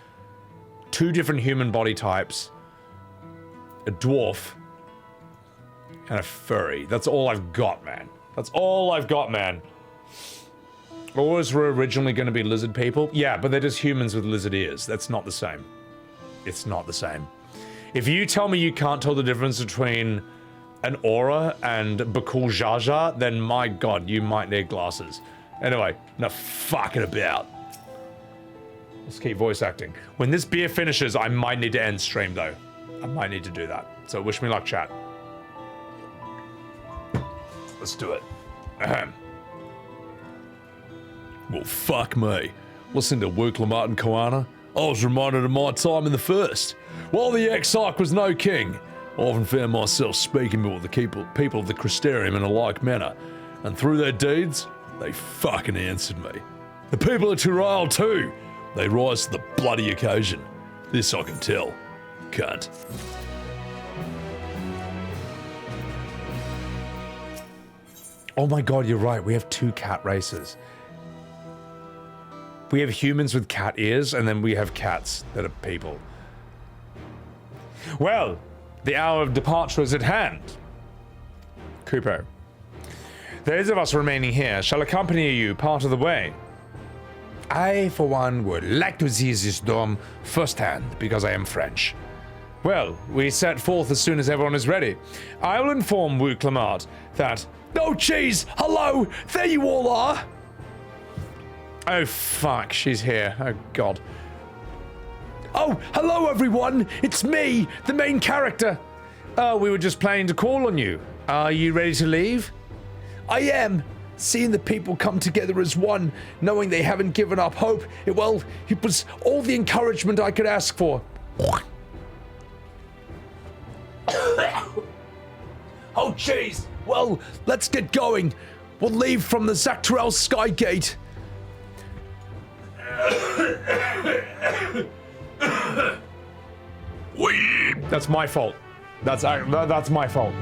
2 different human body types, a dwarf, and a furry. That's all I've got, man. That's all I've got, man. Oars were originally going to be lizard people. Yeah, but they're just humans with lizard ears. That's not the same. It's not the same. If you tell me you can't tell the difference between an aura and Bakool Jaja, then my god, you might need glasses. Anyway, no fucking about. Let's keep voice acting. When this beer finishes, I might need to end stream though. I might need to do that. So wish me luck, chat. Let's do it. Ahem. Well, fuck me. Listen to Wuk Lamat and Koana. I was reminded of my time in the first. While the Exarch was no king, I often found myself speaking with the people of the Crystarium in a like manner, and through their deeds, they fucking answered me. The people of Turail too, they rise to the bloody occasion. This I can tell. Cunt. Oh my god, you're right, we have 2 cat races. We have humans with cat ears, and then we have cats that are people. Well, the hour of departure is at hand. Kupo. Those of us remaining here shall accompany you part of the way. I, for one, would like to see this dome firsthand, because I am French. Well, we set forth as soon as everyone is ready. I will inform Wuk Lamat that... Oh, jeez! Hello! There you all are! Oh, fuck, she's here. Oh, God. Oh, hello, everyone! It's me, the main character! Oh, we were just planning to call on you. Are you ready to leave? I am. Seeing the people come together as one, knowing they haven't given up hope, it was all the encouragement I could ask for. Oh, jeez! Well, let's get going. We'll leave from the Zactrell Skygate. That's my fault. That's my fault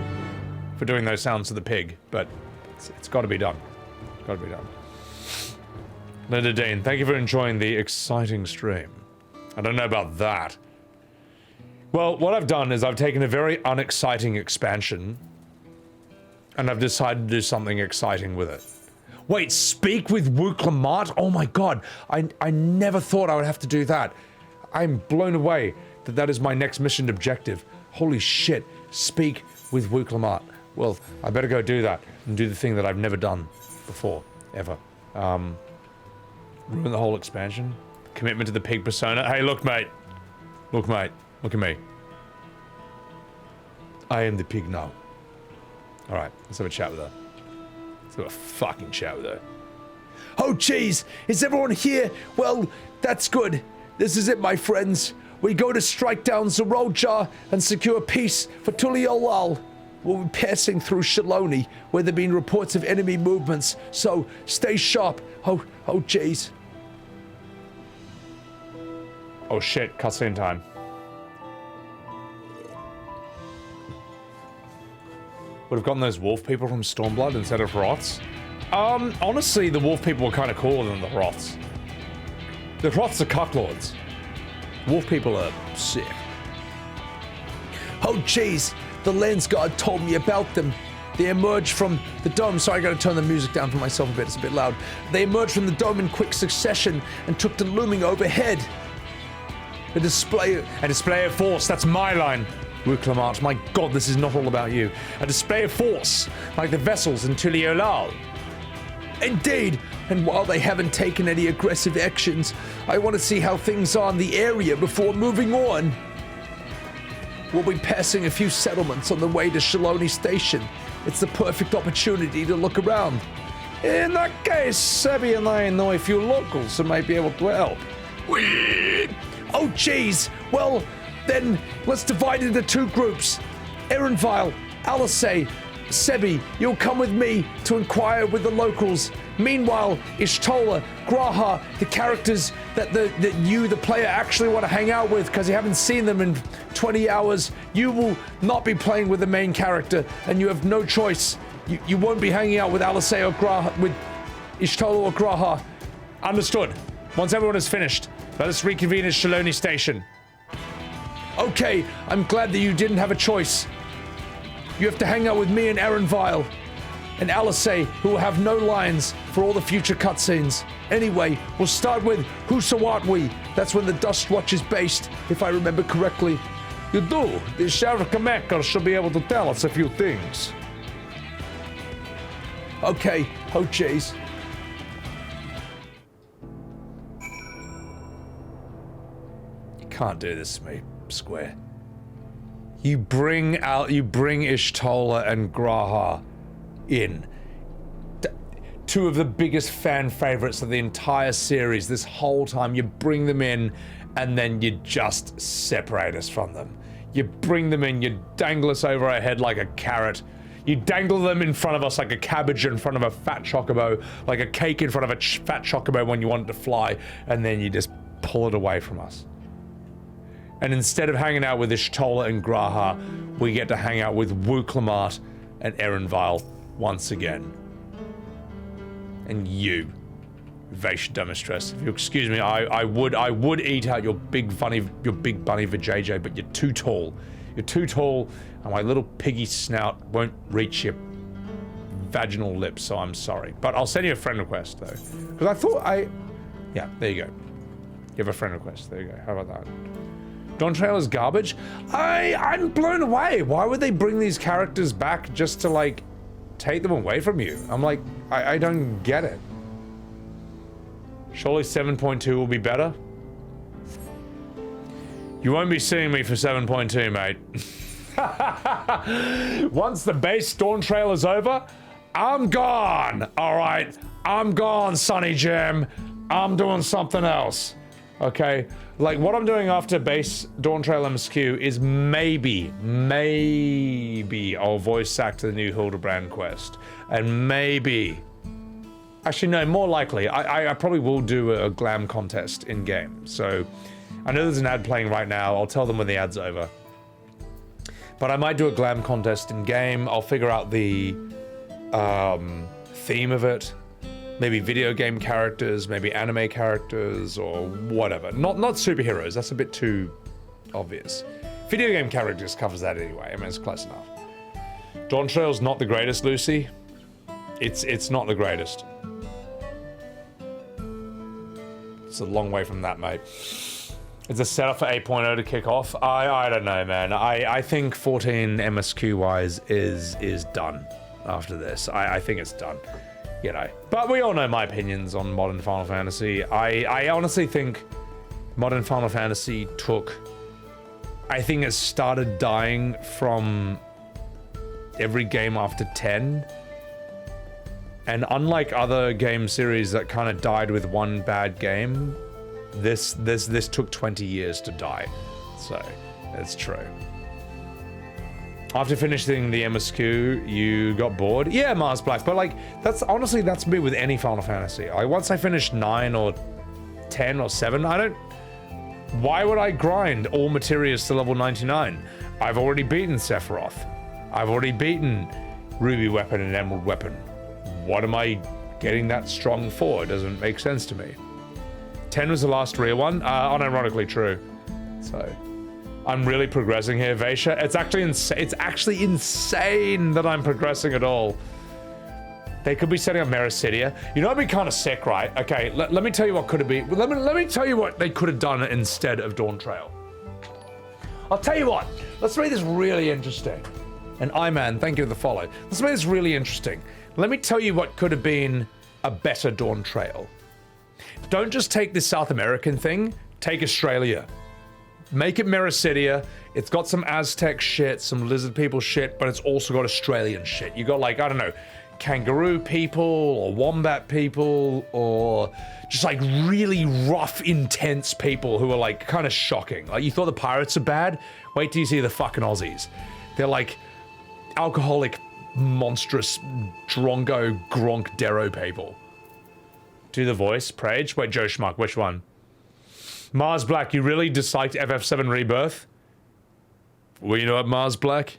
for doing those sounds to the pig, but it's got to be done. Got to be done. Linda Dean, thank you for enjoying the exciting stream. I don't know about that. Well, what I've done is I've taken a very unexciting expansion And I've decided to do something exciting with it. Wait, speak with Wuk Lamat? Oh my god, I never thought I would have to do that. I'm blown away that that is my next mission objective. Holy shit, speak with Wuk Lamat. Well, I better go do that and do the thing that I've never done before, ever. Ruin the whole expansion? Commitment to the pig persona? Hey, look, mate. Look, mate. Look at me. I am the pig now. Alright, let's have a chat with her. Let's have a fucking chat with her. Oh, jeez, is everyone here? Well, that's good. This is it, my friends. We go to strike down Zeroja and secure peace for Tuliolal. We'll be passing through Shaloni, where there have been reports of enemy movements, so stay sharp. Oh, jeez. Oh shit, cutscene time. Would have gotten those wolf people from Stormblood instead of Hroths. Honestly, the wolf people were kind of cooler than the Hroths. The Hroths are cucklords. Wolf people are sick. Oh, jeez. The Lens Guard told me about them. They emerged from the dome. Sorry, I gotta turn the music down for myself a bit. It's a bit loud. They emerged from the dome in quick succession and took to looming overhead. A display of force. That's my line. Wuk Lamat, my god, this is not all about you. A display of force, like the vessels in Tuliolal. Indeed, and while they haven't taken any aggressive actions, I want to see how things are in the area before moving on. We'll be passing a few settlements on the way to Shaloni Station. It's the perfect opportunity to look around. In that case, Sebby and I know a few locals who might be able to help. Oh, jeez. Well, then let's divide into two groups. Erenvile, Alisaie, Sebby, you'll come with me to inquire with the locals. Meanwhile, Y'shtola, G'raha, the characters that you, the player, actually want to hang out with because you haven't seen them in 20 hours, you will not be playing with the main character, and you have no choice. You won't be hanging out with Alisaie or G'raha, with Y'shtola or G'raha. Understood. Once everyone is finished, let us reconvene at Shaloni Station. Okay, I'm glad that you didn't have a choice. You have to hang out with me and Erenvile and Alisaie, who will have no lines for all the future cutscenes. Anyway, we'll start with Husawatwi. That's when the Dust Watch is based, if I remember correctly. You do. The Sheriff Kameker should be able to tell us a few things. Okay, oh jeez. You can't do this to me, Square. You bring Y'shtola and G'raha in. Two of the biggest fan favorites of the entire series. This whole time you bring them in and then you just separate us from them. You bring them in, you dangle us over our head like a carrot. You dangle them in front of us like a cabbage in front of a fat chocobo, like a cake in front of a fat chocobo when you want it to fly, and then you just pull it away from us. And instead of hanging out with Y'shtola and G'raha, we get to hang out with Wuk Lamat and Erenvile once again. And you, Vash Dumistress, if you excuse me, I would eat out your big bunny vajayjay, but you're too tall. You're too tall, and my little piggy snout won't reach your vaginal lips, so I'm sorry. But I'll send you a friend request, though. Because I thought yeah, there you go. You have a friend request. There you go. How about that? Dawntrail is garbage? I'm blown away. Why would they bring these characters back just to, like, take them away from you? I'm like, I don't get it. Surely 7.2 will be better? You won't be seeing me for 7.2, mate. Once the base Dawntrail is over, I'm gone. All right, I'm gone, Sonny Jim. I'm doing something else. Okay, like what I'm doing after base Dawntrail MSQ is maybe I'll voice act the new Hildebrand quest, and maybe, actually no, more likely, I probably will do a glam contest in game. So I know there's an ad playing right now. I'll tell them when the ad's over. But I might do a glam contest in game. I'll figure out the theme of it. Maybe video game characters, maybe anime characters, or whatever. Not superheroes, that's a bit too obvious. Video game characters covers that anyway, I mean, it's close enough. Dawntrail's not the greatest, Lucy. It's not the greatest. It's a long way from that, mate. It's a setup for 8.0 to kick off. I don't know, man. I think 14 MSQ wise is done after this. I think it's done. You know. But we all know my opinions on modern Final Fantasy. I honestly think modern Final Fantasy I think it started dying from every game after 10. And unlike other game series that kind of died with one bad game, this took 20 years to die. So, it's true. After finishing the MSQ, you got bored? Yeah, Mars Black, but like, that's me with any Final Fantasy. Once I finish 9 or 10 or 7, why would I grind all materials to level 99? I've already beaten Sephiroth. I've already beaten Ruby Weapon and Emerald Weapon. What am I getting that strong for? It doesn't make sense to me. 10 was the last real one. Unironically true. So, I'm really progressing here, Vaisha. It's actually insane that I'm progressing at all. They could be setting up Mericidia. You know, it'd be kind of sick, right? Okay, let me tell you what could have been. Let me tell you what they could have done instead of Dawntrail. I'll tell you what. Let's make this really interesting. And Iman, thank you for the follow. Let's make this really interesting. Let me tell you what could have been a better Dawntrail. Don't just take this South American thing. Take Australia. Make it Mericidia. It's got some Aztec shit, some lizard people shit, but it's also got Australian shit. You got like, I don't know, kangaroo people or wombat people or just like really rough, intense people who are like kind of shocking. Like you thought the pirates are bad? Wait till you see the fucking Aussies. They're like alcoholic, monstrous, drongo, Gronk, Darrow people. Do the voice, Prage? Wait, Joe Schmuck, which one? Mars Black, you really disliked FF7 Rebirth? Well, you know what, Mars Black?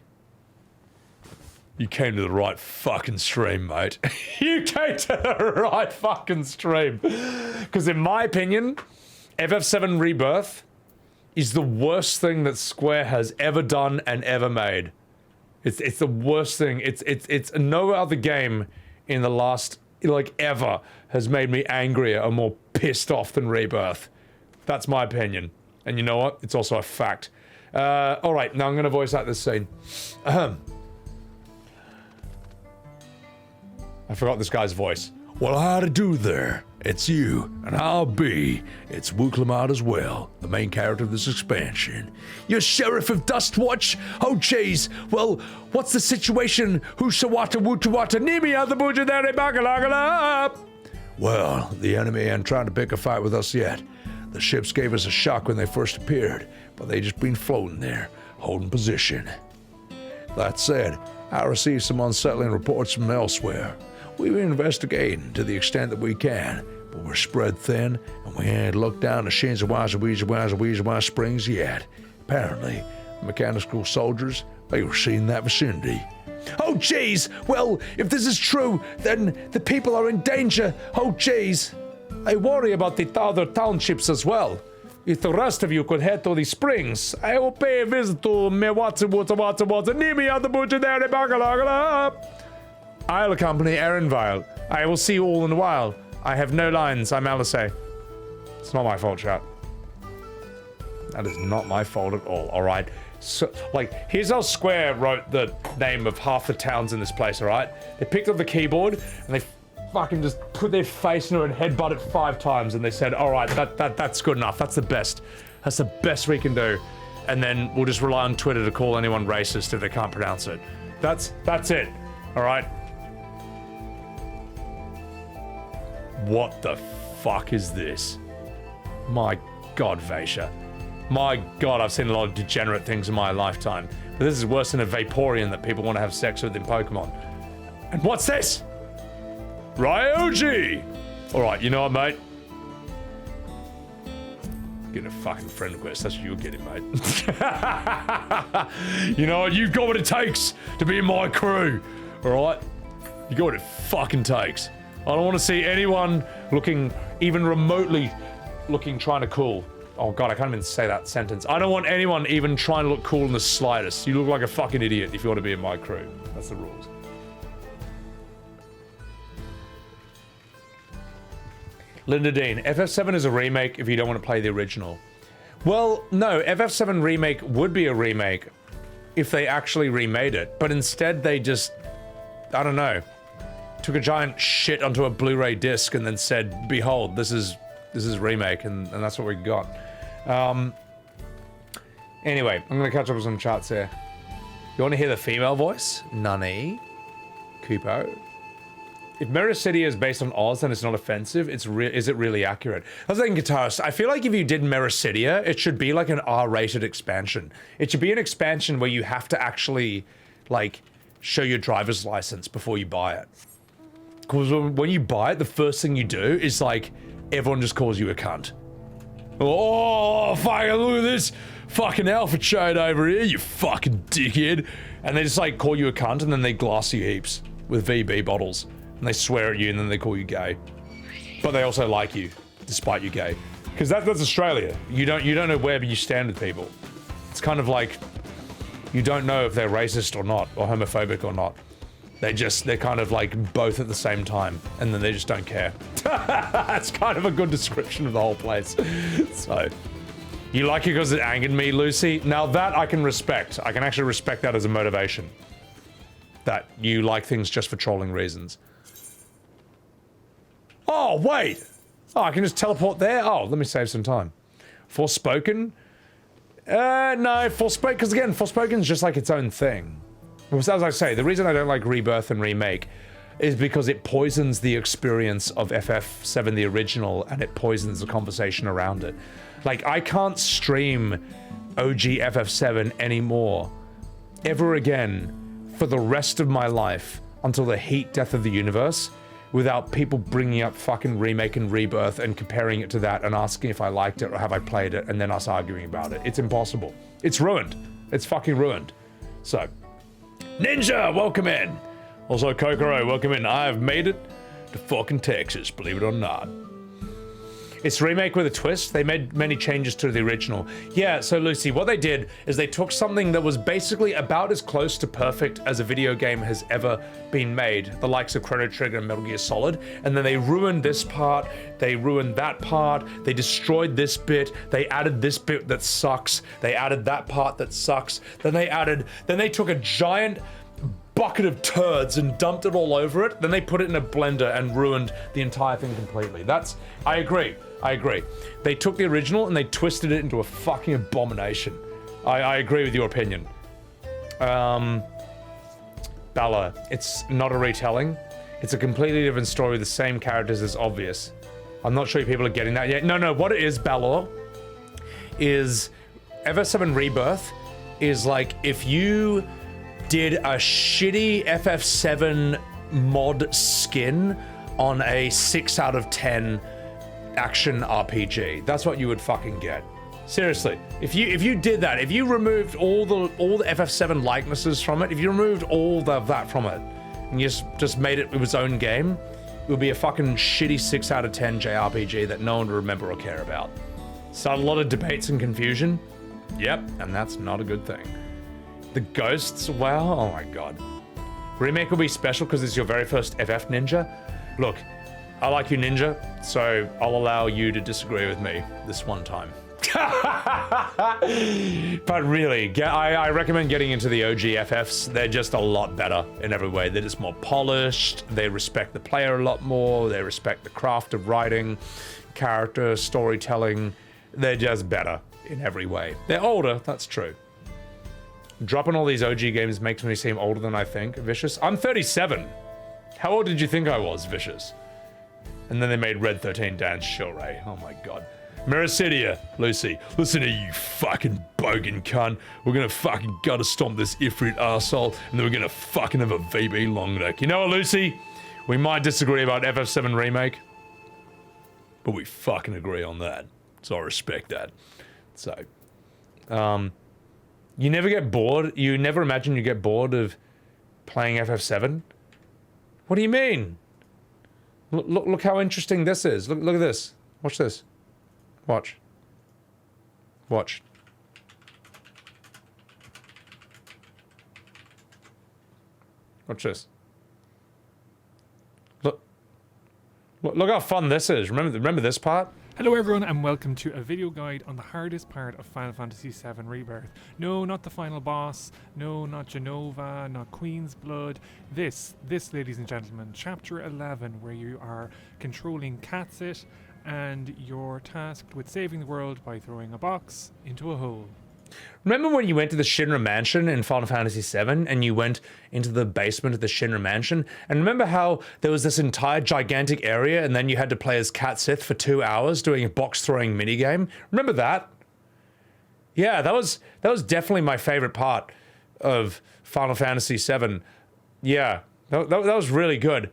You came to the right fucking stream, mate. You came to the right fucking stream. Because in my opinion, FF7 Rebirth is the worst thing that Square has ever done and ever made. It's the worst thing. It's no other game in the last, like, ever has made me angrier or more pissed off than Rebirth. That's my opinion. And you know what? It's also a fact. Alright, now I'm going to voice out this scene. I forgot this guy's voice. Well, how to do there? It's you, and I'll be. It's Wuk Lamat as well, the main character of this expansion. You're Sheriff of Dustwatch? Oh, jeez. Well, what's the situation? Hushawata Wutawata Nimi other Bujadari Bakalagala? Well, the enemy ain't trying to pick a fight with us yet. The ships gave us a shock when they first appeared, but they just been floating there, holding position. That said, I received some unsettling reports from elsewhere. We've been investigating to the extent that we can, but we're spread thin, and we ain't looked down the Shinzawaza Springs yet. Apparently, the mechanical soldiers, they were seen in that vicinity. Oh, jeez. Well, if this is true, then the people are in danger. Oh, jeez. I worry about the other townships as well. If the rest of you could head to the springs, I will pay a visit to I'll accompany Erinvile. I will see you all in a while. I have no lines. I'm Alisaie. It's not my fault, chat. That is not my fault at all, alright? So, like, here's how Square wrote the name of half the towns in this place, alright? They picked up the keyboard, and they fucking just put their face into it and headbutt it 5 times, and they said, alright, that's good enough. That's the best. That's the best we can do. And then we'll just rely on Twitter to call anyone racist if they can't pronounce it. That's it, alright? What the fuck is this? My god, Vaisha. My god, I've seen a lot of degenerate things in my lifetime. But this is worse than a Vaporeon that people want to have sex with in Pokemon. And what's this? Ryoji! Alright, you know what, mate? Get a fucking friend request, that's what you're getting, mate. You know what, you've got what it takes to be in my crew. Alright? You got what it fucking takes. I don't want to see anyone looking, even remotely looking trying to cool. Oh god, I can't even say that sentence. I don't want anyone even trying to look cool in the slightest. You look like a fucking idiot if you want to be in my crew. That's the rules. Linda Dean, FF7 is a remake if you don't want to play the original. Well, no, FF7 Remake would be a remake if they actually remade it, but instead they just, I don't know, took a giant shit onto a Blu-ray disc and then said, behold, this is remake, and that's what we got. Anyway, I'm gonna catch up with some chats here. You want to hear the female voice? Nani? Kupo? If Mirror City is based on Oz, then it's not offensive. Is it really accurate? I was thinking, Guitarist, I feel like if you did Mirror City, it should be like an R-rated expansion. It should be an expansion where you have to actually, like, show your driver's license before you buy it. Because when you buy it, the first thing you do is, like, everyone just calls you a cunt. Oh, fucking look at this fucking alpha chode over here, you fucking dickhead. And they just, like, call you a cunt, and then they glass you heaps with VB bottles. And they swear at you, and then they call you gay. But they also like you, despite you gay. Because that's Australia. You don't know where you stand with people. It's kind of like, you don't know if they're racist or not, or homophobic or not. They're kind of like both at the same time, and then they just don't care. That's kind of a good description of the whole place. So, you like it because it angered me, Lucy? Now that I can respect. I can actually respect that as a motivation. That you like things just for trolling reasons. Oh, wait! Oh, I can just teleport there? Oh, let me save some time. Forspoken? No, Forspoken, because again, Forspoken's just like its own thing. As I say, the reason I don't like Rebirth and Remake is because it poisons the experience of FF7, the original, and it poisons the conversation around it. Like, I can't stream OG FF7 anymore, ever again, for the rest of my life, until the heat death of the universe, without people bringing up fucking Remake and Rebirth and comparing it to that and asking if I liked it or have I played it, and then us arguing about it. It's impossible. It's ruined. It's fucking ruined. So, Ninja, welcome in. Also, Kokoro, welcome in. I have made it to fucking Texas, believe it or not. It's remake with a twist. They made many changes to the original. Yeah, so Lucy, what they did is they took something that was basically about as close to perfect as a video game has ever been made, the likes of Chrono Trigger and Metal Gear Solid, and then they ruined this part, they ruined that part, they destroyed this bit, they added this bit that sucks, they added that part that sucks, then they took a giant bucket of turds and dumped it all over it, then they put it in a blender and ruined the entire thing completely. I agree. They took the original and they twisted it into a fucking abomination. I agree with your opinion. Bella, it's not a retelling. It's a completely different story with the same characters as obvious. I'm not sure if people are getting that yet. No, what it is, Bella, is FF7 Rebirth is like if you did a shitty FF7 mod skin on a 6 out of 10 action RPG. That's what you would fucking get. Seriously, if you did that, if you removed all the FF7 likenesses from it, if you removed all of that from it, and you just made it its own game, it would be a fucking shitty 6 out of 10 JRPG that no one would remember or care about. Started a lot of debates and confusion. Yep, and that's not a good thing. The ghosts, well, oh my god. Remake will be special because it's your very first FF Ninja. Look, I like you, Ninja, so I'll allow you to disagree with me this one time. But really, I recommend getting into the OG FFs. They're just a lot better in every way. They're just more polished, they respect the player a lot more, they respect the craft of writing, character, storytelling. They're just better in every way. They're older, that's true. Dropping all these OG games makes me seem older than I think, Vicious. I'm 37. How old did you think I was, Vicious? And then they made Red 13 dance Shilray. Oh my god. Mericidia, Lucy. Listen to you fucking bogan cunt. We're gonna fucking gutter stomp this Ifrit arsehole, and then we're gonna fucking have a VB long neck. You know what, Lucy? We might disagree about FF7 Remake, but we fucking agree on that. So I respect that. So, you never get bored? You never imagine you get bored of playing FF7? What do you mean? Look how interesting this is. Look at this. Watch this. Watch. Watch. Watch this. Look how fun this is. Remember this part? Hello everyone and welcome to a video guide on the hardest part of Final Fantasy VII Rebirth. No, not the final boss. No, not Genova, not Queen's Blood. This, ladies and gentlemen, Chapter 11, where you are controlling Catsit and you're tasked with saving the world by throwing a box into a hole. Remember when you went to the Shinra Mansion in Final Fantasy VII and you went into the basement of the Shinra Mansion? And remember how there was this entire gigantic area and then you had to play as Catsit for 2 hours doing a box-throwing minigame? Remember that? Yeah, that was definitely my favorite part of Final Fantasy VII. Yeah, that was really good.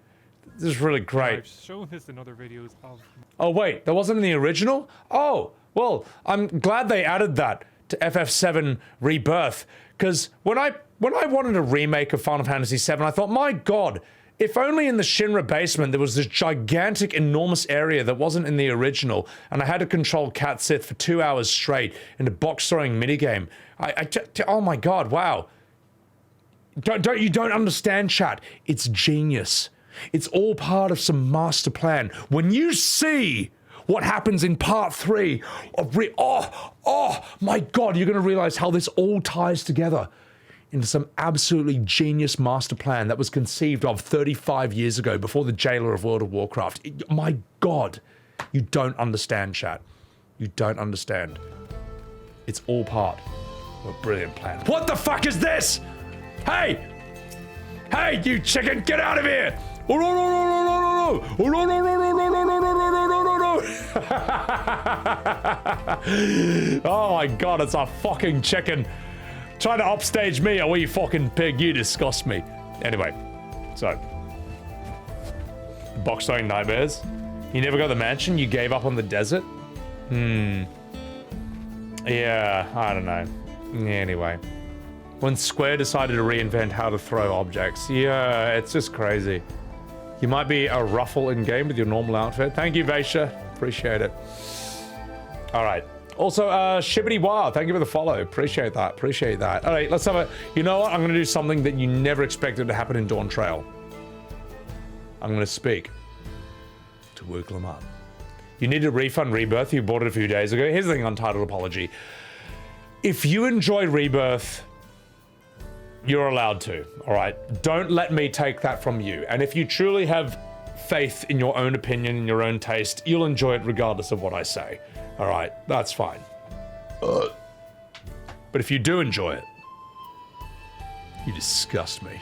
This is really great. I've shown this in other videos of... Oh wait, that wasn't in the original? Oh, well, I'm glad they added that to FF7 Rebirth, because when I wanted a remake of Final Fantasy VII, I thought, my god, if only in the Shinra basement there was this gigantic, enormous area that wasn't in the original, and I had to control Catsit for 2 hours straight in a box-throwing minigame. Oh my god, wow. You don't understand, chat. It's genius. It's all part of some master plan. When you see what happens in part 3 of oh my god, you're going to realize how this all ties together into some absolutely genius master plan that was conceived of 35 years ago before the jailer of World of Warcraft. My god, you don't understand, chat. You don't understand. It's all part of a brilliant plan. What the fuck is this? Hey, you chicken, get out of here! Oh my god, it's a fucking chicken trying to upstage me, a wee fucking pig. You disgust me. Anyway, so box throwing nightmares. You never got the mansion, you gave up on the desert? Yeah, I don't know. Anyway, when Square decided to reinvent how to throw objects, yeah, it's just crazy. You might be a ruffle in game with your normal outfit. Thank you, Vaisha. Appreciate it. All right. Also, Shibbity Wow, thank you for the follow. Appreciate that. Appreciate that. All right, let's have a... You know what? I'm going to do something that you never expected to happen in Dawntrail. I'm going to speak to Wuk Lamat. You need a refund Rebirth. You bought it a few days ago. Here's the thing, Untitled Apology. If you enjoyed Rebirth, you're allowed to, all right? Don't let me take that from you. And if you truly have faith in your own opinion, in your own taste, you'll enjoy it regardless of what I say. All right, that's fine. But if you do enjoy it, you disgust me.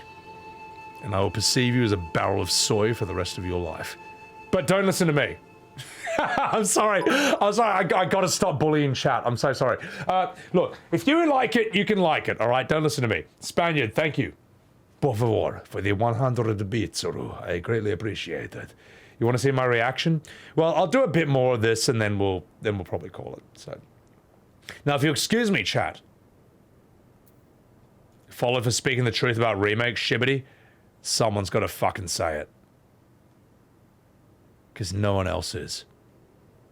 And I will perceive you as a barrel of soy for the rest of your life. But don't listen to me. I'm sorry. I gotta stop bullying chat. I'm so sorry. Look, if you like it, you can like it, all right? Don't listen to me. Spaniard, thank you. Por favor, for the 100 bits, Uru. I greatly appreciate it. You want to see my reaction? Well, I'll do a bit more of this, and then we'll probably call it. So, now, if you excuse me, chat. Follow for speaking the truth about remake, Shibbity. Someone's got to fucking say it. Because no one else is.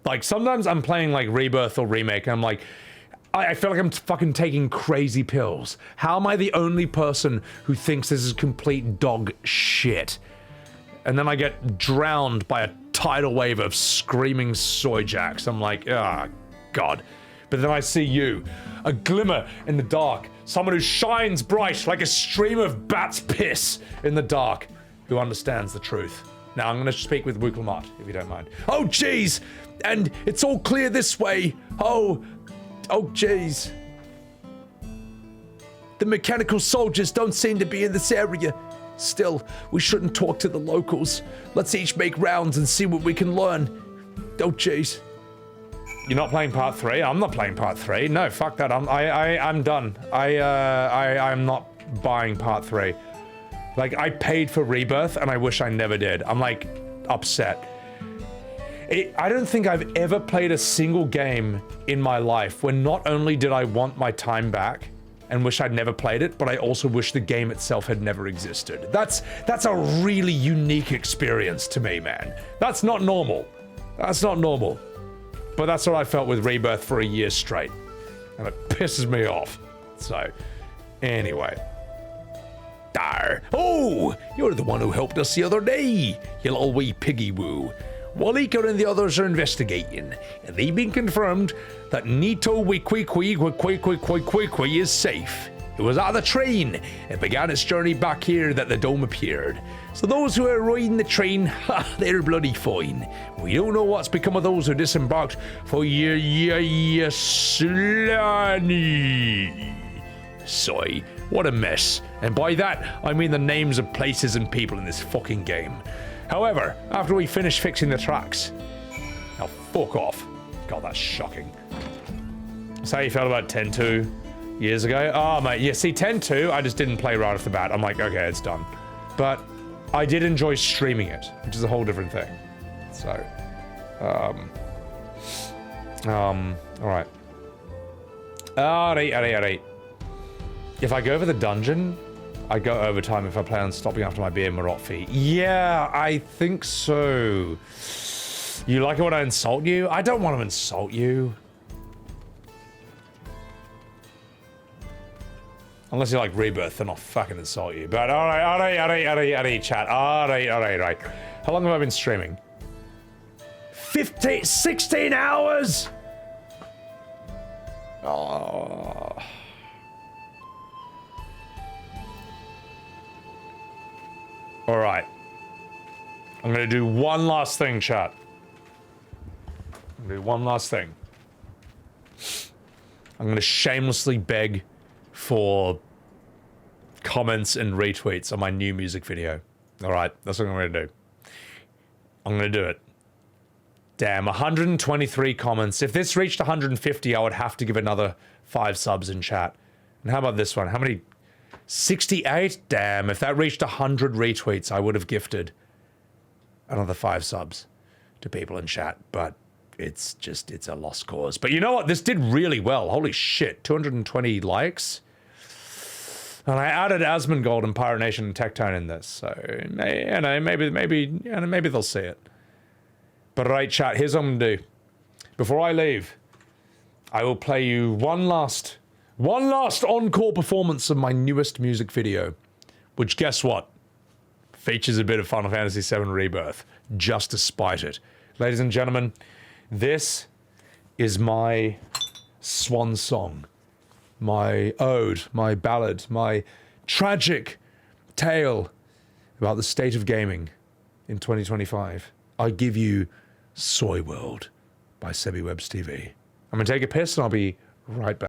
Like, sometimes I'm playing, like, Rebirth or Remake, and I'm like, I feel like I'm fucking taking crazy pills. How am I the only person who thinks this is complete dog shit? And then I get drowned by a tidal wave of screaming soy jacks. I'm like, ah, God. But then I see you, a glimmer in the dark, someone who shines bright like a stream of bat's piss in the dark, who understands the truth. Now, I'm going to speak with Wuk Lamat, if you don't mind. Oh, jeez! And it's all clear this way. Oh, jeez. The mechanical soldiers don't seem to be in this area. Still, we shouldn't talk to the locals. Let's each make rounds and see what we can learn. Oh, jeez. You're not playing part 3? I'm not playing part 3. No, fuck that. I'm done. I'm not buying part 3. Like, I paid for Rebirth, and I wish I never did. I'm, like, upset. I don't think I've ever played a single game in my life when not only did I want my time back and wish I'd never played it, but I also wish the game itself had never existed. That's a really unique experience to me, man. That's not normal. That's not normal. But that's what I felt with Rebirth for a year straight. And it pisses me off. So, anyway. Dar. Oh, you're the one who helped us the other day, you little wee piggy woo. Walika and the others are investigating, and they've been confirmed that Nito Wikwi is safe. It was out of the train and began its journey back here that the dome appeared. So those who are riding the train, ha, they're bloody fine. We don't know what's become of those who disembarked for Slani. Soy, what a mess. And by that, I mean the names of places and people in this fucking game. However, after we finish fixing the tracks... Now, fuck off. God, that's shocking. That's how you felt about 10-2 years ago? Oh, mate, yeah, see, 10-2, I just didn't play right off the bat. I'm like, okay, it's done. But I did enjoy streaming it, which is a whole different thing. So, alright. Alright. If I go over the dungeon, I go overtime if I plan on stopping after my beer Marot fee. Yeah, I think so. You like it when I insult you? I don't want to insult you. Unless you like Rebirth, then I'll fucking insult you. But alright, chat. Alright. How long have I been streaming? 16 hours! Oh. Alright. I'm gonna do one last thing, chat. I'm gonna do one last thing. I'm gonna shamelessly beg for comments and retweets on my new music video. Alright, that's what I'm gonna do. I'm gonna do it. Damn, 123 comments. If this reached 150, I would have to give another 5 subs in chat. And how about this one? How many? 68? Damn, if that reached 100 retweets, I would have gifted another 5 subs to people in chat. But it's a lost cause. But you know what? This did really well. Holy shit, 220 likes. And I added Asmongold and Pirate Nation and Tectone in this. So, you know, maybe they'll see it. But right, chat, here's what I'm gonna do. Before I leave, I will play you one last encore performance of my newest music video, which, guess what? Features a bit of Final Fantasy VII Rebirth, just to spite it. Ladies and gentlemen, this is my swan song, my ode, my ballad, my tragic tale about the state of gaming in 2025. I give you Soy World by Sebbywebz TV. I'm gonna take a piss and I'll be right back.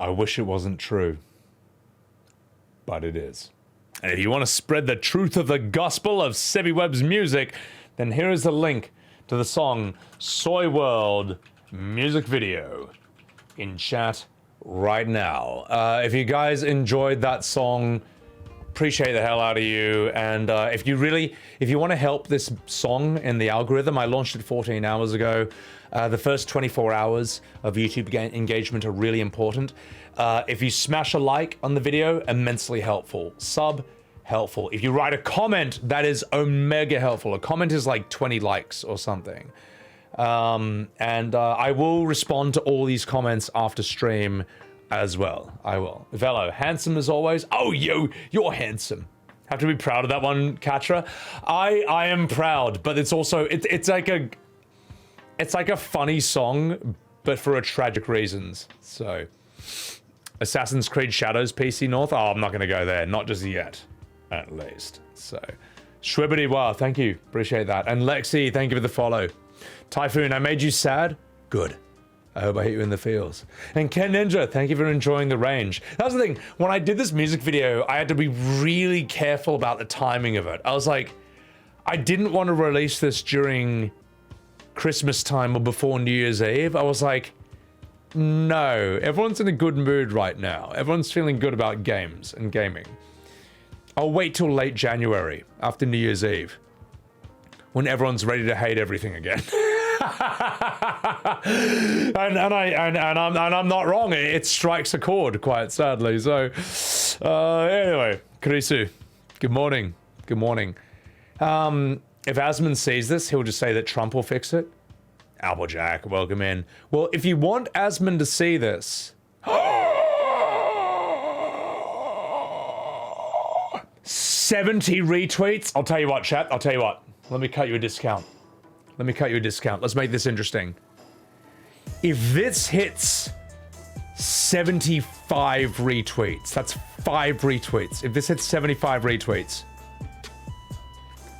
I wish it wasn't true. But it is. And if you want to spread the truth of the gospel of Sebbywebz music, then here is the link to the song Soy World music video in chat right now. If you guys enjoyed that song, appreciate the hell out of you. And if you want to help this song in the algorithm, I launched it 14 hours ago. The first 24 hours of YouTube engagement are really important. If you smash a like on the video, immensely helpful. Sub, helpful. If you write a comment, that is omega helpful. A comment is like 20 likes or something. I will respond to all these comments after stream as well. I will. Velo, handsome as always. Oh, you're handsome. Have to be proud of that one, Katra. I am proud, but it's also it's like a funny song, but for a tragic reasons. So, Assassin's Creed Shadows PC North. Oh, I'm not going to go there. Not just yet, at least. So, Shwibbity wow, thank you. Appreciate that. And Lexi, thank you for the follow. Typhoon, I made you sad? Good. I hope I hit you in the feels. And Ken Ninja, thank you for enjoying the range. That's the thing. When I did this music video, I had to be really careful about the timing of it. I was like, I didn't want to release this during Christmas time or before New Year's Eve. I was like, no, everyone's in a good mood right now. Everyone's feeling good about games and gaming. I'll wait till late January after New Year's Eve when everyone's ready to hate everything again. and I'm not wrong. It strikes a chord, quite sadly. So anyway, Karisu, good morning. Good morning. If Asmund sees this, he'll just say that Trump will fix it. Applejack, welcome in. Well, if you want Asmund to see this, 70 retweets. I'll tell you what, chat. I'll tell you what. Let me cut you a discount. Let's make this interesting. If this hits 75 retweets, that's 5 retweets. If this hits 75 retweets,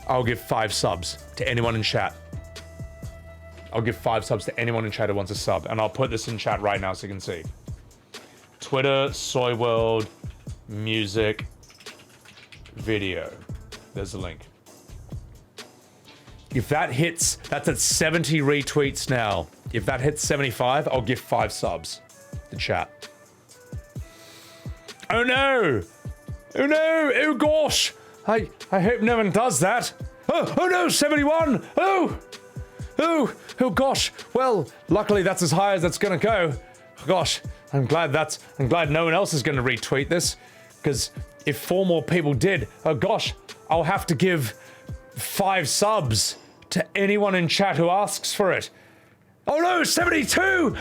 I'll give 5 subs to anyone in chat. I'll give 5 subs to anyone in chat who wants a sub, and I'll put this in chat right now so you can see. Twitter, Soy World, music, video. There's the link. If that hits, that's at 70 retweets now. If that hits 75, I'll give 5 subs to chat. Oh no! Oh no! Oh gosh! I hope no one does that. Oh no! 71! Oh gosh! Well, luckily that's as high as it's gonna go. Gosh, I'm glad no one else is gonna retweet this, because if 4 more people did, oh gosh, I'll have to give 5 subs to anyone in chat who asks for it. Oh no, 72!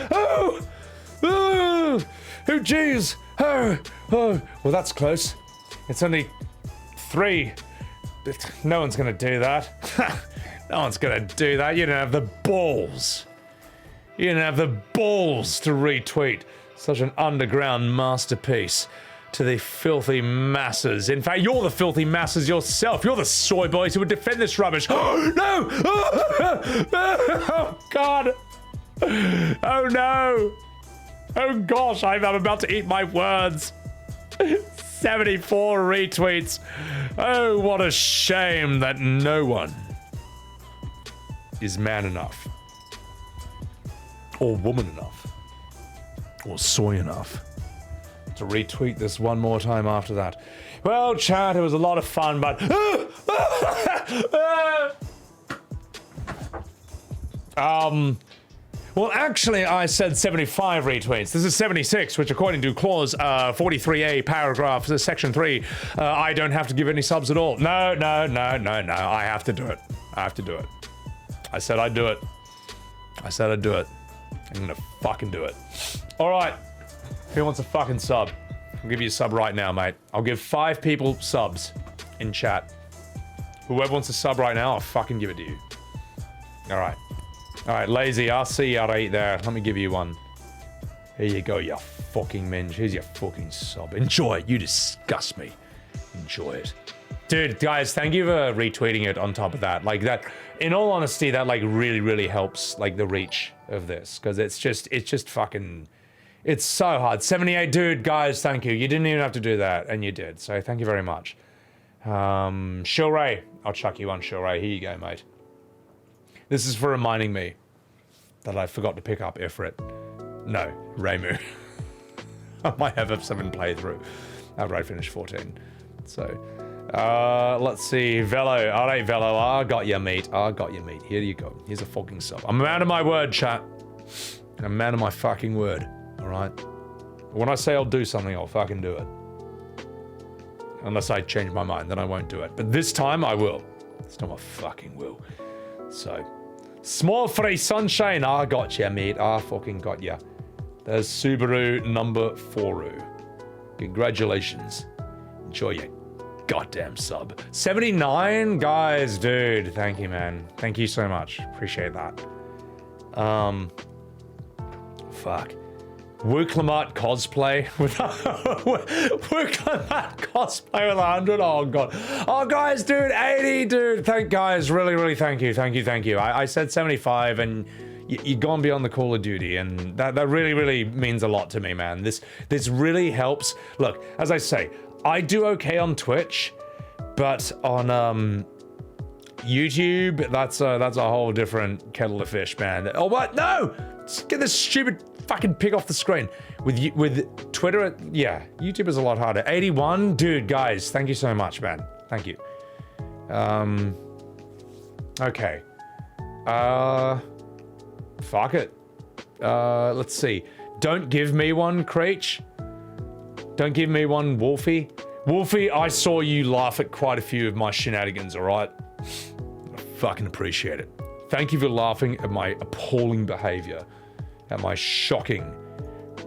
Oh geez. Oh, well that's close. It's only 3. No one's gonna do that. No one's gonna do that. You don't have the balls. You don't have the balls to retweet such an underground masterpiece to the filthy masses. In fact, you're the filthy masses yourself. You're the soy boys who would defend this rubbish. Oh, no! Oh, God! Oh, no! Oh, gosh, I'm about to eat my words. 74 retweets. Oh, what a shame that no one is man enough, or woman enough, or soy enough to retweet this one more time after that. Well, chat, it was a lot of fun, but well, actually, I said 75 retweets. This is 76, which according to clause 43A, paragraph section 3, I don't have to give any subs at all. No. I have to do it. I said I'd do it. I'm gonna fucking do it. All right. Who wants a fucking sub? I'll give you a sub right now, mate. I'll give 5 people subs in chat. Whoever wants a sub right now, I'll fucking give it to you. All right. All right, lazy. I'll see you right there. Let me give you one. Here you go, you fucking minge. Here's your fucking sub. Enjoy it. You disgust me. Enjoy it. Dude, guys, thank you for retweeting it on top of that. Like that, in all honesty, that like really, really helps like the reach of this. Because it's just fucking, It's so hard. 78, dude, guys, thank you. You didn't even have to do that, and you did. So thank you very much. Shilray. I'll chuck you one, Shilray. Here you go, mate. This is for reminding me that I forgot to pick up Ifrit. No, Raymu. My FF7 playthrough after I finished 14. So, let's see. Velo. All right, Velo. I got you, mate. I got you, mate. Here you go. Here's a fucking sub. I'm a man of my word, chat. I'm a man of my fucking word. All right? When I say I'll do something, I'll fucking do it. Unless I change my mind, then I won't do it. But this time, I will. This time I fucking will. So, small free sunshine. I got you, mate. I fucking got you. There's Subaru number 4. Congratulations. Enjoy your goddamn sub. 79? Guys, dude. Thank you, man. Thank you so much. Appreciate that. Fuck. Wuk Lamat cosplay with Wuk Lamat cosplay with 100. Oh god. Oh guys, dude, 80, dude. Thank guys, really thank you. I said 75 and you've gone beyond the Call of Duty, and that really means a lot to me, man. This really helps. Look, as I say, I do okay on Twitch, but on YouTube, that's a whole different kettle of fish, man. Oh what? No! Just get this stupid fucking pig off the screen. With Twitter, yeah, YouTube is a lot harder. 81, dude, guys, thank you so much, man. Thank you. Okay. Fuck it. Let's see. Don't give me one, Creech. Don't give me one, Wolfie. Wolfie, I saw you laugh at quite a few of my shenanigans, alright? I fucking appreciate it. Thank you for laughing at my appalling behavior, at my shocking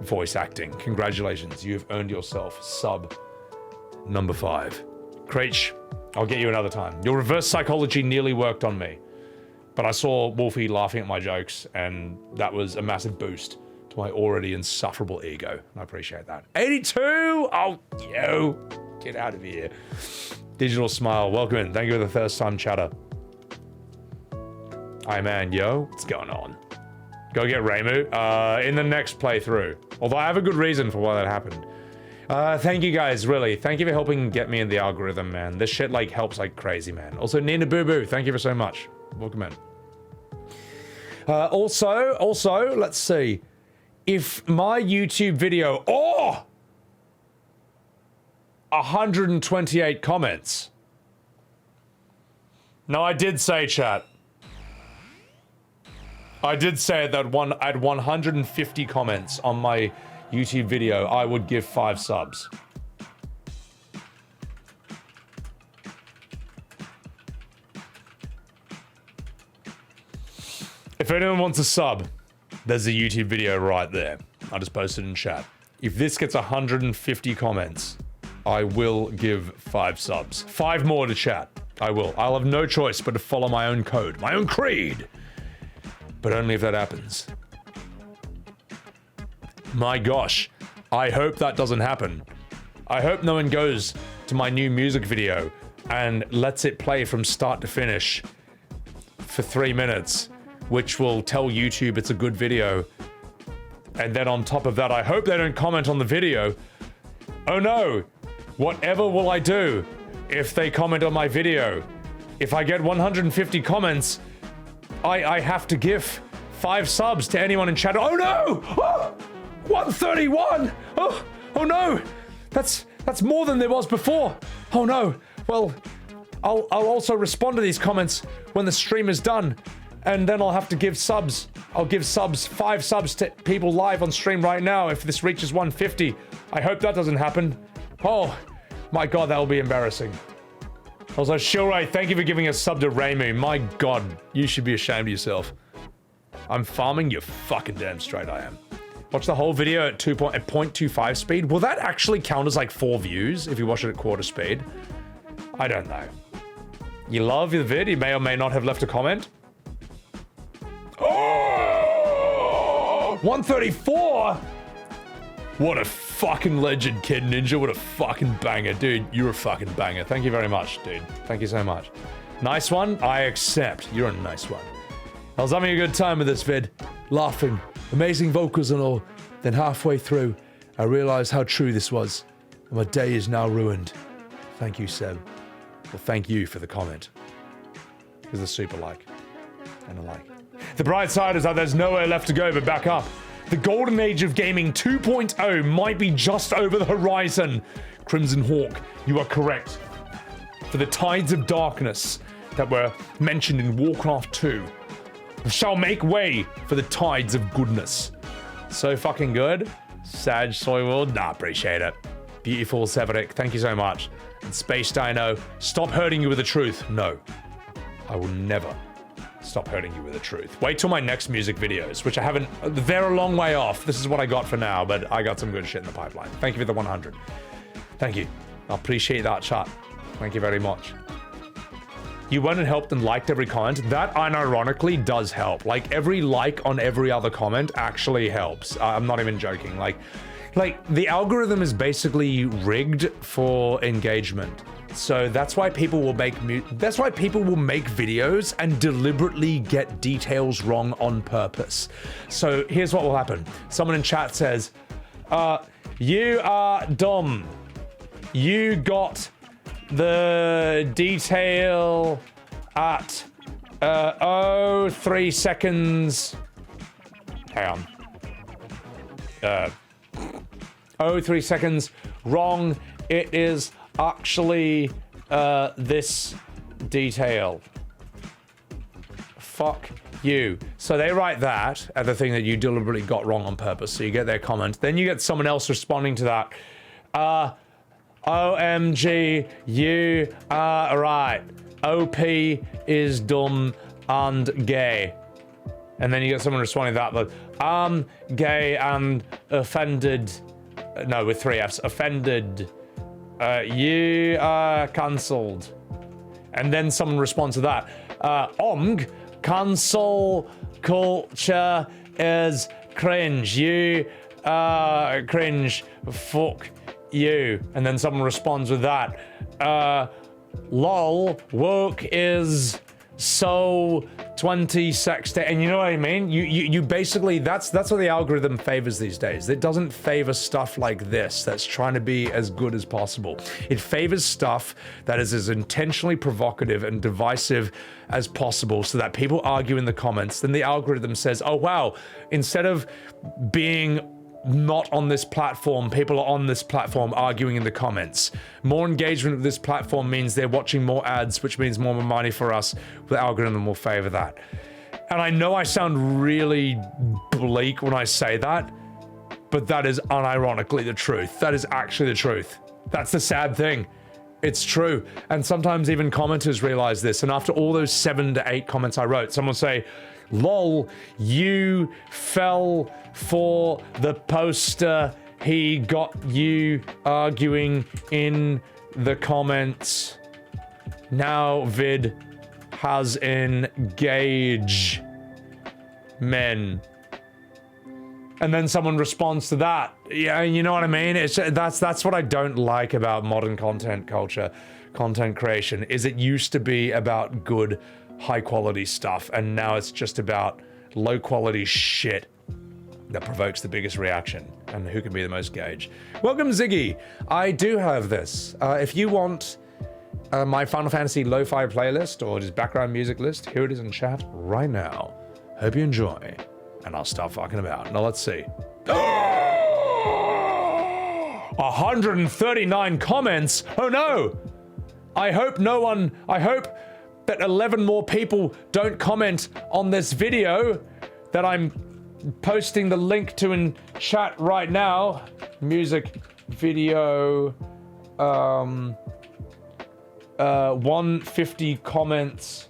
voice acting. Congratulations, you have earned yourself sub number 5. Creech, I'll get you another time. Your reverse psychology nearly worked on me, but I saw Wolfie laughing at my jokes, and that was a massive boost to my already insufferable ego. I appreciate that. 82! Oh, yo! Get out of here. Digital Smile, welcome in. Thank you for the first time chatter. Hi man, yo, what's going on? Go get Raymu in the next playthrough. Although I have a good reason for why that happened. Thank you guys, really. Thank you for helping get me in the algorithm, man. This shit like helps like crazy, man. Also, Nina Boo Boo, thank you for so much. Welcome in. Also, let's see. If my YouTube video, 128 comments. No, I did say, chat. I did say that at 150 comments on my YouTube video, I would give 5 subs. If anyone wants a sub, there's a YouTube video right there. I just posted in chat. If this gets 150 comments, I will give 5 subs. 5 more to chat. I will. I'll have no choice but to follow my own code, my own creed. But only if that happens. My gosh, I hope that doesn't happen. I hope no one goes to my new music video and lets it play from start to finish for 3 minutes, which will tell YouTube it's a good video. And then on top of that, I hope they don't comment on the video. Oh no, whatever will I do if they comment on my video? If I get 150 comments, I have to give 5 subs to anyone in chat. Oh no! Oh, 131! Oh no! That's more than there was before. Oh no. Well, I'll also respond to these comments when the stream is done, and then I'll have to give subs. I'll give 5 subs to people live on stream right now if this reaches 150. I hope that doesn't happen. Oh my god, that will be embarrassing. Also, Shilray, thank you for giving a sub to Raymu. My god, you should be ashamed of yourself. I'm farming, you fucking damn straight I am. Watch the whole video at 0.25 speed. Will that actually count as like 4 views if you watch it at quarter speed? I don't know. You love the vid, you may or may not have left a comment. Oh! 134? What a fucking legend, Kid Ninja. What a fucking banger. Dude, you're a fucking banger. Thank you very much, dude. Thank you so much. Nice one? I accept. You're a nice one. I was having a good time with this vid. Laughing. Amazing vocals and all. Then halfway through, I realized how true this was, and my day is now ruined. Thank you, Seb. Well, thank you for the comment. There's a super like and a like. The bright side is that there's nowhere left to go but back up. The golden age of gaming 2.0 might be just over the horizon. Crimson Hawk, you are correct. For the tides of darkness that were mentioned in Warcraft 2 shall make way for the tides of goodness. So fucking good. Sag Soy World, nah, appreciate it. Beautiful Severick, thank you so much. And Space Dino, stop hurting you with the truth. No, I will never stop hurting you with the truth. Wait till my next music videos, which I haven't, they're a long way off. This is what I got for now, but I got some good shit in the pipeline. Thank you for the 100. Thank you. I appreciate that, chat. Thank you very much. You went and helped and liked every comment. That unironically does help. Like, every like on every other comment actually helps. I'm not even joking. Like the algorithm is basically rigged for engagement. So that's why people will make videos and deliberately get details wrong on purpose. So here's what will happen. Someone in chat says, you are dumb. You got the detail at 3 seconds. Hang on. 3 seconds wrong. It is actually this detail. Fuck you. So they write that at the thing that you deliberately got wrong on purpose. So you get their comment. Then you get someone else responding to that. OMG, you are right. OP is dumb and gay. And then you get someone responding to that, but I'm gay and offended. No, with 3 Fs. Offended. You are cancelled. And then someone responds to that. Cancel culture is cringe. You are cringe. Fuck you. And then someone responds with that. Lol, woke is so 2060. And you know what I mean? You basically, that's what the algorithm favors these days. It doesn't favor stuff like this that's trying to be as good as possible. It favors stuff that is as intentionally provocative and divisive as possible so that people argue in the comments. Then the algorithm says, oh wow, instead of being not on this platform, people are on this platform arguing in the comments. More engagement with this platform means they're watching more ads, which means more money for us. The algorithm will favor that. And I know I sound really bleak when I say that, but that is unironically the truth. That is actually the truth. That's the sad thing. It's true. And sometimes even commenters realize this. And after all those 7 to 8 comments I wrote, someone will say, lol, you fell for the poster. He got you arguing in the comments. Now vid has engage men. And then someone responds to that. Yeah, you know what I mean? It's that's what I don't like about modern content culture, content creation, is it used to be about good, high quality stuff, and now it's just about low quality shit that provokes the biggest reaction and who can be the most gauge. Welcome, Ziggy. I do have this. If you want my Final Fantasy lo-fi playlist or just background music list, here it is in chat right now. Hope you enjoy, and I'll stop fucking about. Now let's see. 139 comments. Oh no. I hope that 11 more people don't comment on this video that I'm posting the link to in chat right now. Music video, 150 comments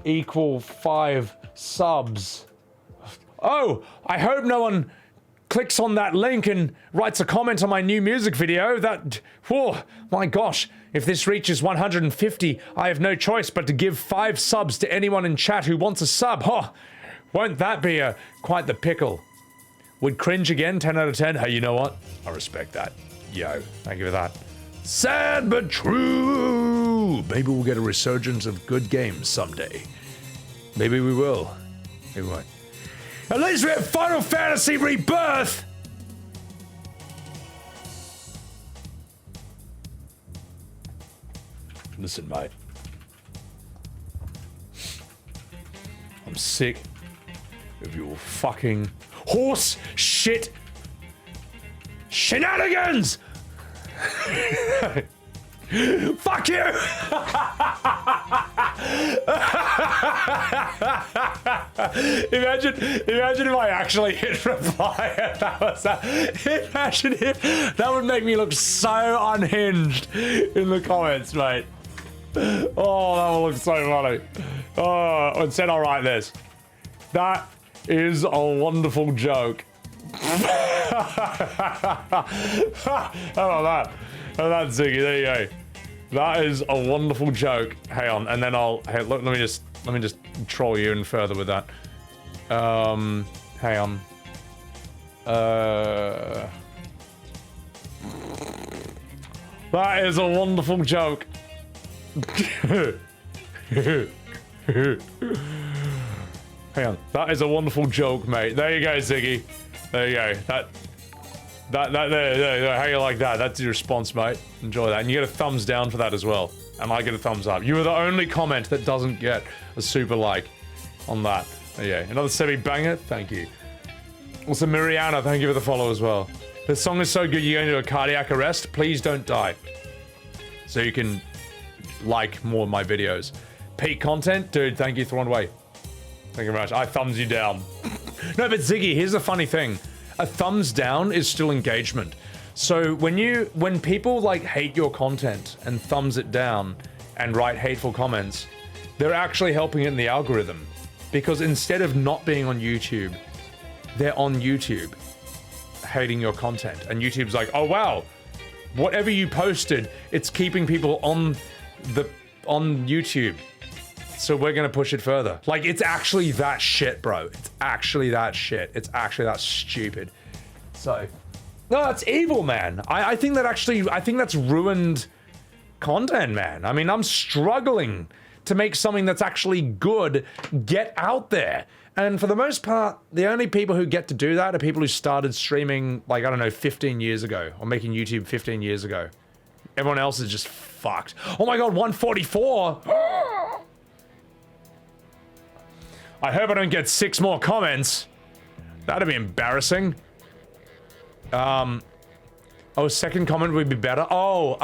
equal 5 subs. Oh, I hope no one clicks on that link and writes a comment on my new music video. That, oh my gosh, if this reaches 150, I have no choice but to give 5 subs to anyone in chat who wants a sub. Oh, won't that be quite the pickle? Would cringe again, 10 out of 10? Hey, you know what? I respect that. Yo, thank you for that. Sad but true. Maybe we'll get a resurgence of good games someday. Maybe we will. Maybe we won't. At least we have Final Fantasy Rebirth! Listen, mate. I'm sick of your fucking horse shit shenanigans! Fuck you! Imagine if I actually hit reply and that was that. Imagine if that would make me look so unhinged in the comments, mate. Oh, that would look so funny. Oh, instead I'll write this. That is a wonderful joke. How about that? Oh, that's Ziggy. There you go. That is a wonderful joke. Hang on, and then hey, look. Let me just troll you in further with that. Hang on. That is a wonderful joke. Hang on. That is a wonderful joke, mate. There you go, Ziggy. There you go. There, how you like that? That's your response, mate. Enjoy that. And you get a thumbs down for that as well. And I get a thumbs up. You are the only comment that doesn't get a super like on that. There you go. Another Sebby banger. Thank you. Also, Miriana, thank you for the follow as well. The song is so good you're going to a cardiac arrest. Please don't die. So you can like more of my videos. Peak content? Dude, thank you. Thrown away. Thank you very much. I thumbs you down. No, but Ziggy, here's the funny thing. A thumbs down is still engagement. So when people like hate your content and thumbs it down and write hateful comments, they're actually helping it in the algorithm. Because instead of not being on YouTube, they're on YouTube hating your content. And YouTube's like, oh wow, whatever you posted, it's keeping people on YouTube. So we're gonna push it further. Like, it's actually that shit, bro. It's actually that shit. It's actually that stupid. So, no, it's evil, man. I think that's ruined content, man. I mean, I'm struggling to make something that's actually good get out there. And for the most part, the only people who get to do that are people who started streaming, like, I don't know, 15 years ago, or making YouTube 15 years ago. Everyone else is just fucked. Oh my god, 144! I hope I don't get 6 more comments. That'd be embarrassing. Oh, second comment would be better. Oh,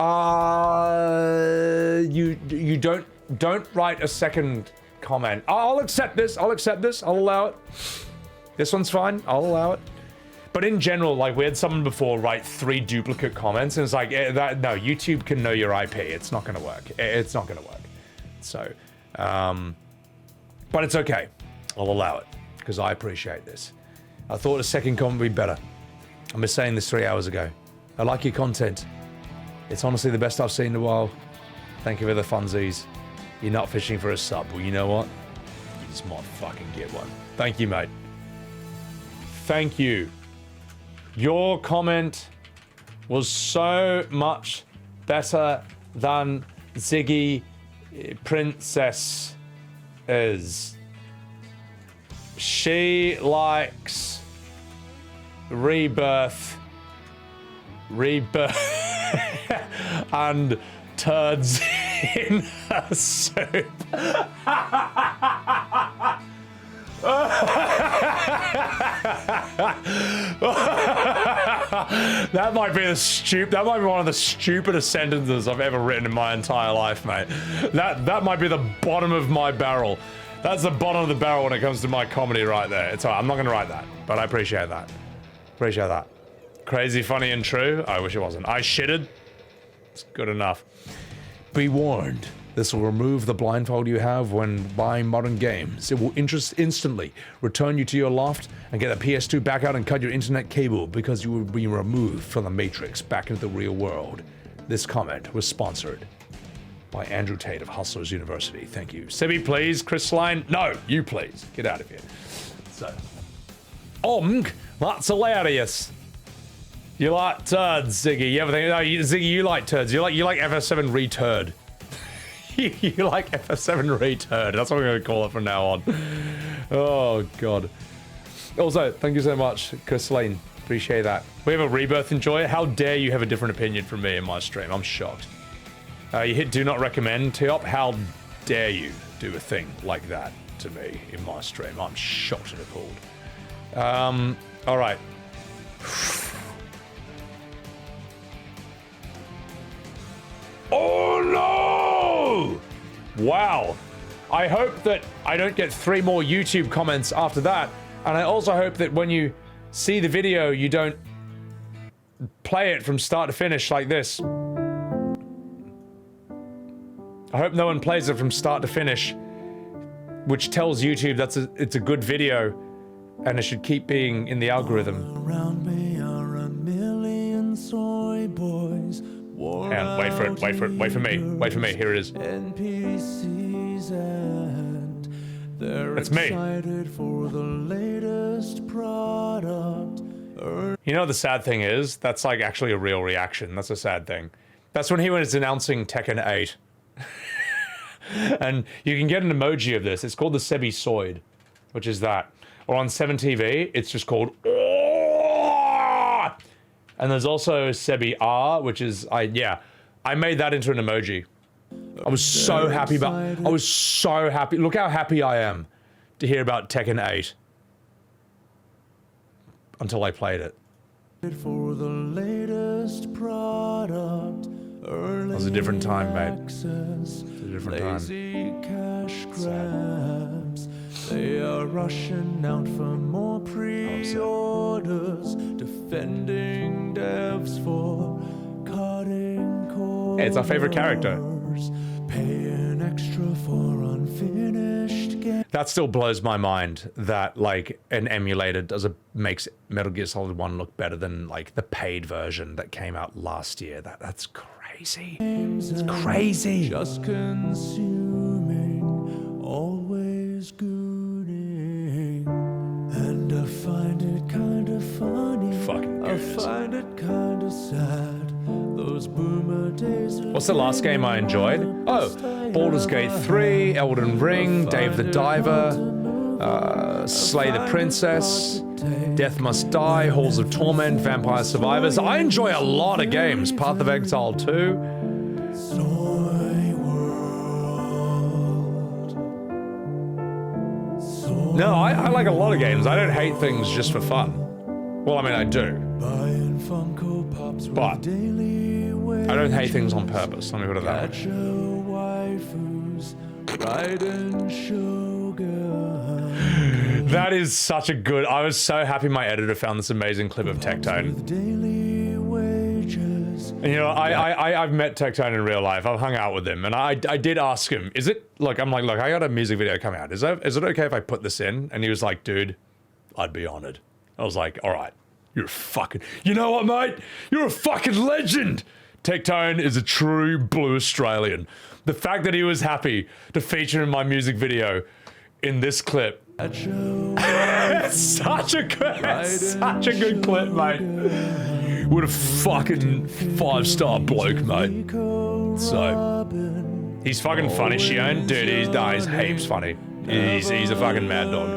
you don't write a second comment. I'll accept this. I'll allow it. This one's fine. I'll allow it. But in general, like, we had someone before write 3 duplicate comments, and it's like, no, YouTube can know your IP. It's not gonna work. It's not gonna work. So, but it's okay. I'll allow it, because I appreciate this. I thought a second comment would be better. I was saying this 3 hours ago. I like your content. It's honestly the best I've seen in a while. Thank you for the funsies. You're not fishing for a sub. Well, you know what? You just might fucking get one. Thank you, mate. Thank you. Your comment was so much better than Ziggy Princess is. She likes rebirth and turds in her soup. That might be one of the stupidest sentences I've ever written in my entire life, mate. That might be the bottom of my barrel. That's the bottom of the barrel when it comes to my comedy right there. It's alright, I'm not gonna write that, but I appreciate that. Appreciate that. Crazy, funny, and true? I wish it wasn't. I shitted. It's good enough. Be warned. This will remove the blindfold you have when buying modern games. It will instantly return you to your loft and get the PS2 back out and cut your internet cable because you will be removed from the Matrix back into the real world. This comment was sponsored by Andrew Tate of Hustlers University. Thank you. Sebby, please. Chris-Line. No, you please. Get out of here. So. That's hilarious. You like turds, Ziggy. You ever think, no, Ziggy, you like turds. You like FF7 returd. You like FF7 returd. That's what I'm going to call it from now on. Oh, God. Also, thank you so much, Chris-Line. Appreciate that. We have a rebirth enjoyer. How dare you have a different opinion from me in my stream? I'm shocked. You hit do not recommend, Teop. How dare you do a thing like that to me in my stream? I'm shocked and appalled. All right. Oh no! Wow. I hope that I don't get 3 more YouTube comments after that. And I also hope that when you see the video, you don't play it from start to finish like this. I hope no one plays it from start to finish, which tells YouTube it's a good video and it should keep being in the algorithm. Around me are a million soy boys. And wait for it, wait for it, wait for me, wait for me, here it is. NPCs and they're That's me. excited for the latest product. You know the sad thing is, that's like actually a real reaction. That's a sad thing. That's when he was announcing Tekken 8. And you can get an emoji of this. It's called the Sebbywebz, which is that. Or on 7TV, it's just called "Oh!" And there's also Sebby R, which is I made that into an emoji. I was so happy about. I was so happy. Look how happy I am to hear about Tekken 8. Until I played it. For the latest product. It was a different time, mate. It was a different time. Lazy cash grabs. They are rushing out for more pre-orders, defending devs for cutting corners. Hey, it's our favorite character. Paying extra for unfinished games. That still blows my mind that like an emulator makes Metal Gear Solid 1 look better than like the paid version that came out last year. That's crazy. It's crazy. Just consuming, always gooning. And I find it kind of funny. Fucking I goodness. find it kind of sad. Those boomer days. What's the last game I enjoyed? Oh, Baldur's Gate 3, Elden Ring, Dave the Diver, Slay the Princess, Death Must Die, Halls of Torment, Vampire Survivors. I enjoy a lot of games. Path of Exile 2. No, I like a lot of games. I don't hate things just for fun. Well, I mean, I do. But I don't hate things on purpose. Let me put it that way. That is such a good... I was so happy my editor found this amazing clip of Tectone. And you know, I've met Tectone in real life. I've hung out with him, and I did ask him, is it... Like, I'm like, look, I got a music video coming out. Is it okay if I put this in? And he was like, dude, I'd be honored. I was like, all right. You're a fucking... You know what, mate? You're a fucking legend! Tectone is a true blue Australian. The fact that he was happy to feature in my music video in this clip. It's such a good clip, mate. What a fucking 5-star bloke, mate. So, he's fucking funny, Shion. Dude, he's heaps funny. He's a fucking mad dog.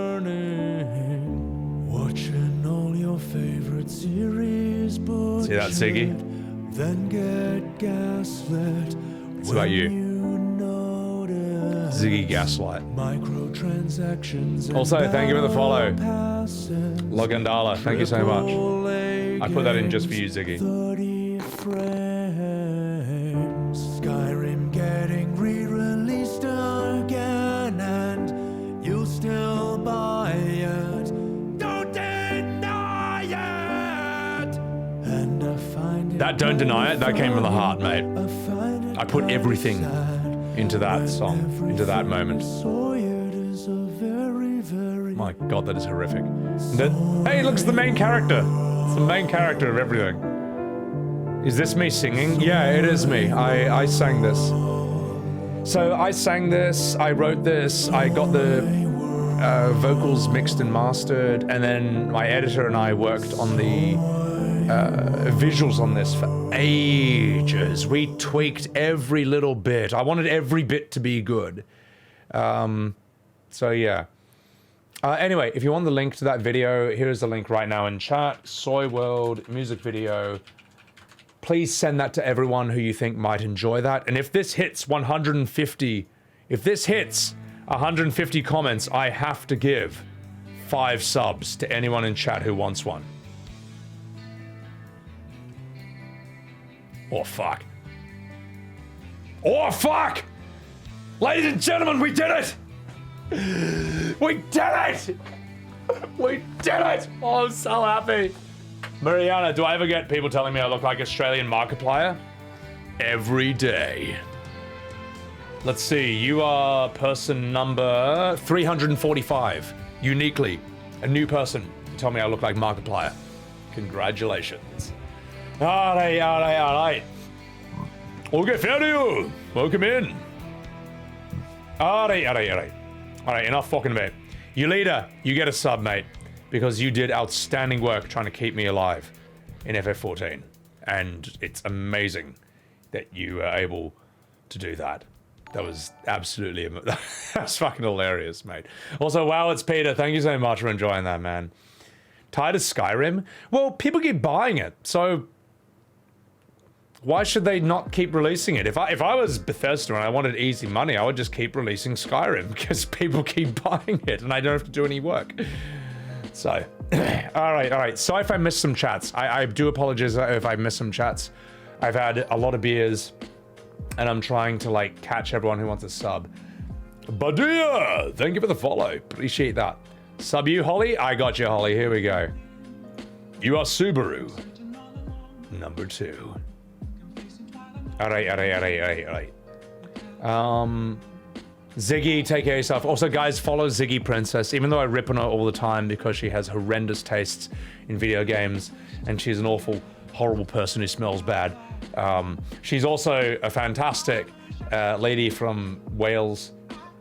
See that, Siggy? Then get gaslit. It's about you. Ziggy Gaslight. Microtransactions. Also, thank you for the follow. Logandala, thank you so much. I put that in just for you, Ziggy. 30 frames. Skyrim getting re-released again, and you'll still buy it. Don't deny it. And I find it. That Don't Deny It, that came from the heart, mate. I put everything into that song, into that moment. My god, that is horrific. Hey, look, it's the main character. It's the main character of everything. Is this me singing? Yeah, it is me. I sang this. So I sang this, I wrote this, I got the vocals mixed and mastered, and then my editor and I worked on the visuals on this for ages. We tweaked every little bit. I wanted every bit to be good. So yeah. Anyway, if you want the link to that video, here's the link right now in chat. Soy World music video please send that to everyone who you think might enjoy that. And if this hits 150, if this hits 150 comments, I have to give 5 subs to anyone in chat who wants one. Oh, fuck. Oh, fuck! Ladies and gentlemen, we did it! We did it! We did it! Oh, I'm so happy. Mariana, do I ever get people telling me I look like Australian Markiplier? Every day. Let's see, you are person number 345. Uniquely, a new person. Tell me I look like Markiplier. Congratulations. Alright, alright, alright. Okay, fair to you. Welcome in. Alright, alright, alright. Alright, enough fucking about it. You leader, you get a sub, mate. Because you did outstanding work trying to keep me alive in FF14. And it's amazing that you were able to do that. That was absolutely, that's fucking hilarious, mate. Also, wow, it's Peter. Thank you so much for enjoying that, man. Tired of Skyrim? Well, people keep buying it, so why should they not keep releasing it? If I was Bethesda and I wanted easy money, I would just keep releasing Skyrim because people keep buying it and I don't have to do any work. So, all right. Sorry if I missed some chats. I do apologize if I missed some chats. I've had a lot of beers and I'm trying to like catch everyone who wants a sub. Badia, thank you for the follow. Appreciate that. Sub you, Holly? I got you, Holly. Here we go. You are Subaru. Number 2. All right. Ziggy, take care of yourself. Also, guys, follow Ziggy Princess. Even though I rip on her all the time because she has horrendous tastes in video games and she's an awful, horrible person who smells bad. She's also a fantastic lady from Wales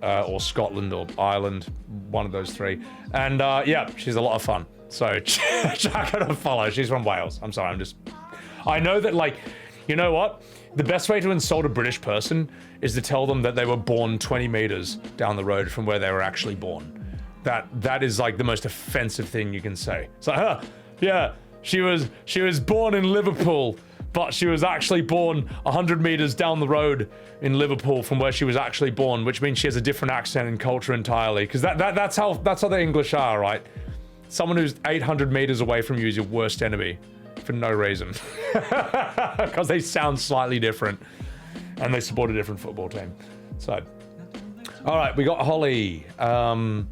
or Scotland or Ireland, one of those 3. And yeah, she's a lot of fun. So check her to follow. She's from Wales. I'm sorry, I know that, like, you know what? The best way to insult a British person is to tell them that they were born 20 meters down the road from where they were actually born. That is like the most offensive thing you can say. It's like, yeah, she was born in Liverpool, but she was actually born 100 meters down the road in Liverpool from where she was actually born, which means she has a different accent and culture entirely. Because that's how the English are, right? Someone who's 800 meters away from you is your worst enemy. For no reason. Because they sound slightly different. And they support a different football team. So. Alright, we got Holly. Alright,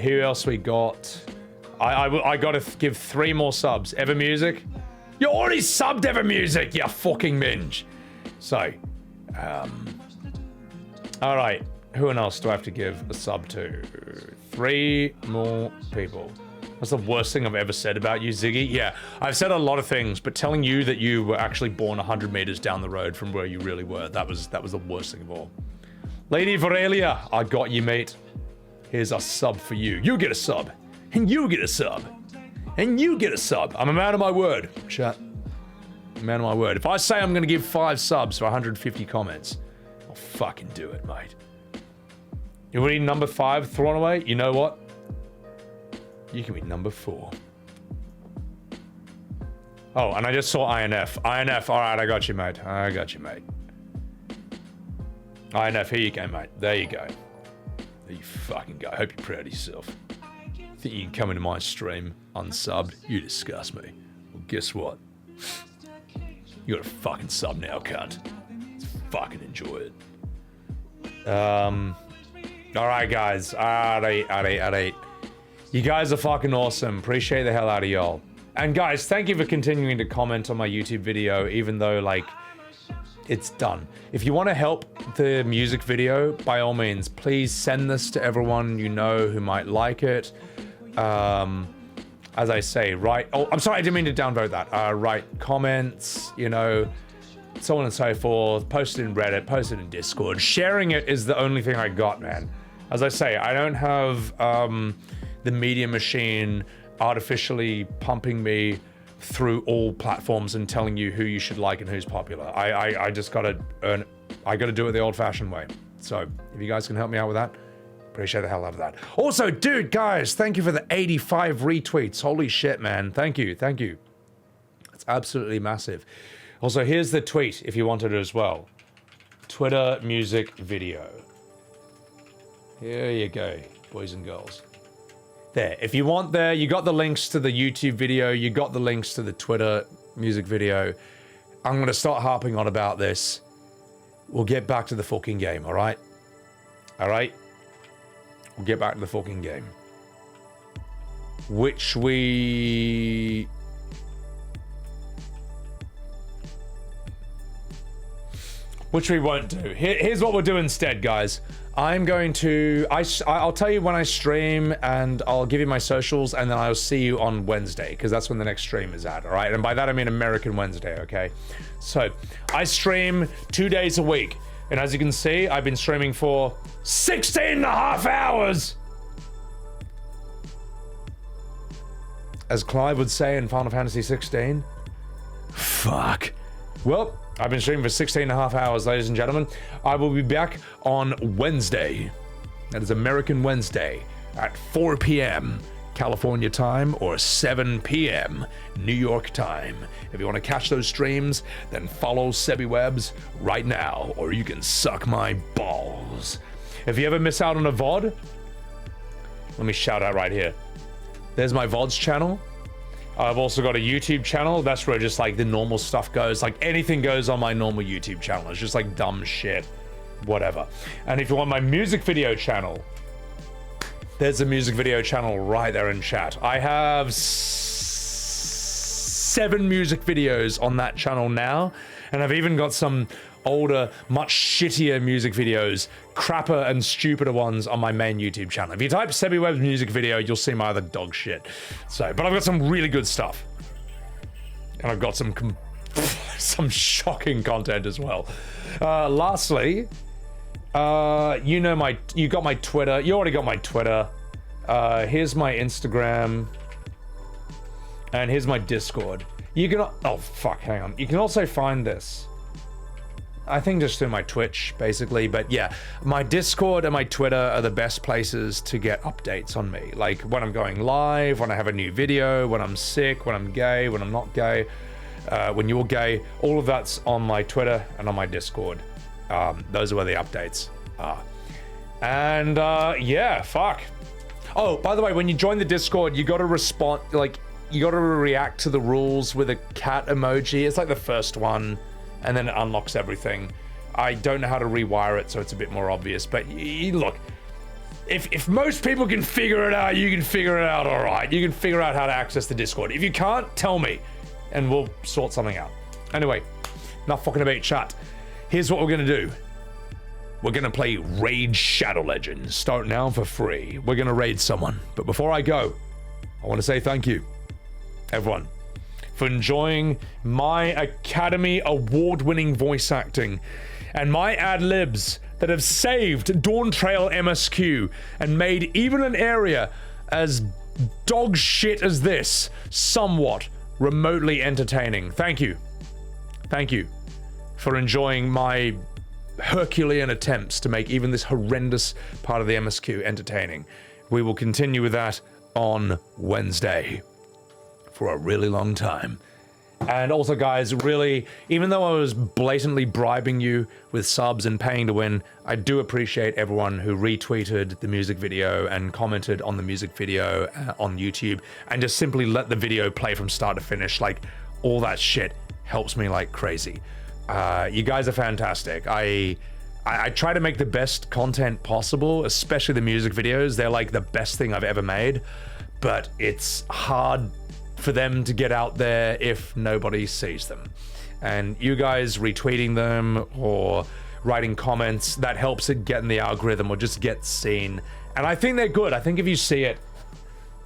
who else we got? I gotta give 3 more subs. Ever Music? You already subbed Ever Music, you fucking minge. So. Alright, who else do I have to give a sub to? 3 more people. That's the worst thing I've ever said about you, Ziggy. Yeah, I've said a lot of things, but telling you that you were actually born 100 meters down the road from where you really were, that was the worst thing of all. Lady Varelia, I got you, mate. Here's a sub for you. You get a sub. And you get a sub. And you get a sub. I'm a man of my word, chat. A man of my word. If I say I'm going to give 5 subs for 150 comments, I'll fucking do it, mate. You ready number 5 thrown away? You know what? You can be number 4. Oh, and I just saw INF. INF, alright, I got you, mate. I got you, mate. INF, here you go, mate. There you go. There you fucking go. I hope you're proud of yourself. Think you can come into my stream unsubbed? You disgust me. Well, guess what? You got a fucking sub now, cunt. Let's fucking enjoy it. Alright, guys. Alright. You guys are fucking awesome. Appreciate the hell out of y'all. And guys, thank you for continuing to comment on my YouTube video, even though, like, it's done. If you want to help the music video, by all means, please send this to everyone you know who might like it. As I say, write... Oh, I'm sorry, I didn't mean to downvote that. Write comments, you know, so on and so forth. Post it in Reddit, post it in Discord. Sharing it is the only thing I got, man. As I say, I don't have... the media machine artificially pumping me through all platforms and telling you who you should like and who's popular. I just gotta earn, I gotta do it the old-fashioned way. So if you guys can help me out with that, appreciate the hell out of that. Also, dude, guys, thank you for the 85 retweets. Holy shit, man. Thank you. That's Absolutely massive. Also, here's the tweet if you wanted it as well. Twitter music video. Here you go, boys and girls. There, if you want there, you got the links to the YouTube video, you got the links to the Twitter music video. I'm going to start harping on about this. We'll get back to the fucking game, alright? Alright? We'll get back to the fucking game. Which we won't do. Here's what we'll do instead, guys. I'm going to... I'll tell you when I stream, and I'll give you my socials, and then I'll see you on Wednesday, because that's when the next stream is at, alright? And by that I mean American Wednesday, okay? So, I stream 2 days a week. And as you can see, I've been streaming for 16.5 hours! As Clive would say in Final Fantasy XIV. Fuck. Well, I've been streaming for 16.5 hours, ladies and gentlemen. I will be back on Wednesday. That is American Wednesday at 4 p.m. California time or 7 p.m. New York time. If you want to catch those streams, then follow Sebbywebz right now, or you can suck my balls. If you ever miss out on a VOD, let me shout out right here. There's my VODs channel. I've also got a YouTube channel. That's where just like the normal stuff goes. Like anything goes on my normal YouTube channel. It's just like dumb shit. Whatever. And if you want my music video channel, there's a music video channel right there in chat. I have 7 music videos on that channel now. And I've even got some older, much shittier music videos, crapper and stupider ones on my main YouTube channel. If you type Sebbywebz music video, you'll see my other dog shit. So, but I've got some really good stuff. And I've got some shocking content as well. Lastly, you got my Twitter. You already got my Twitter. Here's my Instagram. And here's my Discord. You can, oh fuck, hang on. You can also find this. I think just through my Twitch, basically. But yeah, my Discord and my Twitter are the best places to get updates on me. Like when I'm going live, when I have a new video, when I'm sick, when I'm gay, when I'm not gay, when you're gay. All of that's on my Twitter and on my Discord. Those are where the updates are. And yeah, fuck. Oh, by the way, when you join the Discord, you gotta respond, like, you gotta react to the rules with a cat emoji. It's like the first one. And then it unlocks everything. I don't know how to rewire it, so it's a bit more obvious. But look, if most people can figure it out, you can figure it out all right. You can figure out how to access the Discord. If you can't, tell me, and we'll sort something out. Anyway, enough fucking about chat. Here's what we're gonna do. We're gonna play Raid Shadow Legends. Start now for free. We're gonna raid someone. But before I go, I want to say thank you, everyone, for enjoying my Academy Award-winning voice acting and my ad-libs that have saved Dawntrail MSQ and made even an area as dog shit as this somewhat remotely entertaining. Thank you. Thank you for enjoying my Herculean attempts to make even this horrendous part of the MSQ entertaining. We will continue with that on Wednesday. For a really long time. And also, guys, really, even though I was blatantly bribing you with subs and paying to win, I do appreciate everyone who retweeted the music video and commented on the music video on YouTube and just simply let the video play from start to finish. Like, all that shit helps me like crazy. You guys are fantastic. I try to make the best content possible, especially the music videos. They're like the best thing I've ever made, but it's hard for them to get out there if nobody sees them. And you guys retweeting them or writing comments, that helps it get in the algorithm or just get seen. And I think they're good. I think if you see it,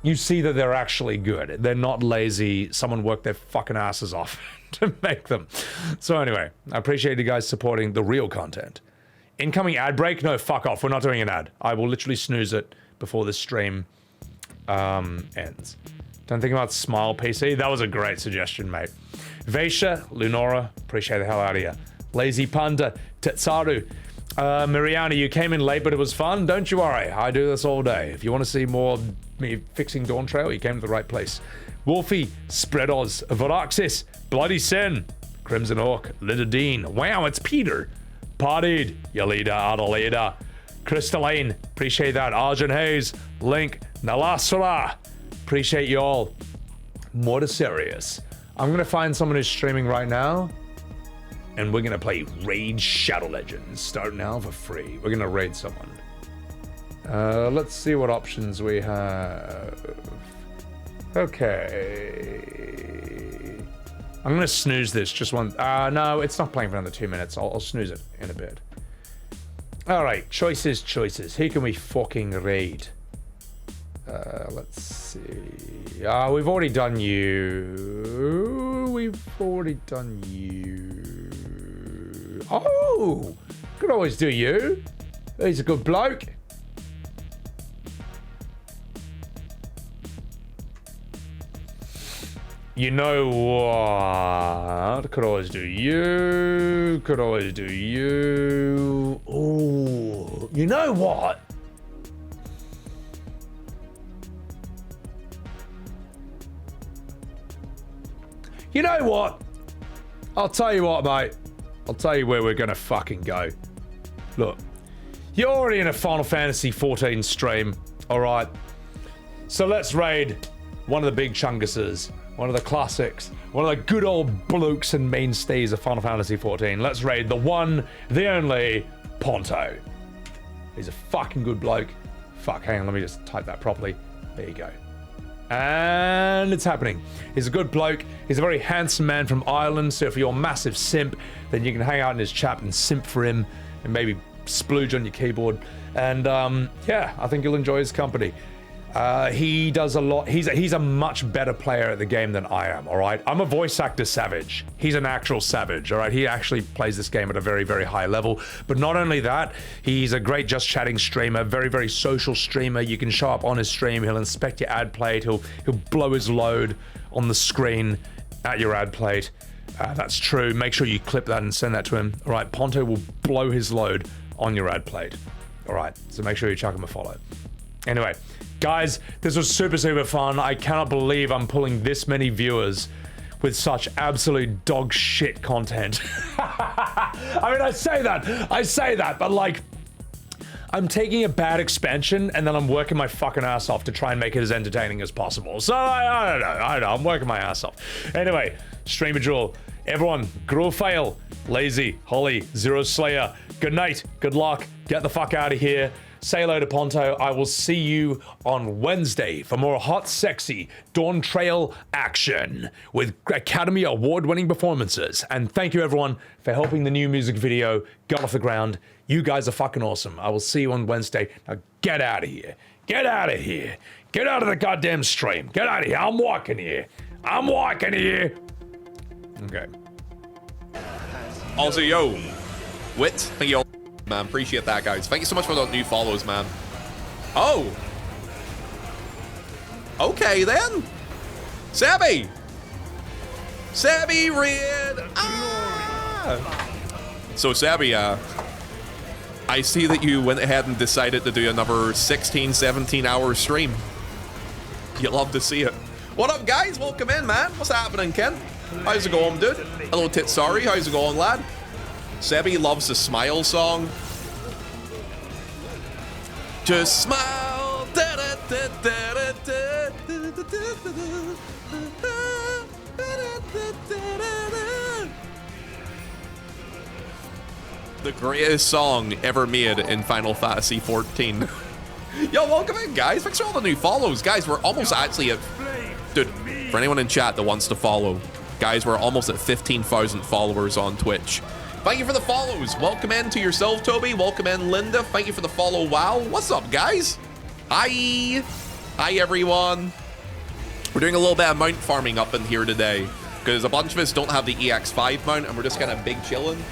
you see that they're actually good. They're not lazy. Someone worked their fucking asses off to make them. So anyway, I appreciate you guys supporting the real content. Incoming ad break? No, fuck off. We're not doing an ad. I will literally snooze it before the stream ends. Don't think about Smile PC. That was a great suggestion, mate. Vaisha, Lunora, appreciate the hell out of you. Lazy Panda, Tetsaru, Miriana, you came in late, but it was fun. Don't you worry. I do this all day. If you want to see more me fixing Dawntrail, you came to the right place. Wolfie, Spreados, Varaxis, Bloody Sin, Crimson Hawk, Linda Dean. Wow, it's Peter. Partied, Yelida, Adelaida, Crystalline. Appreciate that. Arjun Hayes, Link, Nalasura. Appreciate you all. More to serious. I'm going to find someone who's streaming right now. And we're gonna play Raid Shadow Legends, starting now for free. We're gonna raid someone. Let's see what options we have. Okay. I'm gonna snooze this, just one. No, it's not playing for another 2 minutes. I'll snooze it in a bit. All right, choices. Who can we fucking raid? Let's see. We've already done you. Oh, could always do you. He's a good bloke. You know what? Could always do you. Oh, you know what? You know what? I'll tell you what, mate. I'll tell you where we're gonna fucking go. Look, you're already in a Final Fantasy XIV stream, alright? So let's raid one of the big chunguses, one of the classics, one of the good old blokes and mainstays of Final Fantasy XIV. Let's raid the one, the only, Ponto. He's a fucking good bloke. Fuck, hang on, let me just type that properly. There you go. And it's happening. He's a good bloke. He's a very handsome man from Ireland, so if you're a massive simp, then you can hang out in his chat and simp for him and maybe splooge on your keyboard. And yeah, I think you'll enjoy his company. He does a lot. He's a much better player at the game than I am, all right? I'm a voice actor savage. He's an actual savage, all right? He actually plays this game at a very, very high level. But not only that, he's a great just chatting streamer, very, very social streamer. You can show up on his stream. He'll inspect your ad plate. He'll blow his load on the screen at your ad plate. That's true. Make sure you clip that and send that to him. All right, Ponto will blow his load on your ad plate. All right, so make sure you chuck him a follow. Anyway, guys, this was super, super fun. I cannot believe I'm pulling this many viewers with such absolute dog shit content. I mean, I say that, but like, I'm taking a bad expansion and then I'm working my fucking ass off to try and make it as entertaining as possible. So I don't know, I'm working my ass off. Anyway, Streamer Jewel, everyone, grow fail, lazy, Holly, Zero Slayer, good night, good luck, get the fuck out of here. Say hello to Ponto. I will see you on Wednesday for more hot, sexy Dawntrail action with Academy Award-winning performances. And thank you, everyone, for helping the new music video get off the ground. You guys are fucking awesome. I will see you on Wednesday. Now get out of here. Get out of here. Get out of the goddamn stream. Get out of here. I'm walking here. Okay. Also, yo, Wit, thank you all, man. Appreciate that, guys. Thank you so much for the new follows, man. Oh. Okay, then. Sebby Red. Ah. So, Sebby, I see that you went ahead and decided to do another 16, 17 hour stream. You love to see it. What up, guys? Welcome in, man. What's happening, Ken? How's it going, dude? Hello, Titsari. How's it going, lad? Sebby loves the Smile song. Just smile. The greatest song ever made in Final Fantasy XIV. Yo, welcome in, guys. Thanks for all the new follows. Guys, we're almost actually at... Dude, for anyone in chat that wants to follow, guys, we're almost at 15,000 followers on Twitch. Thank you for the follows. Welcome in to yourself, Toby. Welcome in, Linda. Thank you for the follow. Wow. What's up, guys? Hi. Hi, everyone. We're doing a little bit of mount farming up in here today because a bunch of us don't have the EX5 mount and we're just kind of big chilling.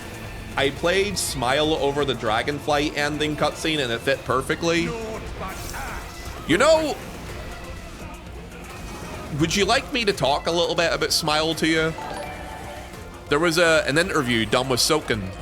I played Smile over the Dragonflight ending cutscene and it fit perfectly. You know, would you like me to talk a little bit about Smile to you? There was an interview done with Soken,